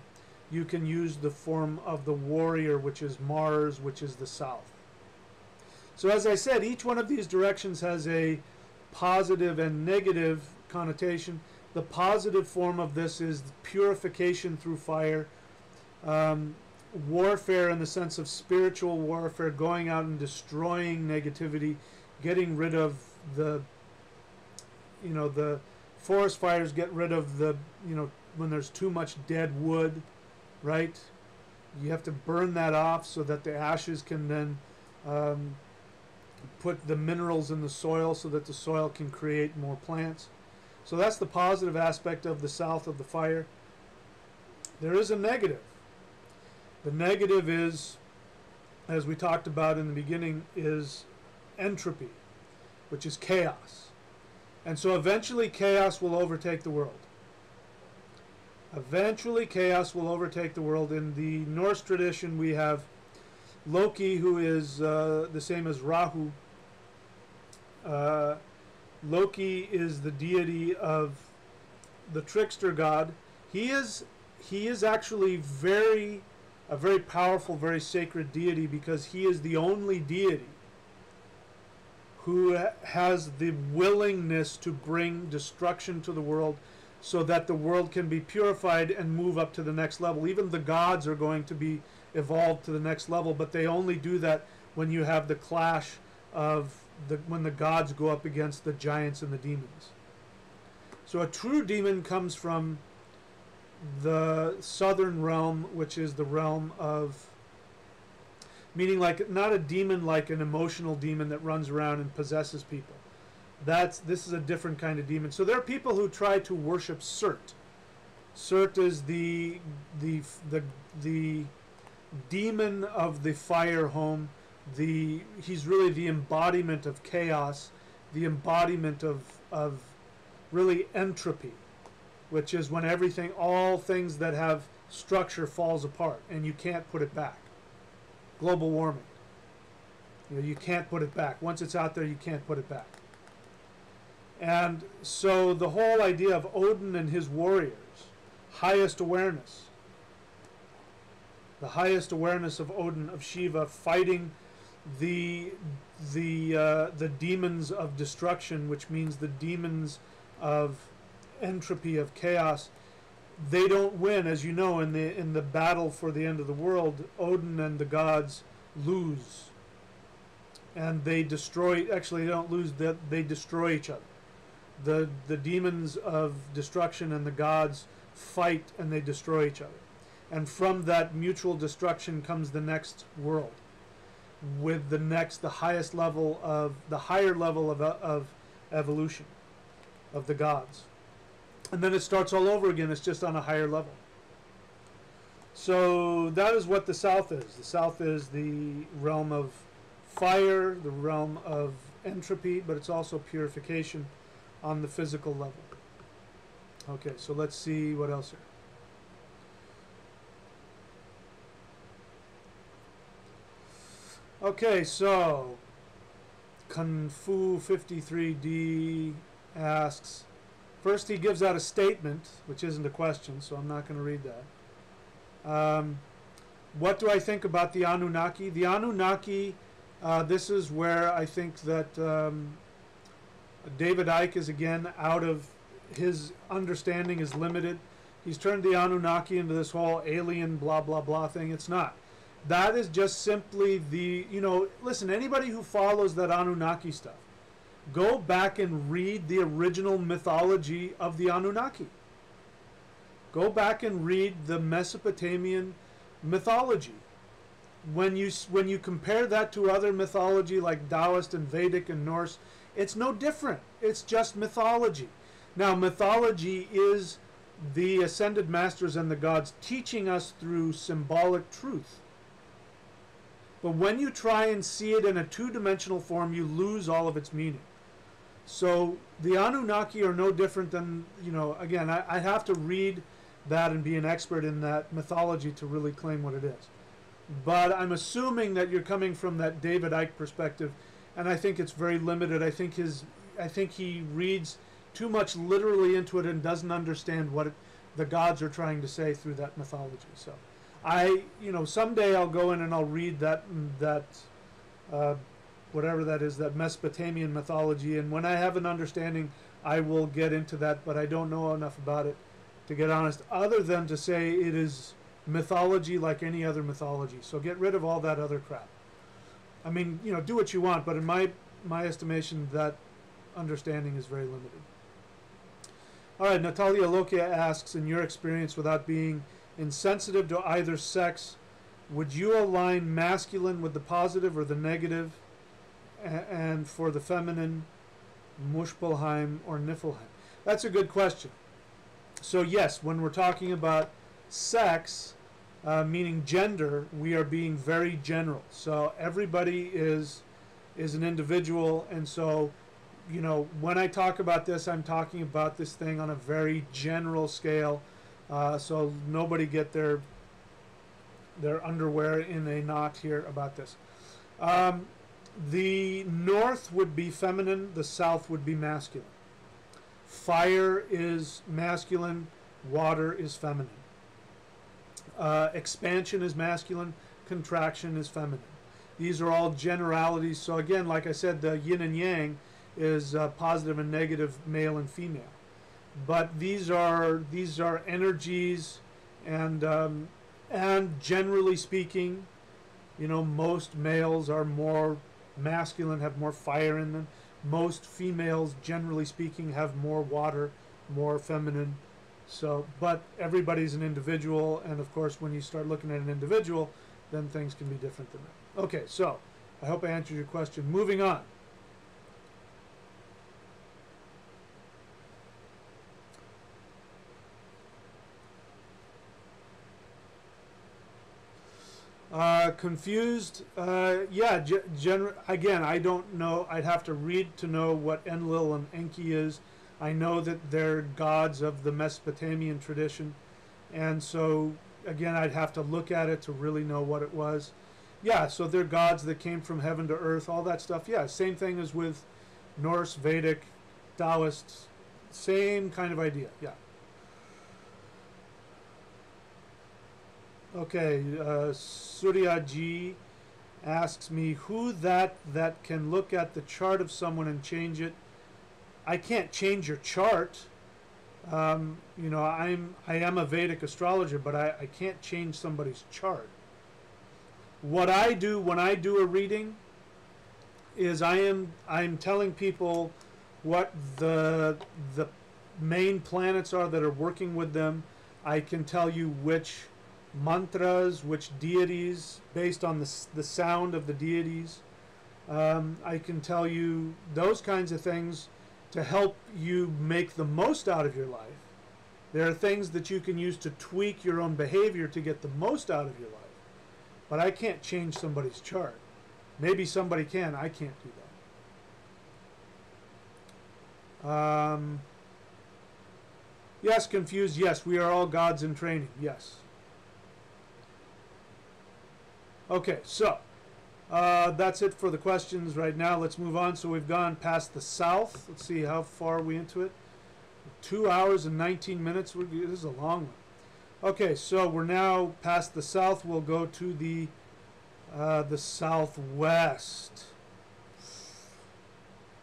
you can use the form of the warrior, which is Mars, which is the south. So as I said, each one of these directions has a positive and negative connotation. The positive form of this is purification through fire, warfare in the sense of spiritual warfare, going out and destroying negativity, getting rid of the forest fires, get rid of the, when there's too much dead wood, right? You have to burn that off so that the ashes can then put the minerals in the soil so that the soil can create more plants. So that's the positive aspect of the south of the fire. There is a negative. The negative is, as we talked about in the beginning, is entropy, which is chaos. And so eventually chaos will overtake the world. Eventually chaos will overtake the world. In the Norse tradition we have Loki, who is the same as Rahu. Loki is the deity of the trickster god. He is actually a very powerful, very sacred deity because he is the only deity who has the willingness to bring destruction to the world so that the world can be purified and move up to the next level. Even the gods are going to be evolved to the next level, but they only do that when you have the clash of when the gods go up against the giants and the demons. So a true demon comes from the southern realm, which is the realm of, meaning like not a demon like an emotional demon that runs around and possesses people. This is a different kind of demon. So there are people who try to worship Surt. Surt is the demon of the fire home. He's really the embodiment of chaos, the embodiment of really entropy, which is when all things that have structure falls apart and you can't put it back. Global warming. You can't put it back. Once it's out there, you can't put it back. And so the whole idea of Odin and his warriors, highest awareness, the highest awareness of Odin, of Shiva, fighting the demons of destruction, which means the demons of entropy, of chaos, they don't win, as you know, in the battle for the end of the world. Odin and the gods lose, and they destroy. Actually, they don't lose. They destroy each other. The demons of destruction and the gods fight, and they destroy each other. And from that mutual destruction comes the next world, with the highest level of the higher level of evolution of the gods. And then it starts all over again. It's just on a higher level. So that is what the South is. The South is the realm of fire, the realm of entropy, but it's also purification on the physical level. Okay, so let's see what else here. Okay, so Kung Fu 53D asks, first he gives out a statement, which isn't a question, so I'm not going to read that. What do I think about the Anunnaki? The Anunnaki, this is where I think that David Icke is again out of his understanding is limited. He's turned the Anunnaki into this whole alien blah blah blah thing. It's not. That is just simply listen, anybody who follows that Anunnaki stuff, go back and read the original mythology of the Anunnaki. Go back and read the Mesopotamian mythology. When you compare that to other mythology like Taoist and Vedic and Norse, it's no different. It's just mythology. Now, mythology is the ascended masters and the gods teaching us through symbolic truth. But when you try and see it in a two-dimensional form, you lose all of its meaning. So the Anunnaki are no different than, again, I have to read that and be an expert in that mythology to really claim what it is. But I'm assuming that you're coming from that David Icke perspective, and I think it's very limited. I think he reads too much literally into it and doesn't understand what the gods are trying to say through that mythology. So someday I'll go in and I'll read that whatever that is, that Mesopotamian mythology, and when I have an understanding, I will get into that, but I don't know enough about it, to get honest, other than to say it is mythology like any other mythology. So get rid of all that other crap. I mean, do what you want, but in my estimation, that understanding is very limited. All right, Natalia Lokia asks, in your experience, without being insensitive to either sex, would you align masculine with the positive or the negative, and for the feminine, Muspelheim or Niflheim? That's a good question. So yes, when we're talking about sex, meaning gender, we are being very general. So everybody is an individual, and so when I talk about this, I'm talking about this thing on a very general scale. So nobody get their underwear in a knot here about this. The north would be feminine, the south would be masculine. Fire is masculine, water is feminine. Expansion is masculine, contraction is feminine. These are all generalities. So again, like I said, the yin and yang is positive and negative, male and female. But these are energies, and generally speaking, most males are more masculine, have more fire in them. Most females, generally speaking, have more water, more feminine. So, but everybody's an individual, and of course, when you start looking at an individual, then things can be different than that. Okay, so I hope I answered your question. Moving on. Confused? Yeah, again, I don't know. I'd have to read to know what Enlil and Enki is. I know that they're gods of the Mesopotamian tradition. And so, again, I'd have to look at it to really know what it was. Yeah, so they're gods that came from heaven to earth, all that stuff. Yeah, same thing as with Norse, Vedic, Taoist, same kind of idea, yeah. Okay, Surya Ji asks me who that can look at the chart of someone and change it. I can't change your chart. You know, I am a Vedic astrologer, but I can't change somebody's chart. What I do when I do a reading is I'm telling people what the main planets are that are working with them. I can tell you which mantras, which deities, based on the sound of the deities. I can tell you those kinds of things to help you make the most out of your life. There are things that you can use to tweak your own behavior to get the most out of your life. But I can't change somebody's chart. Maybe somebody can. I can't do that. Yes, confused. Yes, we are all gods in training. Yes. Okay, so that's it for the questions right now. Let's move on. So we've gone past the south. Let's see how far are we into it. 2 hours and 19 minutes. This is a long one. Okay, so we're now past the south. We'll go to the southwest.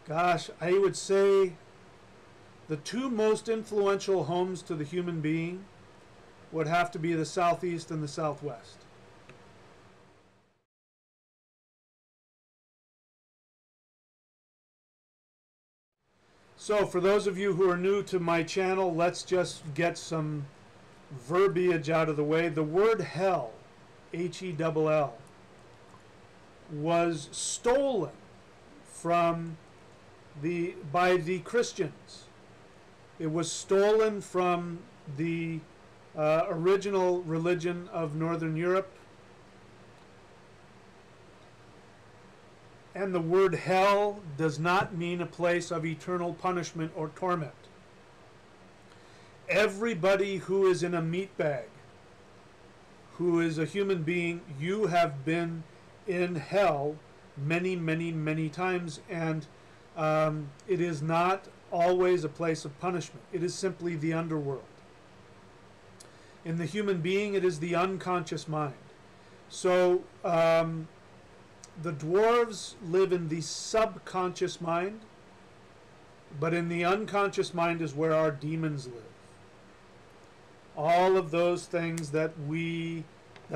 Gosh, I would say the two most influential homes to the human being would have to be the southeast and the southwest. So for those of you who are new to my channel, let's just get some verbiage out of the way. The word hell, H-E-L-L, was stolen from by the Christians. It was stolen from the original religion of Northern Europe. And the word hell does not mean a place of eternal punishment or torment. Everybody who is in a meat bag, who is a human being, you have been in hell many, many, many times, and it is not always a place of punishment. It is simply the underworld. In the human being, it is the unconscious mind. So the dwarves live in the subconscious mind, but in the unconscious mind is where our demons live. All of those things that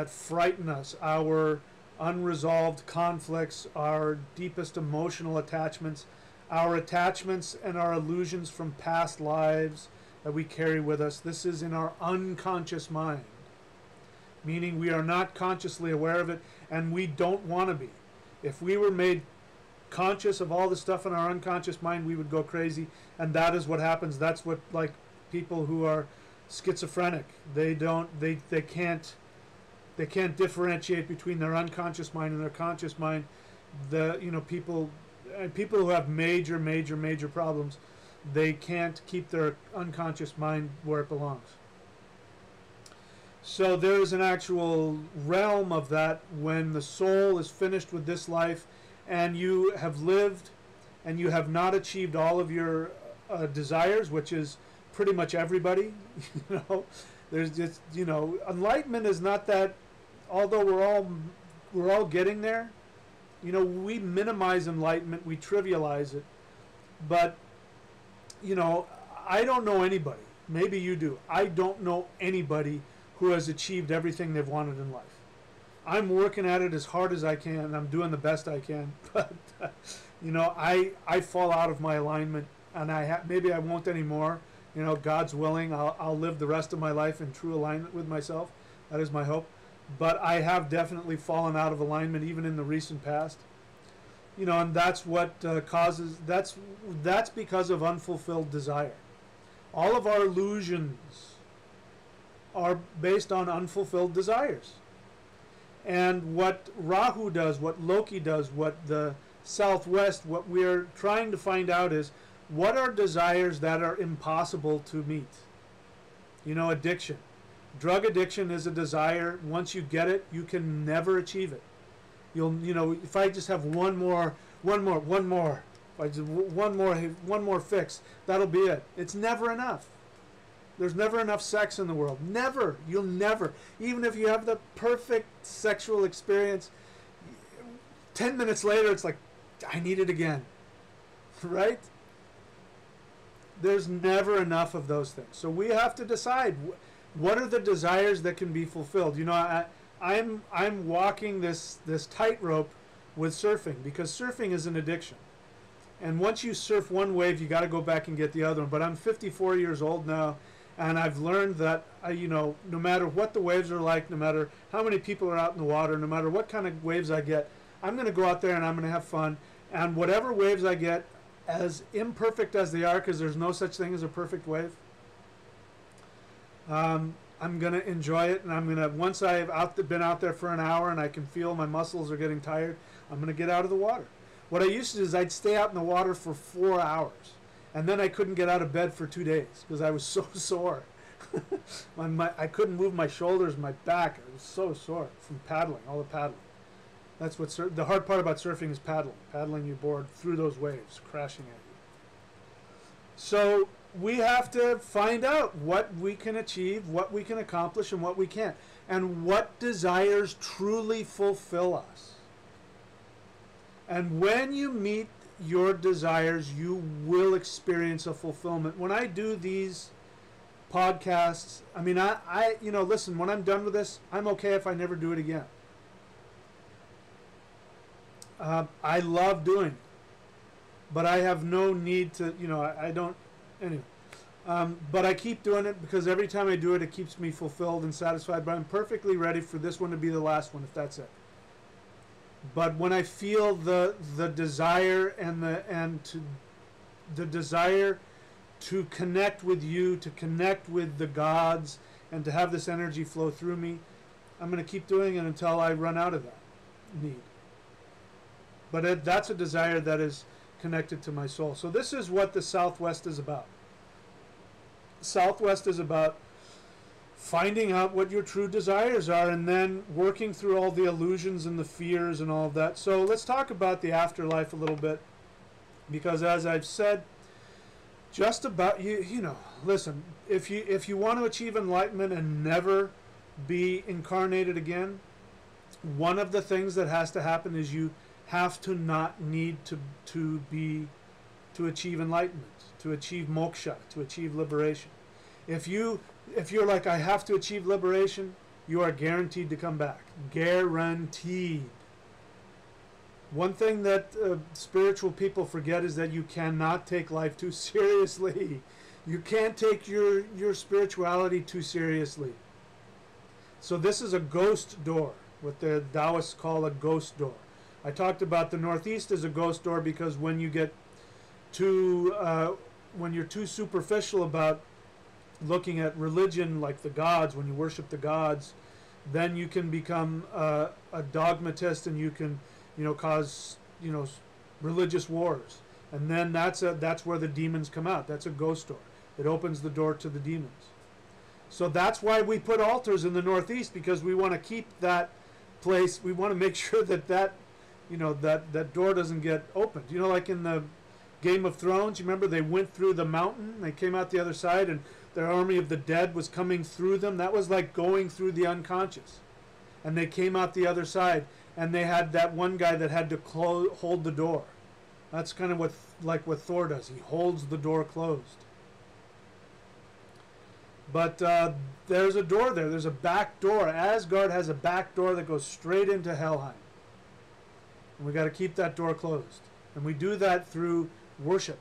frighten us, our unresolved conflicts, our deepest emotional attachments, our attachments and our illusions from past lives that we carry with us, this is in our unconscious mind, meaning we are not consciously aware of it, and we don't want to be. If we were made conscious of all the stuff in our unconscious mind, we would go crazy, and that is what happens. That's what, like, people who are schizophrenic, they can't differentiate between their unconscious mind and their conscious mind. People who have major problems, they can't keep their unconscious mind where it belongs. So there is an actual realm of that when the soul is finished with this life and you have lived and you have not achieved all of your desires, which is pretty much everybody. There's just, enlightenment is not that, although we're all getting there. We minimize enlightenment, we trivialize it, but I don't know anybody, maybe you do, I don't know anybody who has achieved everything they've wanted in life. I'm working at it as hard as I can, and I'm doing the best I can, but I fall out of my alignment, and maybe I won't anymore. God's willing, I'll live the rest of my life in true alignment with myself. That is my hope. But I have definitely fallen out of alignment even in the recent past. And that's what causes, that's because of unfulfilled desire. All of our illusions are based on unfulfilled desires. And what Rahu does, what Loki does, what the Southwest, what we're trying to find out is, what are desires that are impossible to meet? Addiction. Drug addiction is a desire. Once you get it, you can never achieve it. If I just have one more, if I just one more fix, that'll be it. It's never enough. There's never enough sex in the world. Never. You'll never. Even if you have the perfect sexual experience, 10 minutes later, it's like, I need it again. Right? There's never enough of those things. So we have to decide what are the desires that can be fulfilled. You know, I'm walking this tightrope with surfing, because surfing is an addiction. And once you surf one wave, you got to go back and get the other one. But I'm 54 years old now, and I've learned that, you know, no matter what the waves are like, no matter how many people are out in the water, no matter what kind of waves I get, I'm going to go out there and I'm going to have fun. And whatever waves I get, as imperfect as they are, because there's no such thing as a perfect wave, I'm going to enjoy it. And I'm going to, once I've been out there for an hour and I can feel my muscles are getting tired, I'm going to get out of the water. What I used to do is I'd stay out in the water for 4 hours. And then I couldn't get out of bed for 2 days because I was so sore. I couldn't move my shoulders, my back. I was so sore from paddling, all the paddling. That's what the hard part about surfing is paddling. Paddling your board through those waves, crashing at you. So we have to find out what we can achieve, what we can accomplish, and what we can't. And what desires truly fulfill us. And when you meet your desires, you will experience a fulfillment. When I do these podcasts, I mean, I you know, listen, when I'm done with this, I'm okay if I never do it again. I love doing it, but I have no need to, you know, I don't, anyway. But I keep doing it because every time I do it, it keeps me fulfilled and satisfied. But I'm perfectly ready for this one to be the last one, if that's it. But when I feel the desire and the desire to connect with you, to connect with the gods, and to have this energy flow through me, I'm going to keep doing it until I run out of that need. But that's a desire that is connected to my soul. So this is what the Southwest is about. Southwest is about finding out what your true desires are and then working through all the illusions and the fears and all of that. So let's talk about the afterlife a little bit, because as I've said, just about, you know, listen, if you want to achieve enlightenment and never be incarnated again, one of the things that has to happen is you have to not need to achieve enlightenment, to achieve moksha, to achieve liberation. If you're like, I have to achieve liberation, you are guaranteed to come back. Guaranteed. One thing that spiritual people forget is that you cannot take life too seriously. You can't take your spirituality too seriously. So this is a ghost door, what the Taoists call a ghost door. I talked about the Northeast as a ghost door because when you get when you're too superficial about looking at religion, like the gods, when you worship the gods, then you can become a dogmatist, and you can, you know, cause, you know, religious wars, and then that's where the demons come out. That's a ghost door. It opens the door to the demons. So that's why we put altars in the Northeast, because we want to keep that place. We want to make sure that you know, that door doesn't get opened. You know, like in the Game of Thrones, you remember they went through the mountain, they came out the other side, and their army of the dead was coming through them. That was like going through the unconscious. And they came out the other side, and they had that one guy that had to hold the door. That's kind of what Thor does. He holds the door closed. But there's a door there. There's a back door. Asgard has a back door that goes straight into Helheim. And we got to keep that door closed. And we do that through worship.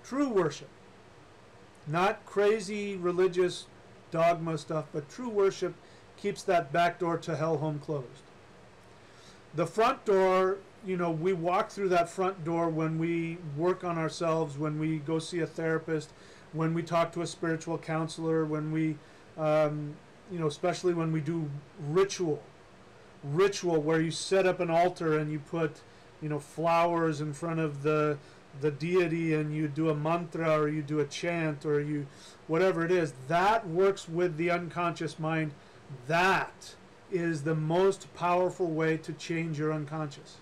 True worship. Not crazy religious dogma stuff, but true worship keeps that back door to Helheim closed. The front door, you know, we walk through that front door when we work on ourselves, when we go see a therapist, when we talk to a spiritual counselor, when we, you know, especially when we do ritual where you set up an altar and you put, you know, flowers in front of the deity, and you do a mantra, or you do a chant, or you whatever it is. That works with the unconscious mind. That is the most powerful way to change your unconscious,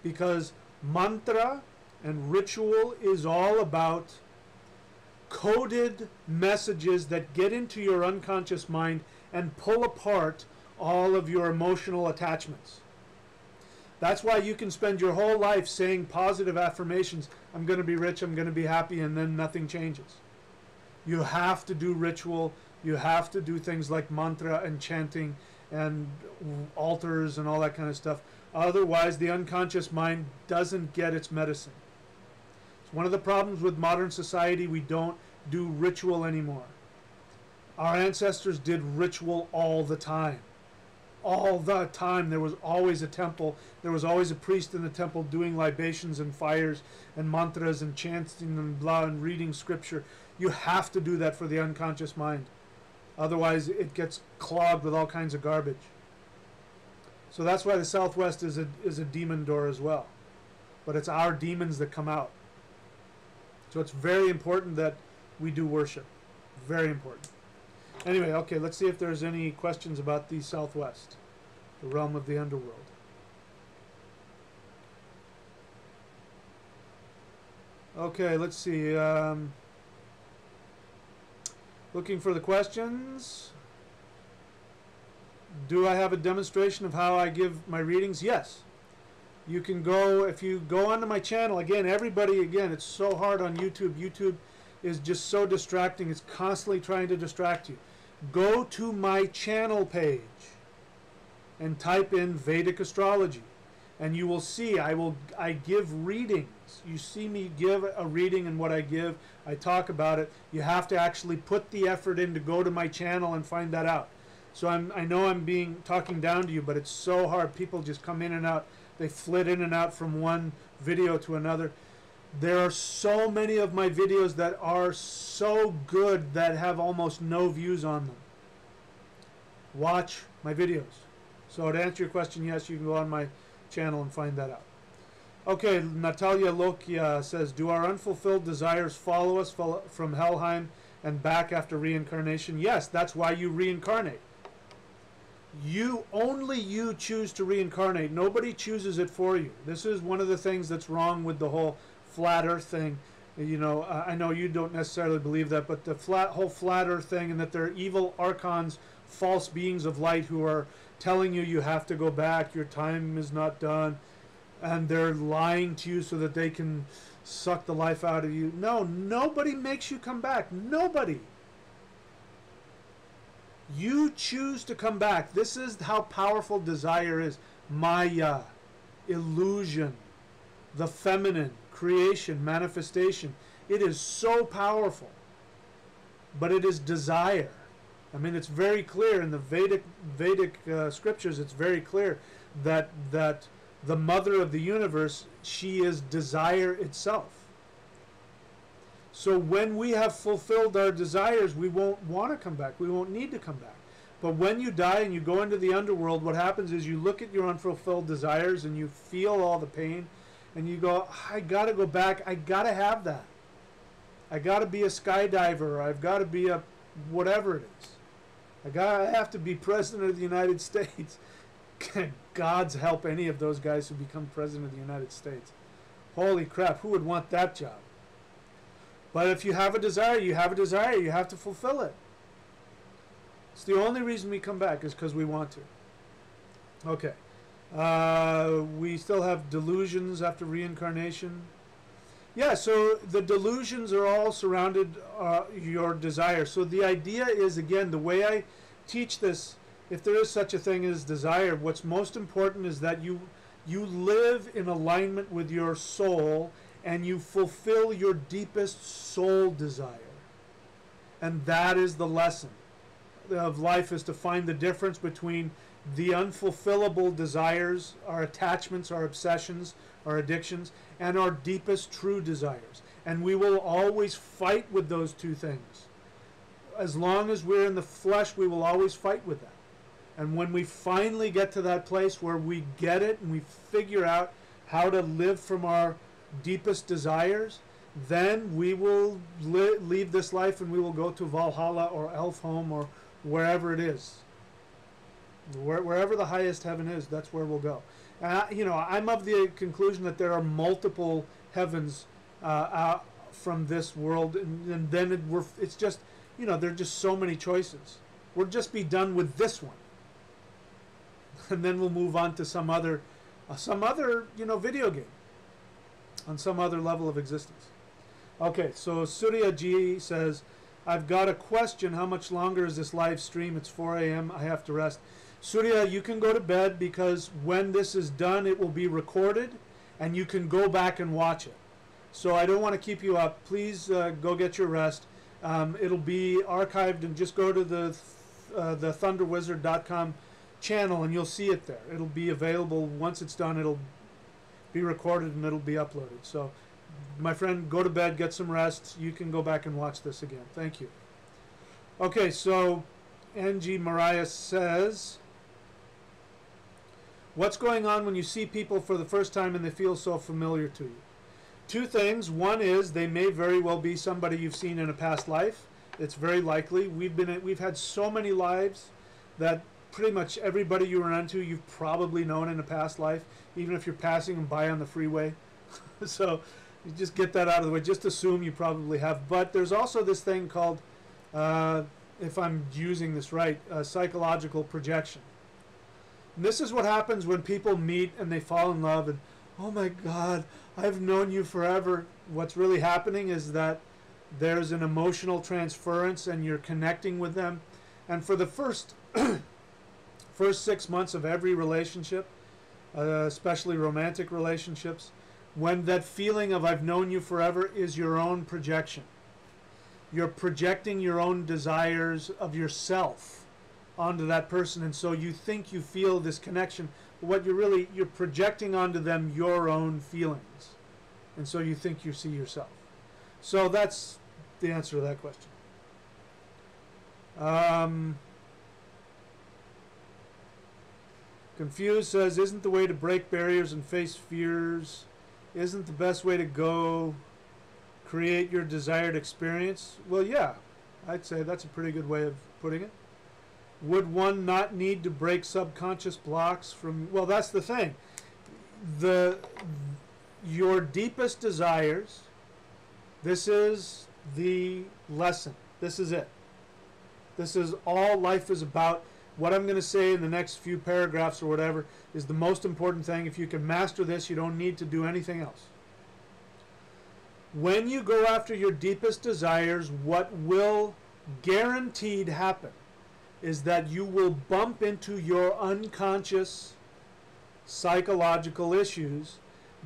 because mantra and ritual is all about coded messages that get into your unconscious mind and pull apart all of your emotional attachments. That's why you can spend your whole life saying positive affirmations. I'm going to be rich, I'm going to be happy, and then nothing changes. You have to do ritual. You have to do things like mantra and chanting and altars and all that kind of stuff. Otherwise, the unconscious mind doesn't get its medicine. It's one of the problems with modern society. We don't do ritual anymore. Our ancestors did ritual all the time. All the time. There was always a temple. There was always a priest in the temple doing libations and fires and mantras and chanting and blah and reading scripture. You have to do that for the unconscious mind. Otherwise, it gets clogged with all kinds of garbage. So that's why the Southwest is a demon door as well. But it's our demons that come out. So it's very important that we do worship. Very important. Anyway, okay, let's see if there's any questions about the Southwest, the realm of the underworld. Okay, let's see. Looking for the questions. Do I have a demonstration of how I give my readings? Yes. You can go, if you go onto my channel, again, everybody, again, it's so hard on YouTube. YouTube is just so distracting. It's constantly trying to distract you. Go to my channel page and type in Vedic astrology, and you will see I give readings. You see me give a reading, and what I give, I talk about it. You have to actually put the effort in to go to my channel and find that out. So I know I'm talking down to you, but it's so hard. People just come in and out. They flit in and out from one video to another. There are so many of my videos that are so good that have almost no views on them. Watch my videos. So to answer your question, yes, you can go on my channel and find that out. Okay, Natalia Lokia says, do our unfulfilled desires follow us from Helheim and back after reincarnation? Yes, that's why you reincarnate. Only you choose to reincarnate. Nobody chooses it for you. This is one of the things that's wrong with the whole flat earth thing. You know, I know you don't necessarily believe that, but the whole flat earth thing, and that there are evil archons, false beings of light who are telling you you have to go back, your time is not done, and they're lying to you so that they can suck the life out of you. No, nobody makes you come back. Nobody. You choose to come back. This is how powerful desire is. Maya, illusion, the feminine, creation, manifestation. It is so powerful. But it is desire. I mean, it's very clear in the Vedic scriptures, it's very clear that the mother of the universe, she is desire itself. So when we have fulfilled our desires, we won't want to come back. We won't need to come back. But when you die and you go into the underworld, what happens is you look at your unfulfilled desires and you feel all the pain, and you go, I got to go back. I got to have that. I got to be a skydiver. I've got to be a whatever it is. I have to be president of the United States. God's help any of those guys who become president of the United States. Holy crap, who would want that job? But if you have a desire, you have a desire. You have to fulfill it. It's the only reason we come back is because we want to. Okay. We still have delusions after reincarnation. Yeah, so the delusions are all surrounded your desire. So the idea is, again, the way I teach this, if there is such a thing as desire, what's most important is that you live in alignment with your soul and you fulfill your deepest soul desire. And that is the lesson of life, is to find the difference between the unfulfillable desires, our attachments, our obsessions, our addictions, and our deepest true desires. And we will always fight with those two things. As long as we're in the flesh, we will always fight with that. And when we finally get to that place where we get it and we figure out how to live from our deepest desires, then we will leave this life and we will go to Valhalla or Elfhome or wherever it is. Wherever the highest heaven is, that's where we'll go. You know, I'm of the conclusion that there are multiple heavens from this world, and then it's just, you know, there are just so many choices. We'll just be done with this one. And then we'll move on to some other some other, video game, on some other level of existence. Okay, so Surya G says, I've got a question. How much longer is this live stream? It's 4 a.m. I have to rest. Surya, you can go to bed, because when this is done, it will be recorded, and you can go back and watch it. So I don't want to keep you up. Please go get your rest. It'll be archived, and just go to the thunderwizard.com channel, and you'll see it there. It'll be available. Once it's done, it'll be recorded, and it'll be uploaded. So, my friend, go to bed, get some rest. You can go back and watch this again. Thank you. Okay, so Angie Mariah says, what's going on when you see people for the first time and they feel so familiar to you? Two things. One is they may very well be somebody you've seen in a past life. It's very likely. We've had so many lives that pretty much everybody you run into, you've probably known in a past life, even if you're passing them by on the freeway. So you just get that out of the way. Just assume you probably have. But there's also this thing called, if I'm using this right, psychological projection. And this is what happens when people meet and they fall in love and, oh my God, I've known you forever. What's really happening is that there's an emotional transference and you're connecting with them. And for the first 6 months of every relationship, especially romantic relationships, when that feeling of I've known you forever is your own projection. You're projecting your own desires of yourself onto that person, and so you think you feel this connection. What you're projecting onto them your own feelings, and so you think you see yourself. So that's the answer to that question. Confused says, isn't the way to break barriers and face fears, isn't the best way to go create your desired experience? Well, yeah, I'd say that's a pretty good way of putting it. Would one not need to break subconscious blocks from... Well, that's the thing. Your deepest desires, this is the lesson. This is it. This is all life is about. What I'm going to say in the next few paragraphs or whatever is the most important thing. If you can master this, you don't need to do anything else. When you go after your deepest desires, what will guaranteed happen is that you will bump into your unconscious psychological issues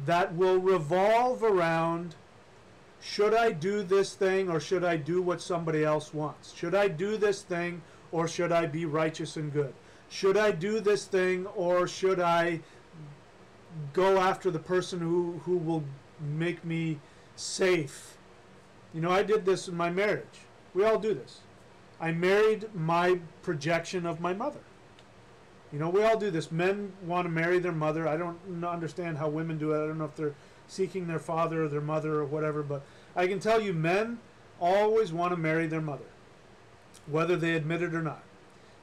that will revolve around, should I do this thing or should I do what somebody else wants? Should I do this thing or should I be righteous and good? Should I do this thing or should I go after the person who will make me safe? I did this in my marriage. We all do this. I married my projection of my mother. We all do this. Men want to marry their mother. I don't understand how women do it. I don't know if they're seeking their father or their mother or whatever, but I can tell you men always want to marry their mother, whether they admit it or not.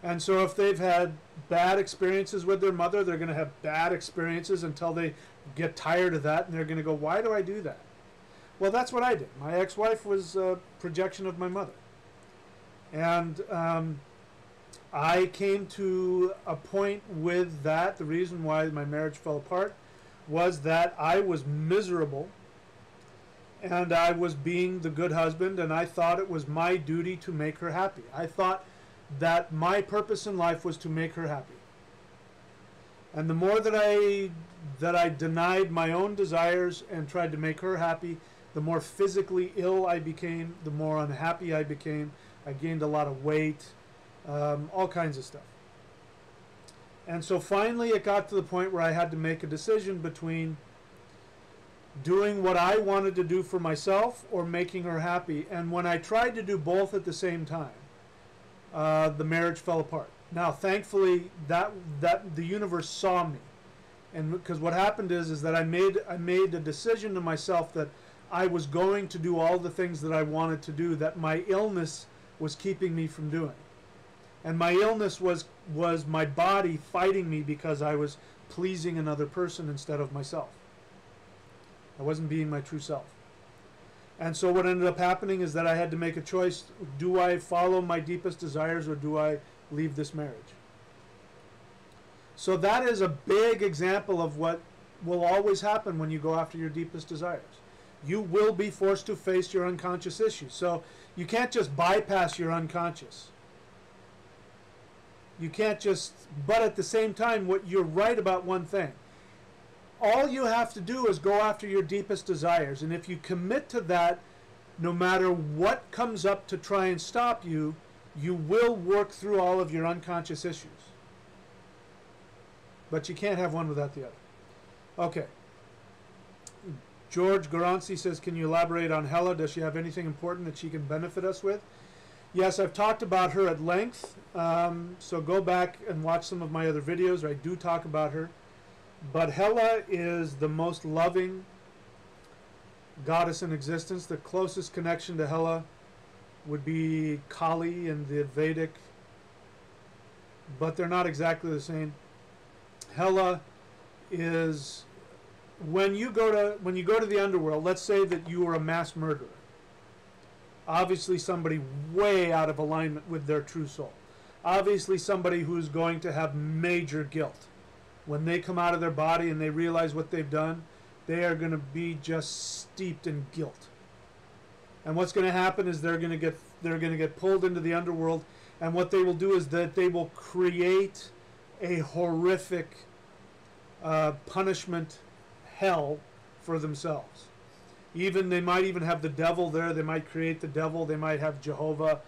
And so if they've had bad experiences with their mother, they're going to have bad experiences until they get tired of that, and they're going to go, why do I do that? Well, that's what I did. My ex-wife was a projection of my mother. And I came to a point with that. The reason why my marriage fell apart was that I was miserable and I was being the good husband, and I thought it was my duty to make her happy. I thought that my purpose in life was to make her happy. And the more that I denied my own desires and tried to make her happy, the more physically ill I became, the more unhappy I became. I gained a lot of weight, all kinds of stuff. And so finally it got to the point where I had to make a decision between doing what I wanted to do for myself or making her happy. And when I tried to do both at the same time, the marriage fell apart. Now, thankfully, that the universe saw me, and because what happened is that I made a decision to myself that I was going to do all the things that I wanted to do, that my illness was keeping me from doing. And my illness was my body fighting me because I was pleasing another person instead of myself. I wasn't being my true self. And so what ended up happening is that I had to make a choice. Do I follow my deepest desires or do I leave this marriage? So that is a big example of what will always happen when you go after your deepest desires. You will be forced to face your unconscious issues. So you can't just bypass your unconscious. You can't just, but at the same time, what you're right about one thing. All you have to do is go after your deepest desires. And if you commit to that, no matter what comes up to try and stop you, you will work through all of your unconscious issues. But you can't have one without the other. Okay. George Garanci says, can you elaborate on Hela? Does she have anything important that she can benefit us with? Yes, I've talked about her at length. So go back and watch some of my other videos where I do talk about her. But Hela is the most loving goddess in existence. The closest connection to Hela would be Kali in the Vedic, but they're not exactly the same. Hela is when you go to the underworld. Let's say that you are a mass murderer. Obviously somebody way out of alignment with their true soul. Obviously somebody who's going to have major guilt. When they come out of their body and they realize what they've done, they are going to be just steeped in guilt. And what's going to happen is they're going to get pulled into the underworld, and what they will do is that they will create a horrific punishment hell for themselves. They might even have the devil there. They might create the devil. They might have Jehovah,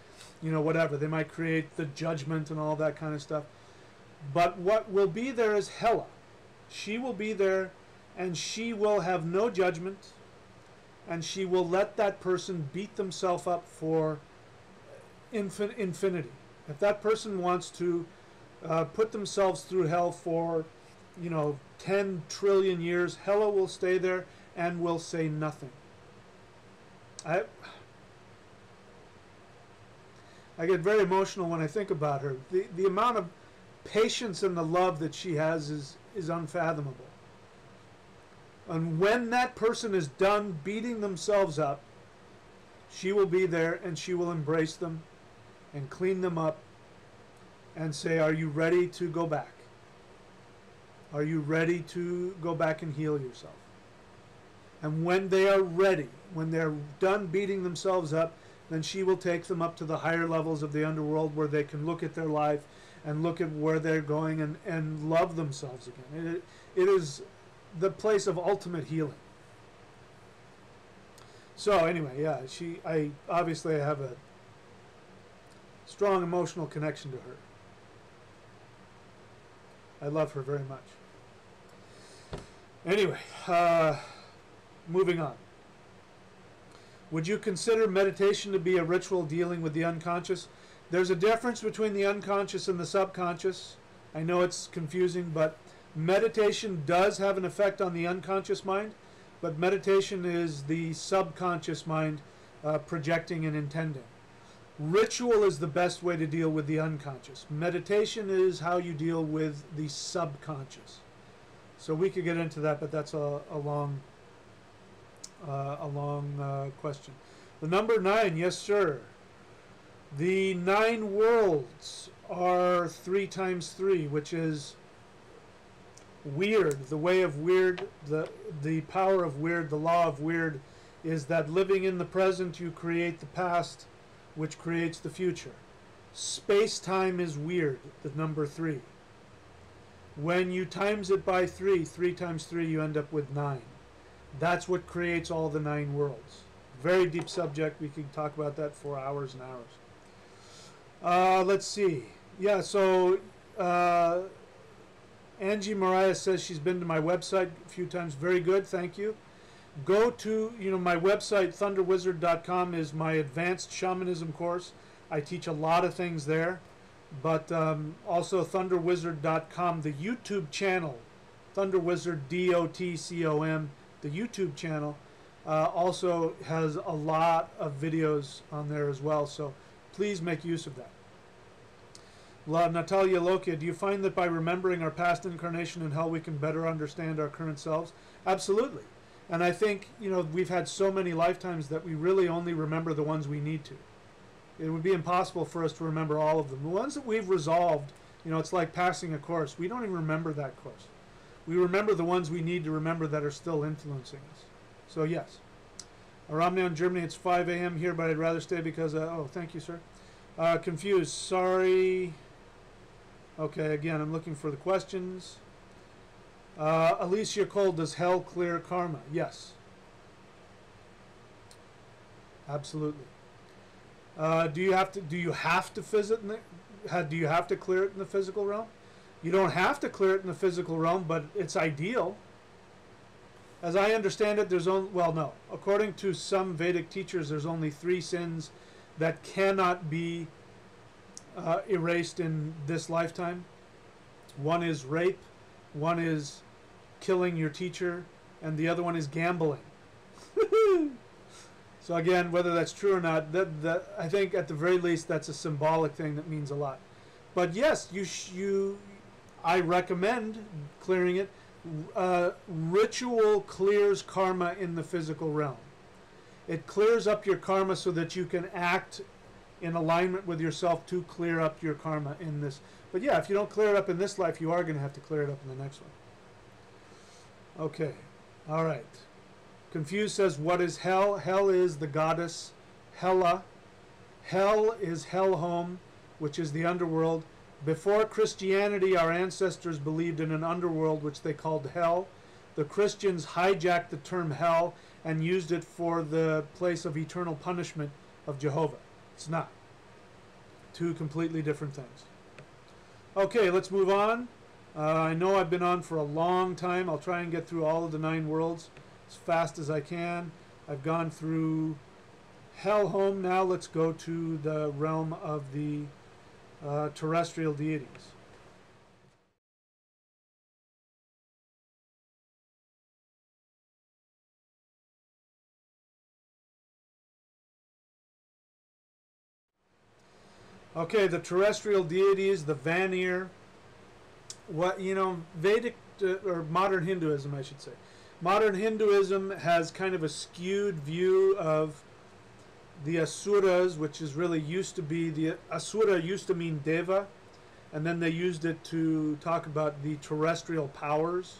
whatever. They might create the judgment and all that kind of stuff. But what will be there is Hela. She will be there, and she will have no judgment, and she will let that person beat themselves up for infinity. If that person wants to put themselves through hell for 10 trillion years, Hela will stay there and will say nothing. I get very emotional when I think about her. The amount of patience and the love that she has is unfathomable. And when that person is done beating themselves up, she will be there and she will embrace them and clean them up and say, are you ready to go back? Are you ready to go back and heal yourself? And when they are ready, when they're done beating themselves up, then she will take them up to the higher levels of the underworld where they can look at their life and look at where they're going and love themselves again. It is the place of ultimate healing. So anyway, yeah, I obviously have a strong emotional connection to her. I love her very much. Anyway, moving on. Would you consider meditation to be a ritual dealing with the unconscious? There's a difference between the unconscious and the subconscious. I know it's confusing, but meditation does have an effect on the unconscious mind, but meditation is the subconscious mind projecting and intending. Ritual is the best way to deal with the unconscious. Meditation is how you deal with the subconscious. So we could get into that, but that's a long question. The number 9, yes sir. The 9 worlds are 3 times 3, which is weird. The way of weird, the power of weird, the law of weird is that living in the present you create the past, which creates the future. Space-time is weird, the number 3. When you times it by 3, 3 times 3, you end up with 9. That's what creates all the 9 worlds. Very deep subject. We could talk about that for hours and hours. Let's see. Yeah, so Angie Mariah says she's been to my website a few times. Very good, thank you. Go to, my website, thunderwizard.com, is my advanced shamanism course. I teach a lot of things there. But also thunderwizard.com, the YouTube channel, Thunderwizard, DOTCOM, the YouTube channel, also has a lot of videos on there as well. So please make use of that. Natalia Lokia, do you find that by remembering our past incarnation in hell we can better understand our current selves? Absolutely. And I think, we've had so many lifetimes that we really only remember the ones we need to. It would be impossible for us to remember all of them. The ones that we've resolved You know, it's like passing a course. We don't even remember that course. We remember the ones we need to remember that are still influencing us. So yes. Around now in Germany, it's 5 a.m. here, but I'd rather stay because, oh, thank you, sir. Confused, sorry. Okay, again, I'm looking for the questions. Alicia Cole, does hell clear karma? Yes. Absolutely. Do you have to visit in the, do you have to clear it in the physical realm? You don't have to clear it in the physical realm, but it's ideal. As I understand it, there's only, well, no. According to some Vedic teachers, there's only 3 sins that cannot be erased in this lifetime. One is rape, one is killing your teacher, and the other one is gambling. So again, whether that's true or not, I think at the very least that's a symbolic thing that means a lot. But yes, I recommend clearing it. Ritual clears karma in the physical realm. It clears up your karma so that you can act in alignment with yourself to clear up your karma in this. But yeah, if you don't clear it up in this life, you are going to have to clear it up in the next one. Okay. All right. Confused says, what is hell? Hell is the goddess Hela. Hell is Hellhome, which is the underworld. Before Christianity, our ancestors believed in an underworld which they called hell. The Christians hijacked the term hell and used it for the place of eternal punishment of Jehovah. It's not. 2 completely different things. Okay, let's move on. I know I've been on for a long time. I'll try and get through all of the 9 worlds as fast as I can. I've gone through Hellhome. Now let's go to the realm of the terrestrial deities. Okay, the terrestrial deities, the Vanir. What, you know, Vedic or modern Hinduism, I should say. Modern Hinduism has kind of a skewed view of the Asuras, which is really used to be, the Asura used to mean Deva, and then they used it to talk about the terrestrial powers,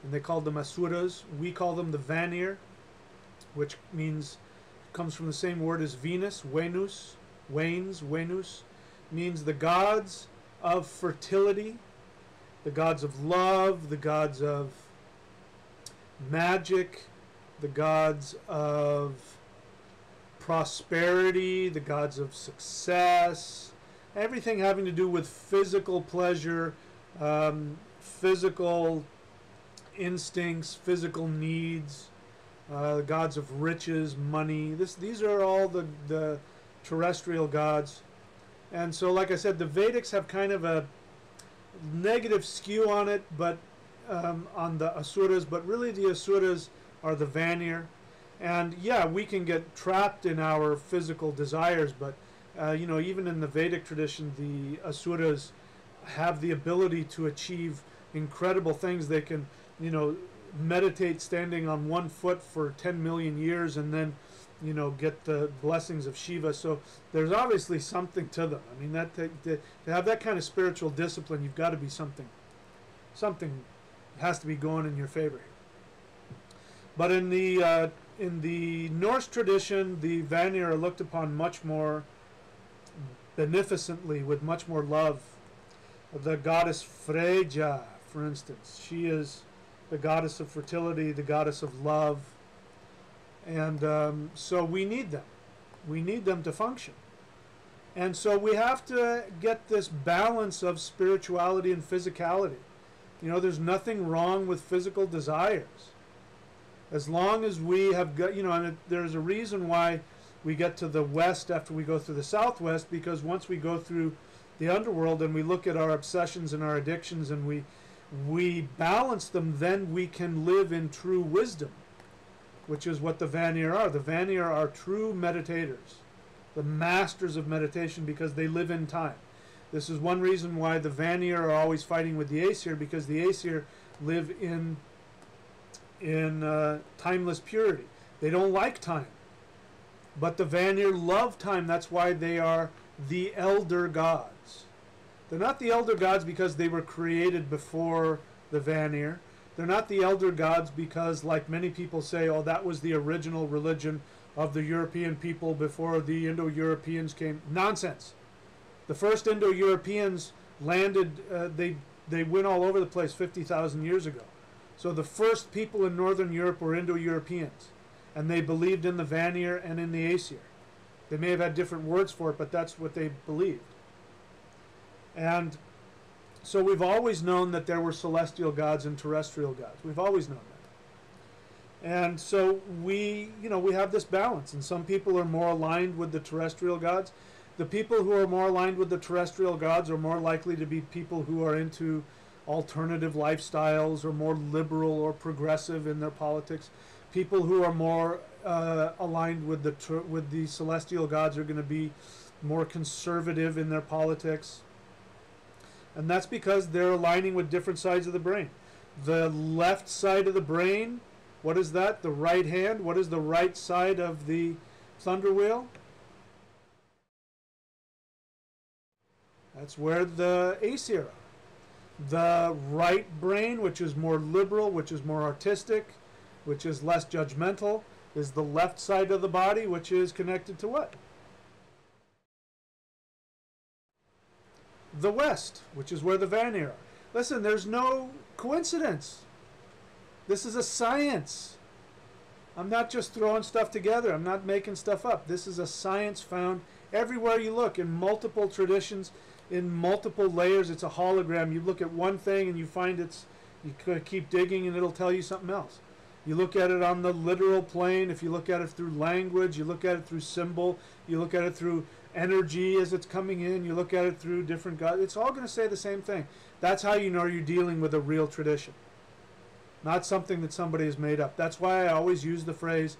and they called them Asuras. We call them the Vanir, which means, comes from the same word as Venus, Venus, Venus, means the gods of fertility, the gods of love, the gods of magic, the gods of prosperity, the gods of success, everything having to do with physical pleasure, physical instincts, physical needs, the gods of riches, money. These are all the terrestrial gods. And so, like I said, the Vedics have kind of a negative skew on it, but on the Asuras, but really the Asuras are the Vanir. And yeah, we can get trapped in our physical desires, but you know, even in the Vedic tradition, the Asuras have the ability to achieve incredible things. They can, you know, meditate standing on 1 foot for 10 million years and then, you know, get the blessings of Shiva. So there's obviously something to them. I mean, to have that kind of spiritual discipline, you've got to be something has to be going in your favor here. But in the Norse tradition, the Vanir are looked upon much more beneficently, with much more love. The goddess Freyja, for instance, she is the goddess of fertility, the goddess of love, and so we need them. We need them to function. And so we have to get this balance of spirituality and physicality. You know, there's nothing wrong with physical desires. As long as we have got, you know, and there's a reason why we get to the west after we go through the southwest, because once we go through the underworld and we look at our obsessions and our addictions and we balance them, then we can live in true wisdom, which is what the Vanir are. The Vanir are true meditators, the masters of meditation, because they live in time. This is one reason why the Vanir are always fighting with the Aesir, because the Aesir live in timeless purity. They don't like time. But the Vanir love time. That's why they are the elder gods. They're not the elder gods because they were created before the Vanir. They're not the elder gods because, like many people say, oh, that was the original religion of the European people before the Indo-Europeans came. Nonsense. The first Indo-Europeans landed, they went all over the place 50,000 years ago. So the first people in Northern Europe were Indo-Europeans, and they believed in the Vanir and in the Aesir. They may have had different words for it, but that's what they believed. And so we've always known that there were celestial gods and terrestrial gods. We've always known that. And so we have this balance, and some people are more aligned with the terrestrial gods. The people who are more aligned with the terrestrial gods are more likely to be people who are into alternative lifestyles or more liberal or progressive in their politics. People who are more aligned with the celestial gods are going to be more conservative in their politics. And that's because they're aligning with different sides of the brain. The left side of the brain, what is that? The right hand. What is the right side of the thunder wheel? That's where the Aesir are. The right brain, which is more liberal, which is more artistic, which is less judgmental, is the left side of the body, which is connected to what? The West, which is where the Vanir are. Listen, there's no coincidence. This is a science. I'm not just throwing stuff together. I'm not making stuff up. This is a science found everywhere you look, in multiple traditions, in multiple layers. It's a hologram. You look at one thing and you find you keep digging and it'll tell you something else. You look at it on the literal plane. If you look at it through language, you look at it through symbol, you look at it through energy as it's coming in, you look at it through different gods. It's all going to say the same thing. That's how you know you're dealing with a real tradition, not something that somebody has made up. That's why I always use the phrase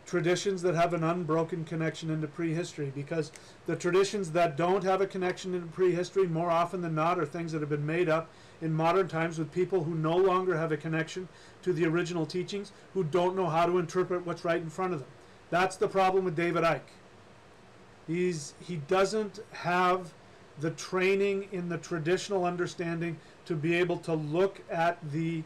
traditions that have an unbroken connection into prehistory, because the traditions that don't have a connection into prehistory, more often than not, are things that have been made up in modern times with people who no longer have a connection to the original teachings, who don't know how to interpret what's right in front of them. That's the problem with David Icke. He doesn't have the training in the traditional understanding to be able to look at the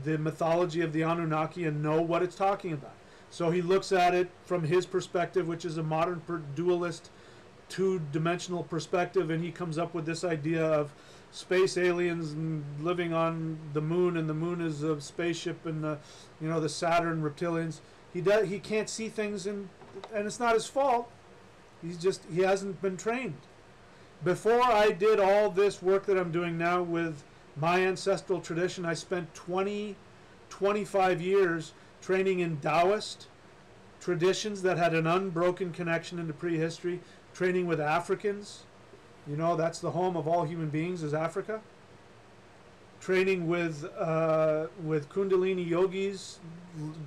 mythology of the Anunnaki and know what it's talking about. So he looks at it from his perspective, which is a modern dualist, two-dimensional perspective, and he comes up with this idea of space aliens and living on the moon, and the moon is a spaceship, and the Saturn reptilians. He can't see things, and it's not his fault. He hasn't been trained. Before I did all this work that I'm doing now with my ancestral tradition, I spent 25 years training in Taoist traditions that had an unbroken connection into prehistory, training with Africans. That's the home of all human beings, is Africa. Training with Kundalini yogis,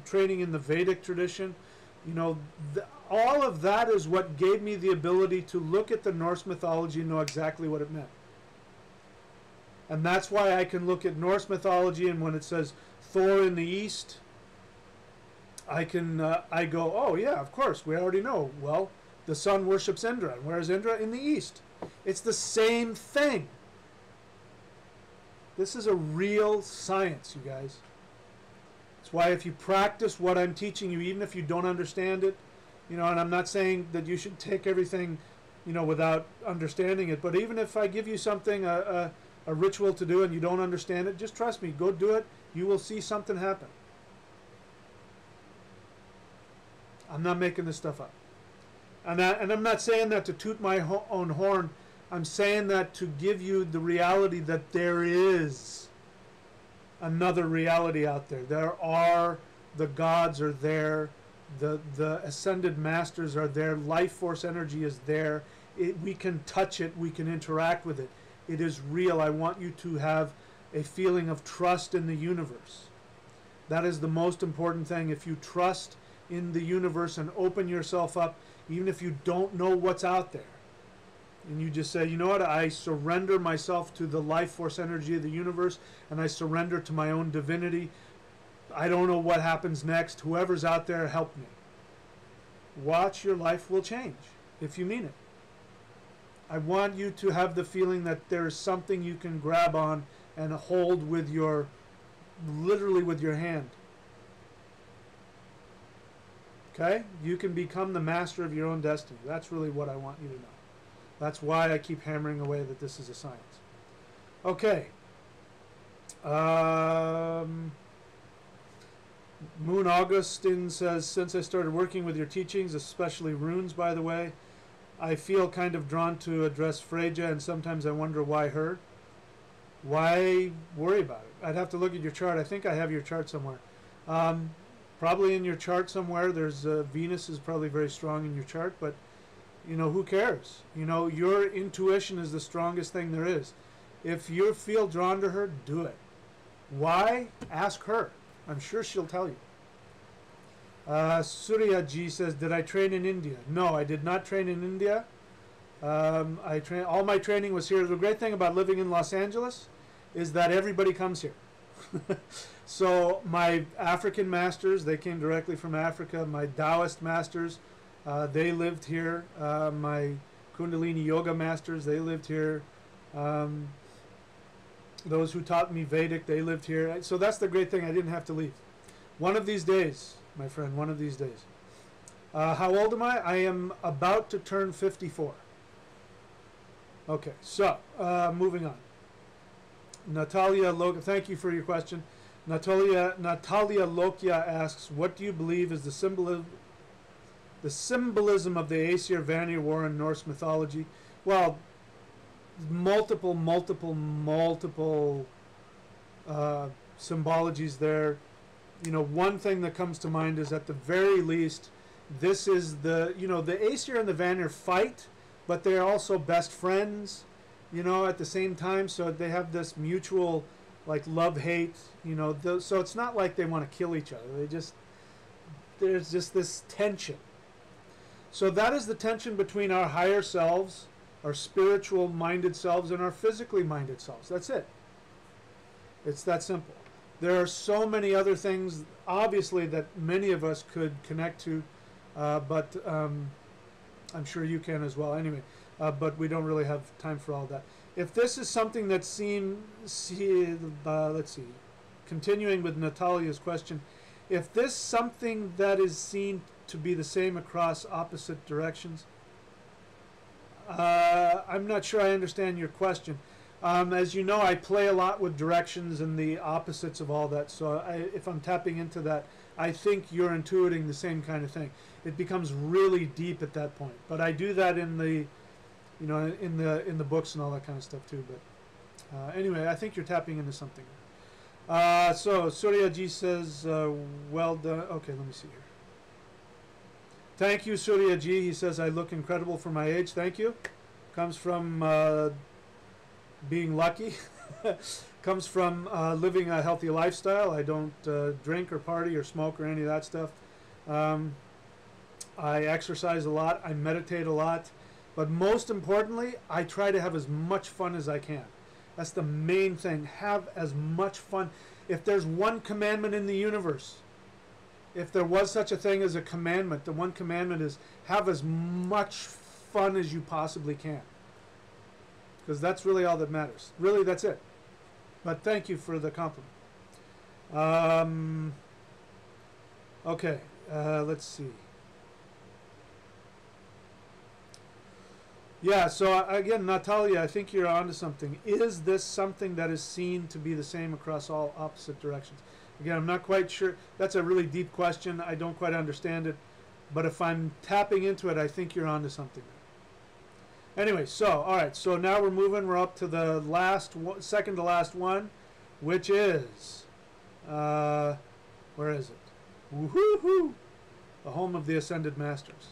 training in the Vedic tradition. All of that is what gave me the ability to look at the Norse mythology and know exactly what it meant. And that's why I can look at Norse mythology, and when it says Thor in the east, I go, oh yeah, of course, we already know. Well, the sun worships Indra. And where's Indra? In the east. It's the same thing. This is a real science, you guys. That's why if you practice what I'm teaching you, even if you don't understand it, and I'm not saying that you should take everything, without understanding it, but even if I give you something, a ritual to do, and you don't understand it, just trust me, go do it. You will see something happen. I'm not making this stuff up. And I'm not saying that to toot my own horn. I'm saying that to give you the reality that there is another reality out there. The gods are there. The ascended masters are there. Life force energy is there. We can touch it. We can interact with it. It is real. I want you to have a feeling of trust in the universe. That is the most important thing. If you trust in the universe and open yourself up, even if you don't know what's out there, and you just say, you know what, I surrender myself to the life force energy of the universe, and I surrender to my own divinity. I don't know what happens next. Whoever's out there, help me. Watch, your life will change if you mean it. I want you to have the feeling that there is something you can grab on and hold with your, literally with your hand. Okay? You can become the master of your own destiny. That's really what I want you to know. That's why I keep hammering away that this is a science. Okay. Moon Augustine says, since I started working with your teachings, especially runes, by the way, I feel kind of drawn to address Freya, and sometimes I wonder why her. Why worry about it? I'd have to look at your chart. I think I have your chart somewhere. Probably in your chart somewhere. There's Venus is probably very strong in your chart, but you know, who cares? You know, your intuition is the strongest thing there is. If you feel drawn to her, do it. Why? Ask her. I'm sure she'll tell you. Surya G says, did I train in India? No, I did not train in India. All my training was here. The great thing about living in Los Angeles is that everybody comes here. So my African masters, they came directly from Africa. My Taoist masters, they lived here. My Kundalini yoga masters, they lived here. Those who taught me Vedic, they lived here. So that's the great thing. I didn't have to leave. One of these days, my friend, one of these days. How old am I? I am about to turn 54. Okay, so moving on. Natalia Lokia, thank you for your question. Natalia Lokia asks, what do you believe is the symbolism of the Aesir Vanir war in Norse mythology? Well, multiple symbologies there. You know, one thing that comes to mind is at the very least, this is the, you know, the Aesir and the Vanir fight, but they're also best friends, you know, at the same time. So they have this mutual, like, love-hate, you know. So it's not like they want to kill each other. There's just this tension. So that is the tension between our higher selves, our spiritual-minded selves, and our physically-minded selves. That's it. It's that simple. There are so many other things, obviously, that many of us could connect to, but I'm sure you can as well. Anyway, but we don't really have time for all that. If this is something that let's see, continuing with Natalia's question, if this is something that is seen to be the same across opposite directions, I'm not sure I understand your question. As you know, I play a lot with directions and the opposites of all that. So if I'm tapping into that, I think you're intuiting the same kind of thing. It becomes really deep at that point. But I do that in the, you know, in the books and all that kind of stuff too. But anyway, I think you're tapping into something. So Surya Ji says, well done. Okay, let me see here. Thank you, Surya Ji. He says, I look incredible for my age. Thank you. Comes from being lucky. Comes from living a healthy lifestyle. I don't drink or party or smoke or any of that stuff. I exercise a lot. I meditate a lot. But most importantly, I try to have as much fun as I can. That's the main thing. Have as much fun. If there's one commandment in the universe, if there was such a thing as a commandment, the one commandment is have as much fun as you possibly can. Because that's really all that matters. Really, that's it. But thank you for the compliment. Okay, let's see. Yeah, so again, Natalia, I think you're onto something. Is this something that is seen to be the same across all opposite directions? Again, I'm not quite sure. That's a really deep question. I don't quite understand it. But if I'm tapping into it, I think you're onto something. Anyway, so, all right. So now we're moving. We're up to the second to last one, which is, where is it? Woohoo! The home of the Ascended Masters.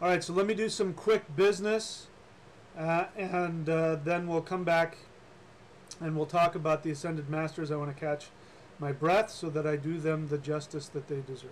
All right, so let me do some quick business, and then we'll come back and we'll talk about the Ascended Masters. I want to catch my breath so that I do them the justice that they deserve.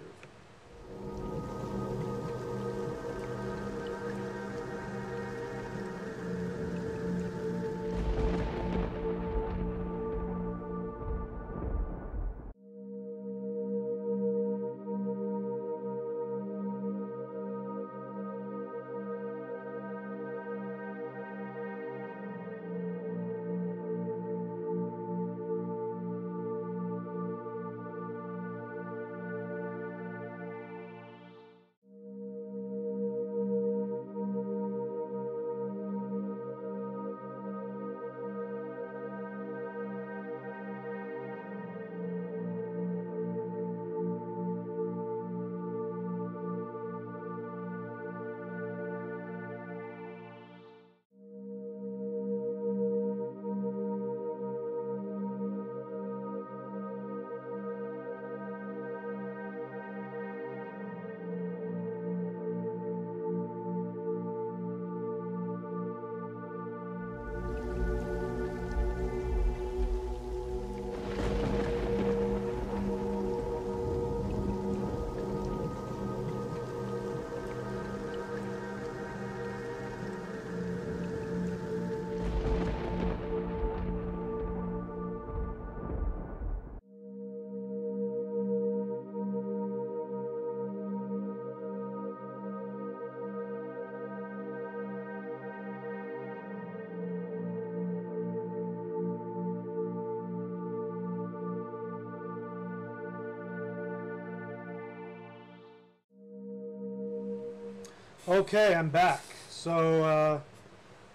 Okay, I'm back. So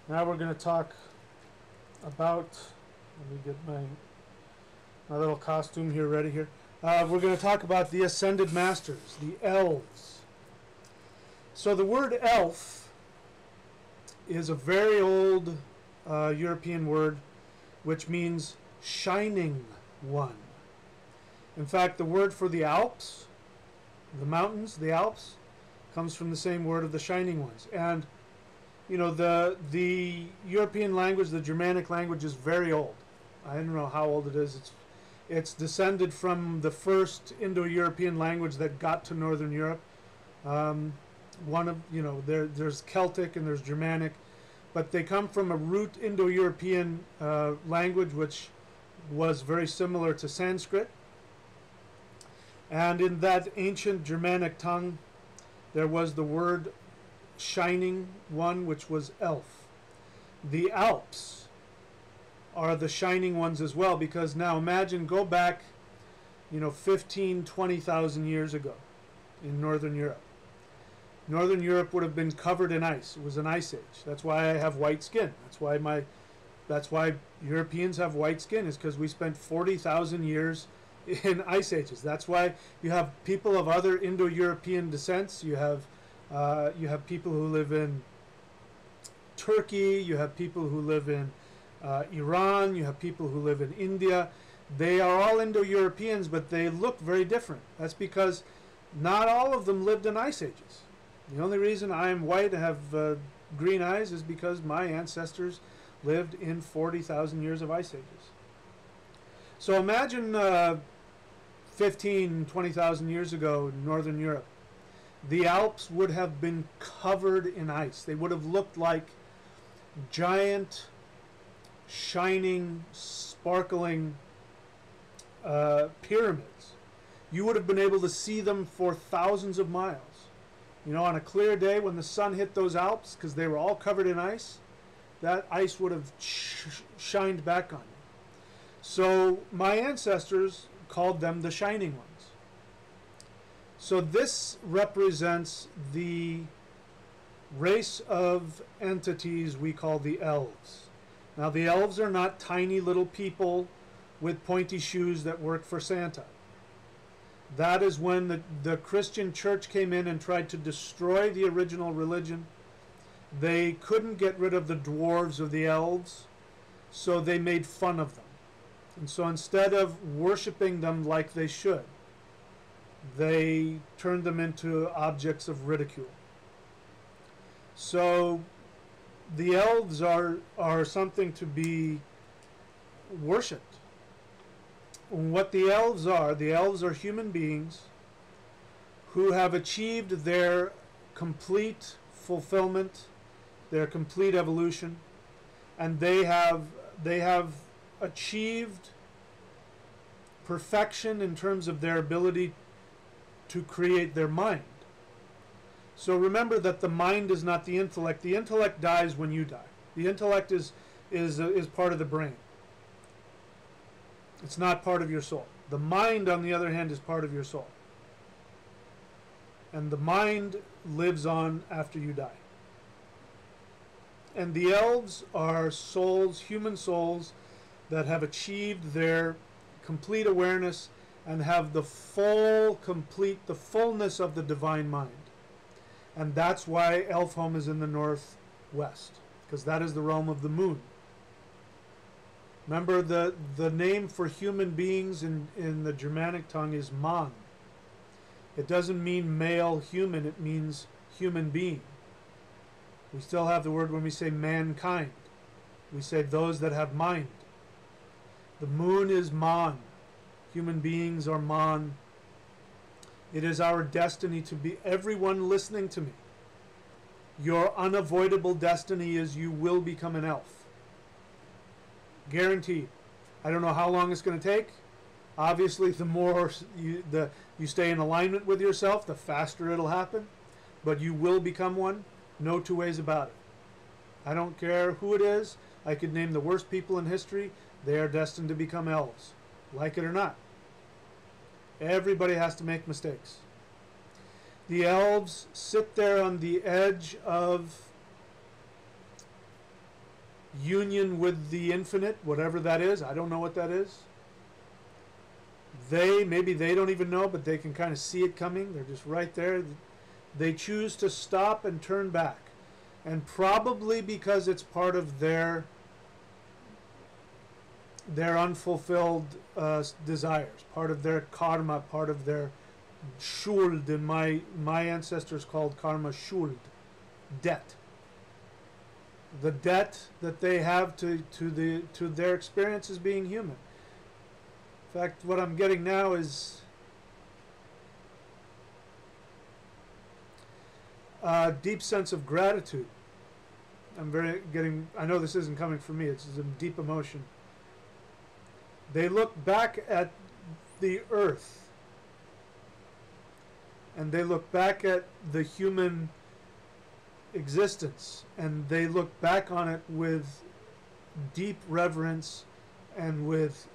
now we're going to talk about. Let me get my little costume here ready here. We're going to talk about the ascended masters, the elves. So the word elf is a very old European word which means shining one. In fact, the word for the Alps, the mountains, the Alps, comes from the same word of the shining ones. And you know, the European language, the Germanic language, is very old. I don't know how old it is. It's descended from the first Indo-European language that got to Northern Europe. One of, you know, there's Celtic and there's Germanic, but they come from a root Indo-European language which was very similar to Sanskrit. And in that ancient Germanic tongue, there was the word shining one, which was elf. The Alps are the shining ones as well, because now imagine, go back, you know, 15, 20,000 years ago in Northern Europe. Northern Europe would have been covered in ice. It was an ice age. That's why I have white skin. That's why Europeans have white skin, is because we spent 40,000 years in ice ages. That's why you have people of other Indo-European descents. You have people who live in Turkey. You have people who live in Iran. You have people who live in India. They are all Indo-Europeans, but they look very different. That's because not all of them lived in ice ages. The only reason I'm white and have green eyes is because my ancestors lived in 40,000 years of ice ages. So imagine 15, 20,000 years ago in Northern Europe. The Alps would have been covered in ice. They would have looked like giant, shining, sparkling pyramids. You would have been able to see them for thousands of miles. You know, on a clear day when the sun hit those Alps, because they were all covered in ice, that ice would have shined back on you. So my ancestors called them the shining ones. So this represents the race of entities we call the elves. Now the elves are not tiny little people with pointy shoes that work for Santa. That is when the Christian church came in and tried to destroy the original religion. They couldn't get rid of the dwarves or the elves, so they made fun of them. And so instead of worshiping them like they should, they turned them into objects of ridicule. So the elves are something to be worshipped. What the elves are human beings who have achieved their complete fulfillment, their complete evolution, and they have achieved perfection in terms of their ability to create their mind. So remember that the mind is not the intellect. The intellect dies when you die. The intellect is part of the brain. It's not part of your soul. The mind, on the other hand, is part of your soul. And the mind lives on after you die. And the elves are souls, human souls, that have achieved their complete awareness and have the fullness of the divine mind. And that's why elf home is in the northwest, because that is the realm of the moon. Remember, the name for human beings in the Germanic tongue is man. It doesn't mean male human, it means human being. We still have the word when we say mankind. We say those that have mind. The moon is man. Human beings are man. It is our destiny to be, everyone listening to me, your unavoidable destiny is you will become an elf. Guaranteed. I don't know how long it's going to take. Obviously, the more you stay in alignment with yourself, the faster it'll happen. But you will become one. No two ways about it. I don't care who it is. I could name the worst people in history. They are destined to become elves, like it or not. Everybody has to make mistakes. The elves sit there on the edge of union with the infinite, whatever that is. I don't know what that is. Maybe they don't even know, but they can kind of see it coming. They're just right there. They choose to stop and turn back. And probably because it's part of their unfulfilled desires, part of their karma, part of their shuld. And my ancestors called karma shuld, debt. The debt that they have to their experience as being human. In fact, what I'm getting now is a deep sense of gratitude. I know this isn't coming from me, it's a deep emotion. They look back at the earth and they look back at the human existence and they look back on it with deep reverence and with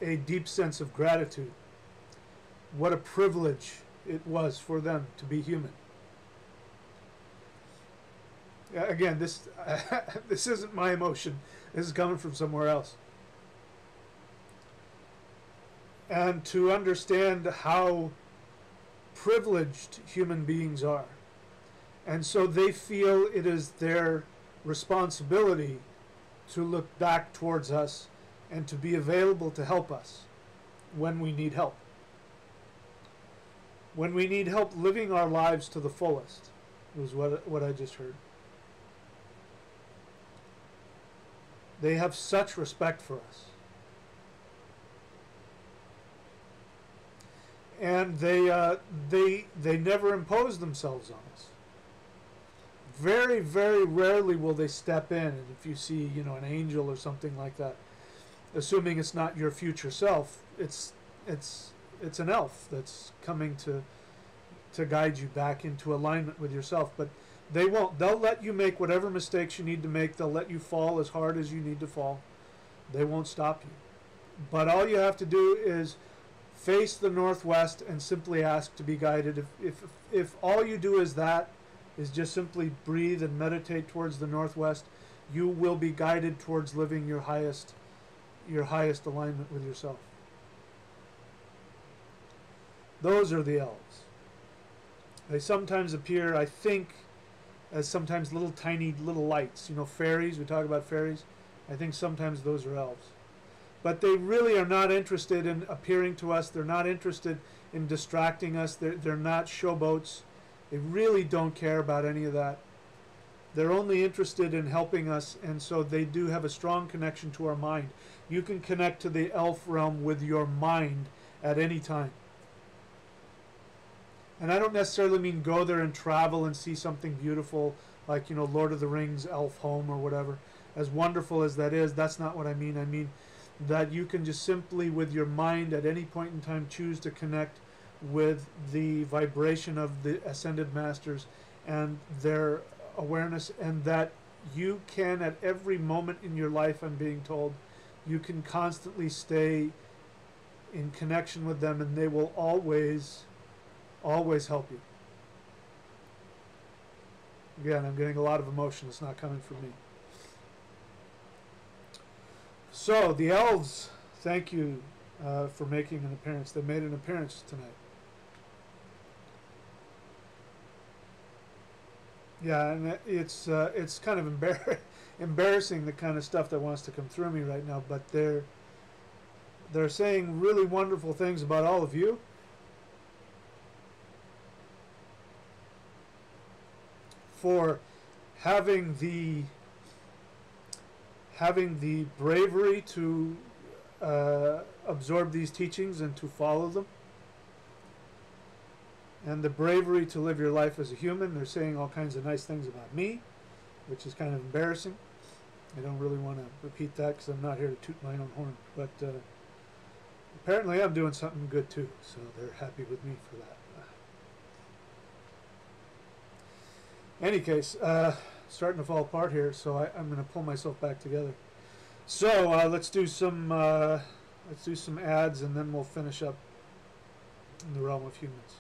a deep sense of gratitude. What a privilege it was for them to be human. Again, this this isn't my emotion. This is coming from somewhere else. And to understand how privileged human beings are. And so they feel it is their responsibility to look back towards us and to be available to help us when we need help. When we need help living our lives to the fullest, was what I just heard. They have such respect for us. And they never impose themselves on us. Very, very rarely will they step in, and if you see, an angel or something like that, assuming it's not your future self, it's an elf that's coming to guide you back into alignment with yourself. But they won't. They'll let you make whatever mistakes you need to make. They'll let you fall as hard as you need to fall. They won't stop you. But all you have to do is face the northwest and simply ask to be guided. If all you do is just simply breathe and meditate towards the northwest, you will be guided towards living your highest alignment with yourself. Those are the elves. They sometimes appear, I think, as sometimes tiny little lights. Fairies, we talk about fairies. I think sometimes those are elves. But they really are not interested in appearing to us. They're not interested in distracting us. They're not showboats. They really don't care about any of that. They're only interested in helping us, and so they do have a strong connection to our mind. You can connect to the elf realm with your mind at any time. And I don't necessarily mean go there and travel and see something beautiful like, Lord of the Rings, elf home or whatever. As wonderful as that is, that's not what I mean. I mean that you can just simply with your mind at any point in time choose to connect with the vibration of the ascended masters and their awareness, and that you can at every moment in your life, I'm being told, you can constantly stay in connection with them, and they will always help you. Again, I'm getting a lot of emotion. It's not coming from me. So the elves, thank you for making an appearance. They made an appearance tonight. Yeah, and it's kind of embarrassing, the kind of stuff that wants to come through me right now. But they're saying really wonderful things about all of you. For having the bravery to absorb these teachings and to follow them, and the bravery to live your life as a human. They're saying all kinds of nice things about me, which is kind of embarrassing. I don't really want to repeat that because I'm not here to toot my own horn, but apparently I'm doing something good too, so they're happy with me for that. Any case, starting to fall apart here, so I'm going to pull myself back together. So let's do some ads, and then we'll finish up in the realm of humans.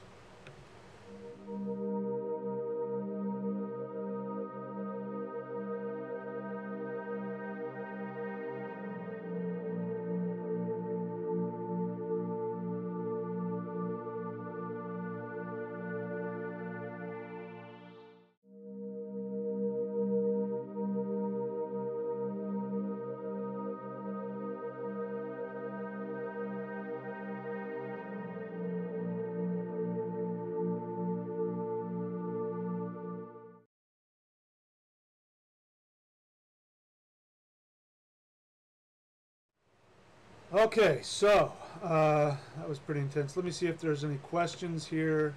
Okay, so that was pretty intense. Let me see if there's any questions here.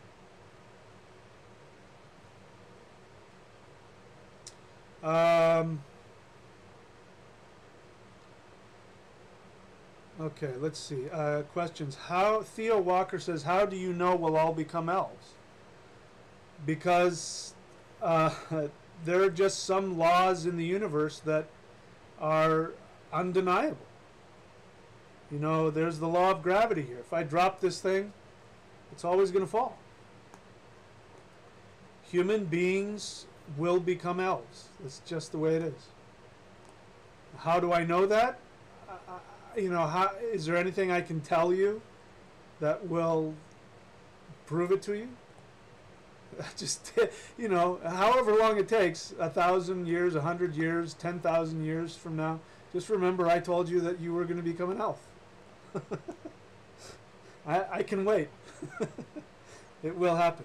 Okay, let's see. Questions. How Theo Walker says, "How do you know we'll all become elves?" Because there are just some laws in the universe that are undeniable. You know, there's the law of gravity here. If I drop this thing, it's always going to fall. Human beings will become elves. It's just the way it is. How do I know that? You know, is there anything I can tell you that will prove it to you? Just, you know, however long it takes, 1,000 years, 100 years, 10,000 years from now, just remember I told you that you were going to become an elf. I can wait. It will happen.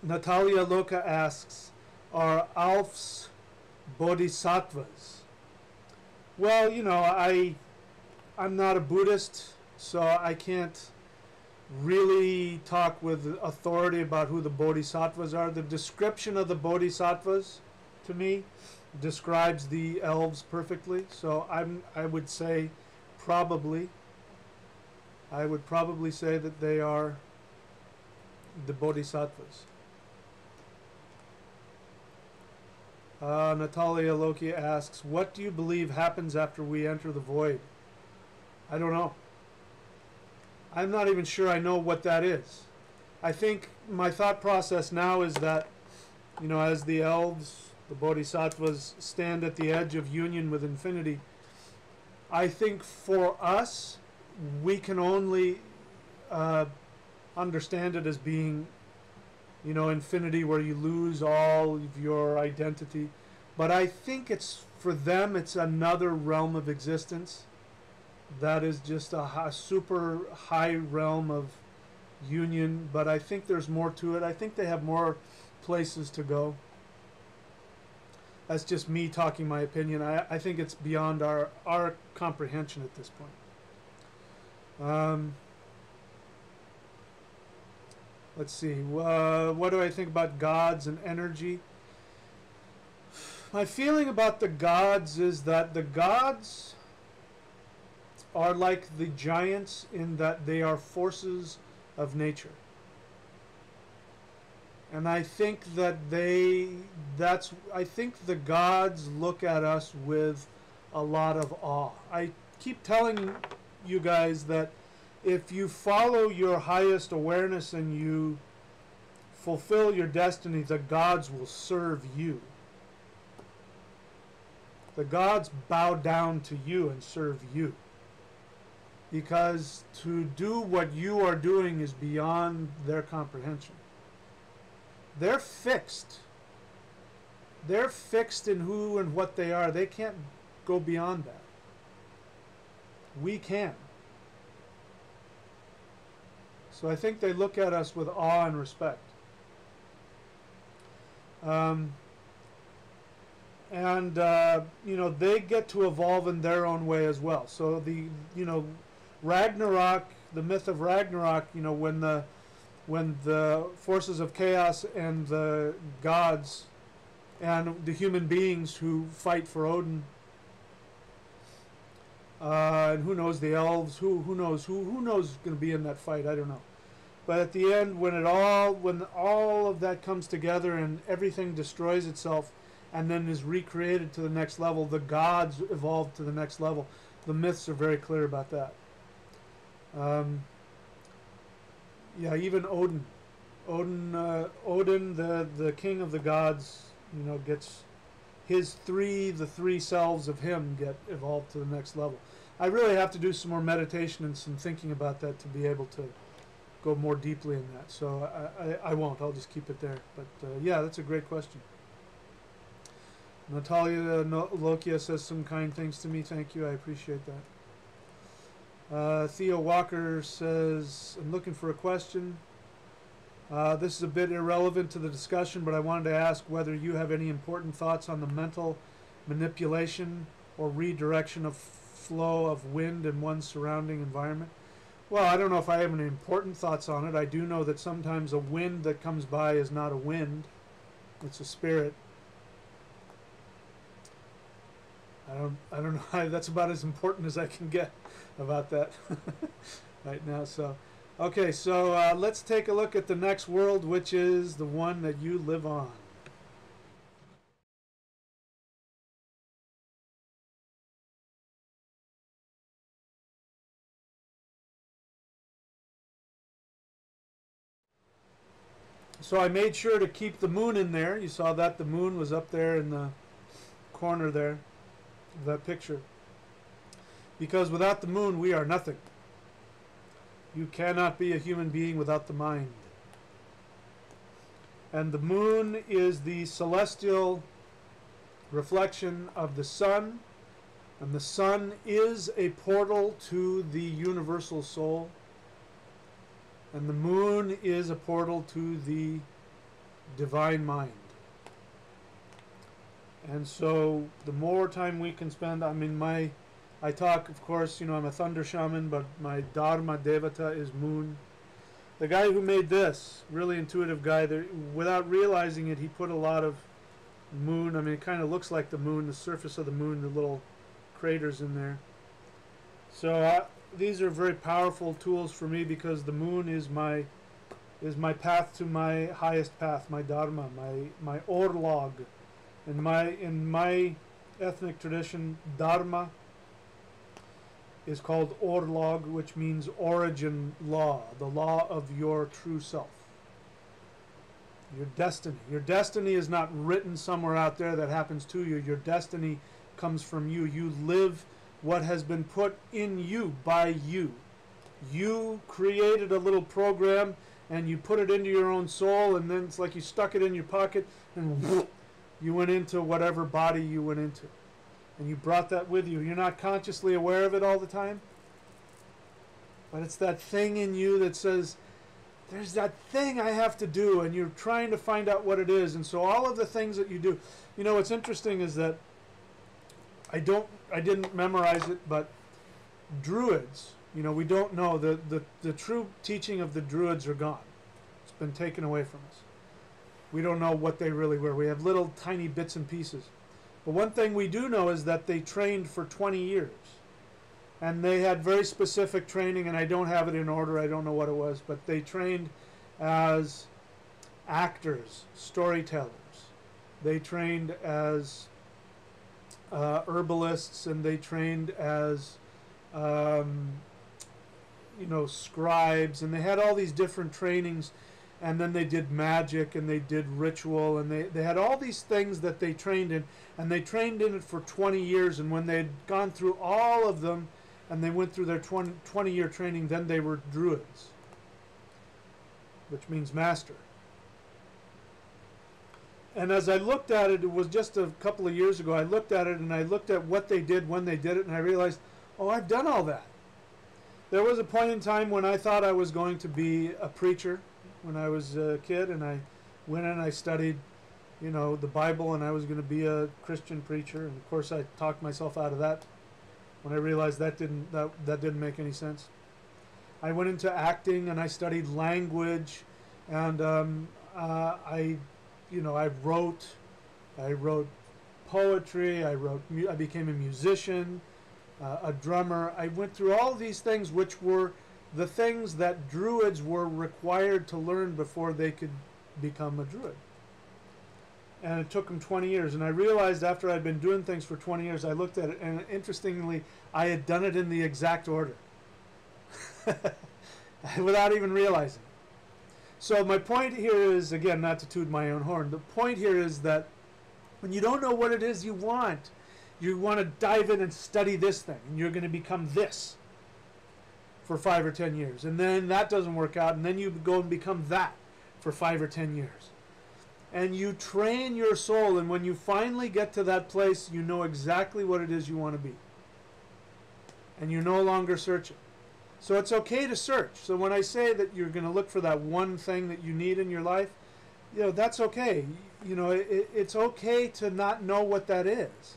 Natalia Loka asks, are elves bodhisattvas? Well, you know, I'm not a Buddhist, so I can't really talk with authority about who the bodhisattvas are. The description of the bodhisattvas, to me, describes the elves perfectly. So I would say probably, I would probably say that they are the bodhisattvas. Natalia Loki asks, what do you believe happens after we enter the void? I don't know. I'm not even sure I know what that is. I think my thought process now is that, you know, as the elves, the bodhisattvas, stand at the edge of union with infinity, I think for us, we can only understand it as being, you know, infinity where you lose all of your identity. But I think it's, for them, it's another realm of existence that is just a super high realm of union. But I think there's more to it. I think they have more places to go. That's just me talking my opinion. I think it's beyond our comprehension at this point. Let's see. What do I think about gods and energy? My feeling about the gods is that the gods are like the giants in that they are forces of nature. And I think that I think the gods look at us with a lot of awe. I keep telling you guys that if you follow your highest awareness and you fulfill your destiny, the gods will serve you. The gods bow down to you and serve you. Because to do what you are doing is beyond their comprehension. They're fixed. They're fixed in who and what they are. They can't go beyond that. We can. So I think they look at us with awe and respect. You know, they get to evolve in their own way as well. So you know, Ragnarok, the myth of Ragnarok, you know, when the forces of chaos and the gods and the human beings who fight for Odin, and who knows, the elves, who knows going to be in that fight, I don't know. But at the end, when all of that comes together and everything destroys itself and then is recreated to the next level, the gods evolve to the next level. The myths are very clear about that. Yeah, even Odin, the king of the gods, you know, gets the three selves of him get evolved to the next level. I really have to do some more meditation and some thinking about that to be able to go more deeply in that. So I won't. I'll just keep it there. But yeah, that's a great question. Natalia Lokia says some kind things to me. Thank you. I appreciate that. Theo Walker says, I'm looking for a question. This is a bit irrelevant to the discussion, but I wanted to ask whether you have any important thoughts on the mental manipulation or redirection of flow of wind in one's surrounding environment? Well, I don't know if I have any important thoughts on it. I do know that sometimes a wind that comes by is not a wind. It's a spirit. I don't know. That's about as important as I can get about that right now. So, okay, so let's take a look at the next world, which is the one that you live on. So I made sure to keep the moon in there. You saw that the moon was up there in the corner there of that picture. Because without the moon, we are nothing. You cannot be a human being without the mind. And the moon is the celestial reflection of the sun. And the sun is a portal to the universal soul. And the moon is a portal to the divine mind. And so the more time we can spend, I talk, of course, I'm a thunder shaman, but my dharma devata is moon. The guy who made this, really intuitive guy, without realizing it, he put a lot of moon. It kind of looks like the moon, the surface of the moon, the little craters in there. So these are very powerful tools for me because the moon is my path to my highest path, my dharma, my orlog. In my ethnic tradition, dharma is called orlog, which means origin law, the law of your true self. Your destiny. Your destiny is not written somewhere out there that happens to you. Your destiny comes from you. You live what has been put in you by you. You created a little program and you put it into your own soul, and then it's like you stuck it in your pocket and you went into whatever body you went into. And you brought that with you. You're not consciously aware of it all the time. But it's that thing in you that says, there's that thing I have to do, and you're trying to find out what it is. And so all of the things that you do, what's interesting is that I didn't memorize it, but druids, we don't know. The true teaching of the druids are gone. It's been taken away from us. We don't know what they really were. We have little tiny bits and pieces. But one thing we do know is that they trained for 20 years. And they had very specific training, and I don't have it in order. I don't know what it was. But they trained as actors, storytellers. They trained as herbalists, and they trained as scribes, and they had all these different trainings. And then they did magic, and they did ritual, and they had all these things that they trained in, and they trained in it for 20 years. And when they'd gone through all of them and they went through their 20-year training, then they were druids, which means master. And as I looked at it, it was just a couple of years ago, I looked at it and I looked at what they did when they did it, and I realized, oh, I've done all that. There was a point in time when I thought I was going to be a preacher when I was a kid, and I went and I studied, the Bible, and I was going to be a Christian preacher. And of course, I talked myself out of that when I realized that didn't make any sense. I went into acting, and I studied language, and I wrote poetry. I became a musician, a drummer. I went through all these things, which were the things that druids were required to learn before they could become a druid. And it took them 20 years. And I realized after I'd been doing things for 20 years, I looked at it, and interestingly, I had done it in the exact order without even realizing. So my point here is, again, not to toot my own horn, the point here is that when you don't know what it is you want to dive in and study this thing, and you're going to become this for 5 or 10 years. And then that doesn't work out, and then you go and become that for 5 or 10 years. And you train your soul, and when you finally get to that place, you know exactly what it is you want to be. And you're no longer searching. So it's okay to search. So when I say that you're going to look for that one thing that you need in your life, that's okay. It's okay to not know what that is.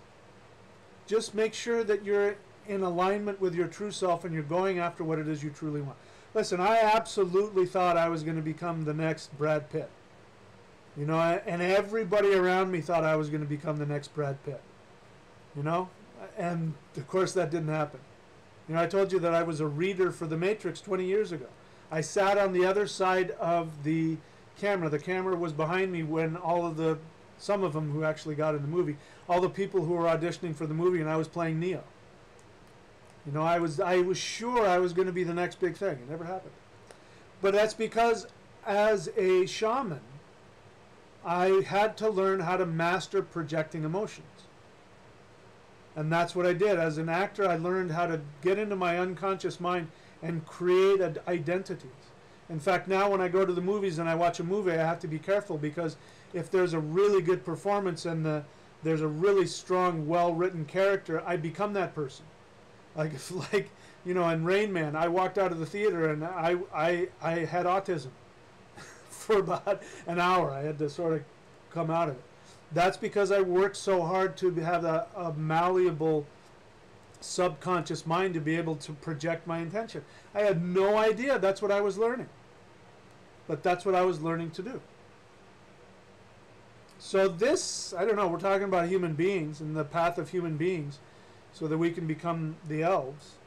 Just make sure that you're in alignment with your true self and you're going after what it is you truly want. Listen, I absolutely thought I was going to become the next Brad Pitt. You know, and everybody around me thought I was going to become the next Brad Pitt. You know? And of course that didn't happen. You know, I told you that I was a reader for The Matrix 20 years ago. I sat on the other side of the camera. The camera was behind me when some of them who actually got in the movie, all the people who were auditioning for the movie, and I was playing Neo. You know, I was sure I was going to be the next big thing. It never happened. But that's because as a shaman, I had to learn how to master projecting emotions. And that's what I did. As an actor, I learned how to get into my unconscious mind and create identities. In fact, now when I go to the movies and I watch a movie, I have to be careful, because if there's a really good performance and there's a really strong, well-written character, I become that person. Like you know, in Rain Man, I walked out of the theater and I had autism for about an hour. I had to sort of come out of it. That's because I worked so hard to have a malleable subconscious mind to be able to project my intention. I had no idea that's what I was learning. But that's what I was learning to do. So this, I don't know, we're talking about human beings and the path of human beings so that we can become the elves.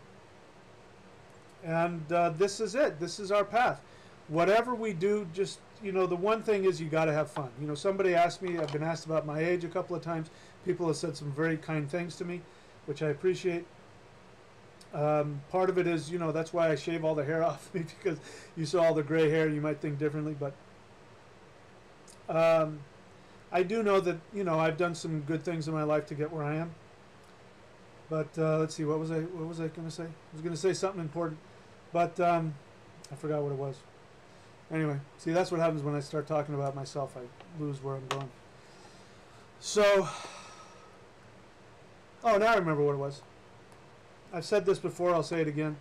And this is it. This is our path. Whatever we do, just, you know, the one thing is you got to have fun. You know, somebody asked me, I've been asked about my age a couple of times. People have said some very kind things to me, which I appreciate. Part of it is, you know, that's why I shave all the hair off me, because you saw all the gray hair, you might think differently, but I do know that, you know, I've done some good things in my life to get where I am. But let's see, what was I going to say? I was going to say something important, but I forgot what it was. Anyway, see, that's what happens when I start talking about myself. I lose where I'm going. So, oh, now I remember what it was. I've said this before, I'll say it again.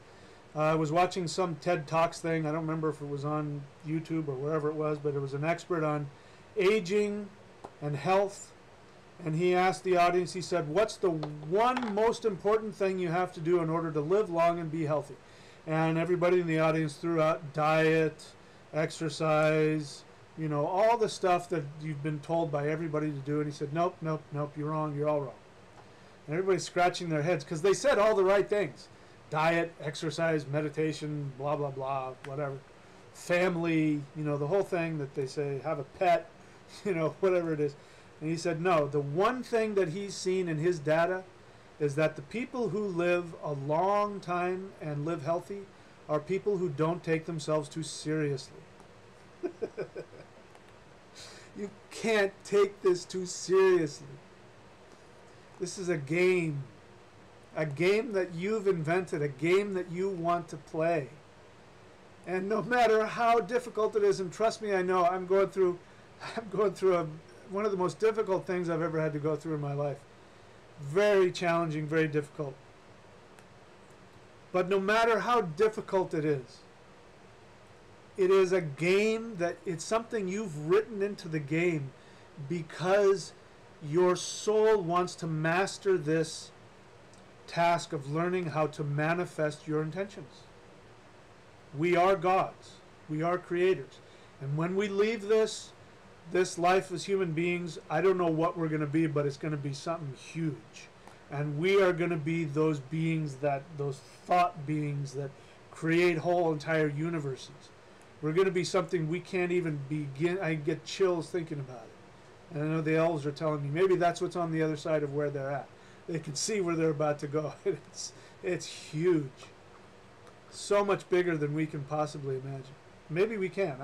I was watching some TED Talks thing. I don't remember if it was on YouTube or wherever it was, but it was an expert on aging and health. And he asked the audience, he said, what's the one most important thing you have to do in order to live long and be healthy? And everybody in the audience threw out diet, exercise, you know, all the stuff that you've been told by everybody to do. And he said, nope, nope, nope, you're wrong, you're all wrong. And everybody's scratching their heads because they said all the right things. Diet, exercise, meditation, blah, blah, blah, whatever. Family, you know, the whole thing that they say, have a pet, you know, whatever it is. And he said, no, the one thing that he's seen in his data is that the people who live a long time and live healthy are people who don't take themselves too seriously. You can't take this too seriously. This is a game that you've invented, a game that you want to play. And no matter how difficult it is, and trust me, I know I'm going through one of the most difficult things I've ever had to go through in my life. Very challenging, very difficult. But no matter how difficult it is a game that it's something you've written into the game because your soul wants to master this task of learning how to manifest your intentions. We are gods. We are creators. And when we leave this life as human beings, I don't know what we're going to be, but it's going to be something huge. And we are going to be those beings, those thought beings that create whole entire universes. We're going to be something we can't even begin. I get chills thinking about it. And I know the elves are telling me maybe that's what's on the other side of where they're at. They can see where they're about to go. It's huge. So much bigger than we can possibly imagine. Maybe we can.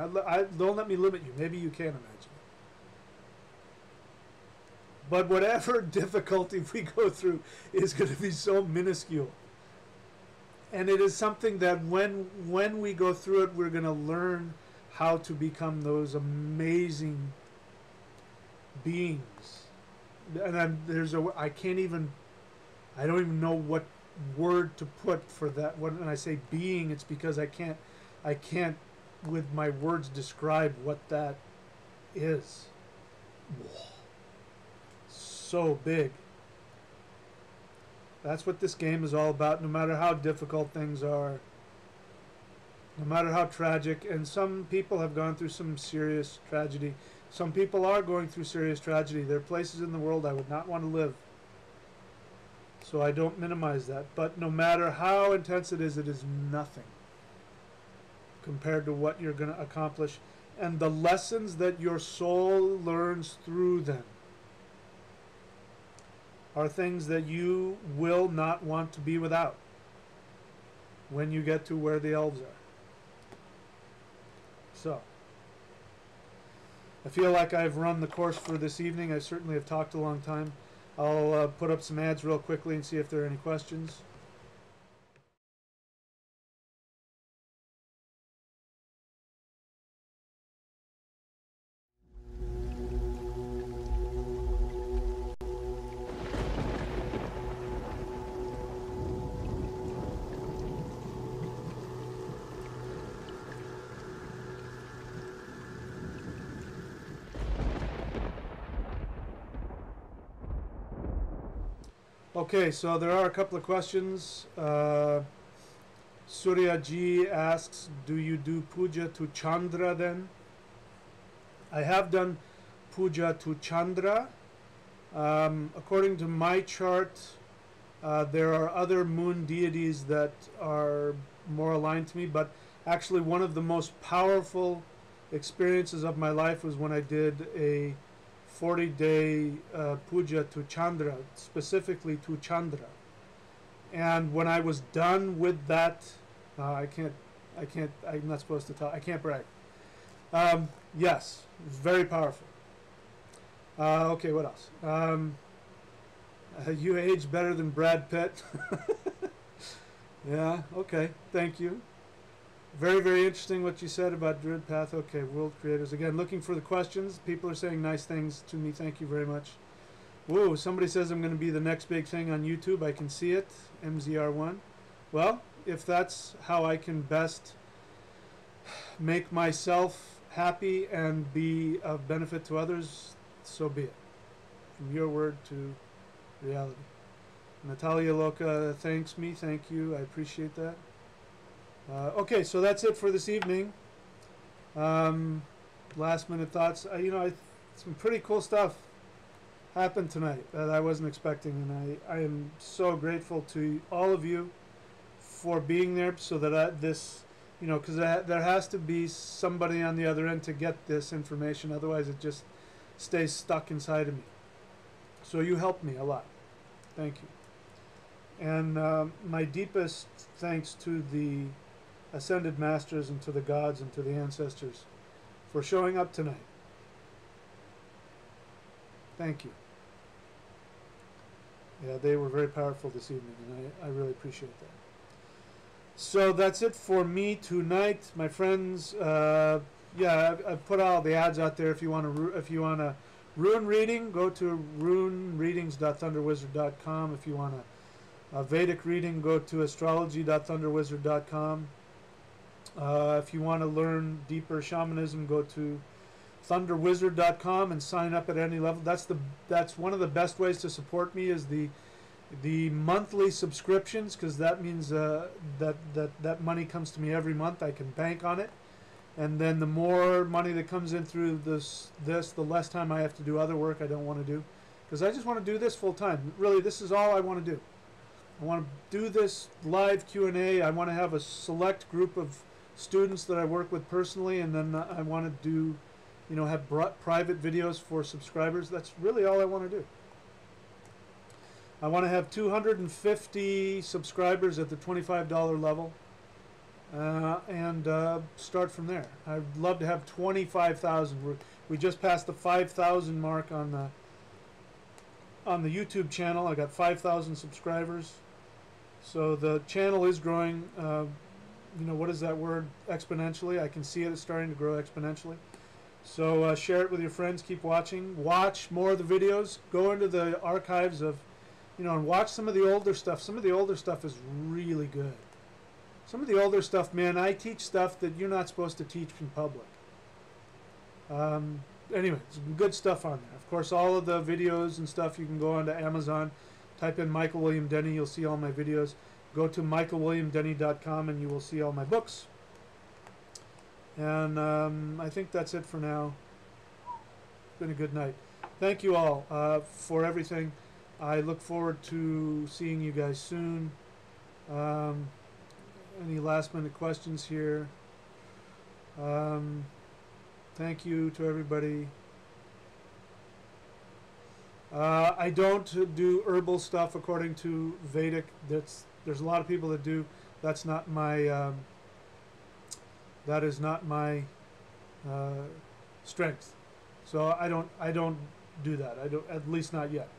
Don't let me limit you. Maybe you can imagine it. But whatever difficulty we go through is going to be so minuscule. And it is something that when we go through it, we're going to learn how to become those amazing beings. And I don't even know what word to put for that. When I say being, it's because I can't with my words describe what that is. So big. That's what this game is all about, no matter how difficult things are, no matter how tragic. And some people have gone through some serious tragedy. Some people are going through serious tragedy. There are places in the world I would not want to live. So I don't minimize that. But no matter how intense it is nothing compared to what you're going to accomplish and the lessons that your soul learns through them are things that you will not want to be without when you get to where the elves are. So, I feel like I've run the course for this evening. I certainly have talked a long time. I'll put up some ads real quickly and see if there are any questions. Okay, so there are a couple of questions. Surya Ji asks, do you do puja to Chandra then? I have done puja to Chandra. According to my chart, there are other moon deities that are more aligned to me, but actually one of the most powerful experiences of my life was when I did a 40-day puja to Chandra, specifically to Chandra. And when I was done with that, I'm not supposed to talk, I can't brag. Yes, very powerful. Okay, what else? You age better than Brad Pitt. Yeah, okay, thank you. Very, very interesting what you said about Druid Path. Okay, world creators. Again, looking for the questions. People are saying nice things to me. Thank you very much. Whoa, somebody says I'm going to be the next big thing on YouTube. I can see it. MZR1. Well, if that's how I can best make myself happy and be of benefit to others, so be it. From your word to reality. Natalia Loca thanks me. Thank you. I appreciate that. Okay, so that's it for this evening. Last minute thoughts. Some pretty cool stuff happened tonight that I wasn't expecting, and I am so grateful to all of you for being there, so that because there has to be somebody on the other end to get this information, otherwise it just stays stuck inside of me. So you helped me a lot. Thank you. And my deepest thanks to the Ascended Masters and to the gods and to the ancestors for showing up tonight. Thank you. Yeah, they were very powerful this evening, and I really appreciate that. So that's it for me tonight, my friends. I've put all the ads out there. If you want a rune reading, go to runereadings.thunderwizard.com. If you want a Vedic reading, go to astrology.thunderwizard.com. If you want to learn deeper shamanism, go to thunderwizard.com and sign up at any level. That's one of the best ways to support me, is the monthly subscriptions, because that means that money comes to me every month. I can bank on it, and then the more money that comes in through this, the less time I have to do other work I don't want to do, because I just want to do this full time. Really, this is all I want to do. I want to do this live Q&A. I want to have a select group of students that I work with personally, and then I want to do, have private videos for subscribers. That's really all I want to do. I want to have 250 subscribers at the $25 level, and start from there. I'd love to have 25,000. We just passed the 5,000 mark on the YouTube channel. I got 5,000 subscribers. So the channel is growing, what is that word? Exponentially. I can see it is starting to grow exponentially. So share it with your friends. Keep watching. Watch more of the videos. Go into the archives of, and watch some of the older stuff. Some of the older stuff is really good. Some of the older stuff, man, I teach stuff that you're not supposed to teach in public. Anyway, some good stuff on there. Of course, all of the videos and stuff, you can go onto Amazon Type in Michael William Denny, you'll see all my videos. Go to michaelwilliamdenny.com and you will see all my books. And I think that's it for now. It's been a good night. Thank you all for everything. I look forward to seeing you guys soon. Any last minute questions here? Thank you to everybody. I don't do herbal stuff according to Vedic. There's a lot of people that do. That's not my. That is not my strength. So I don't do that. I don't, at least not yet.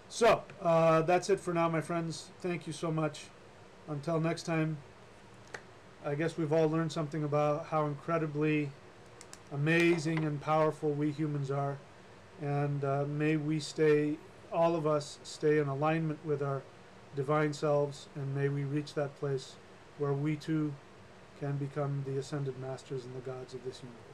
So that's it for now, my friends. Thank you so much. Until next time. I guess we've all learned something about how incredibly amazing and powerful we humans are. And may we stay, all of us, stay in alignment with our divine selves, and may we reach that place where we too can become the ascended masters and the gods of this universe.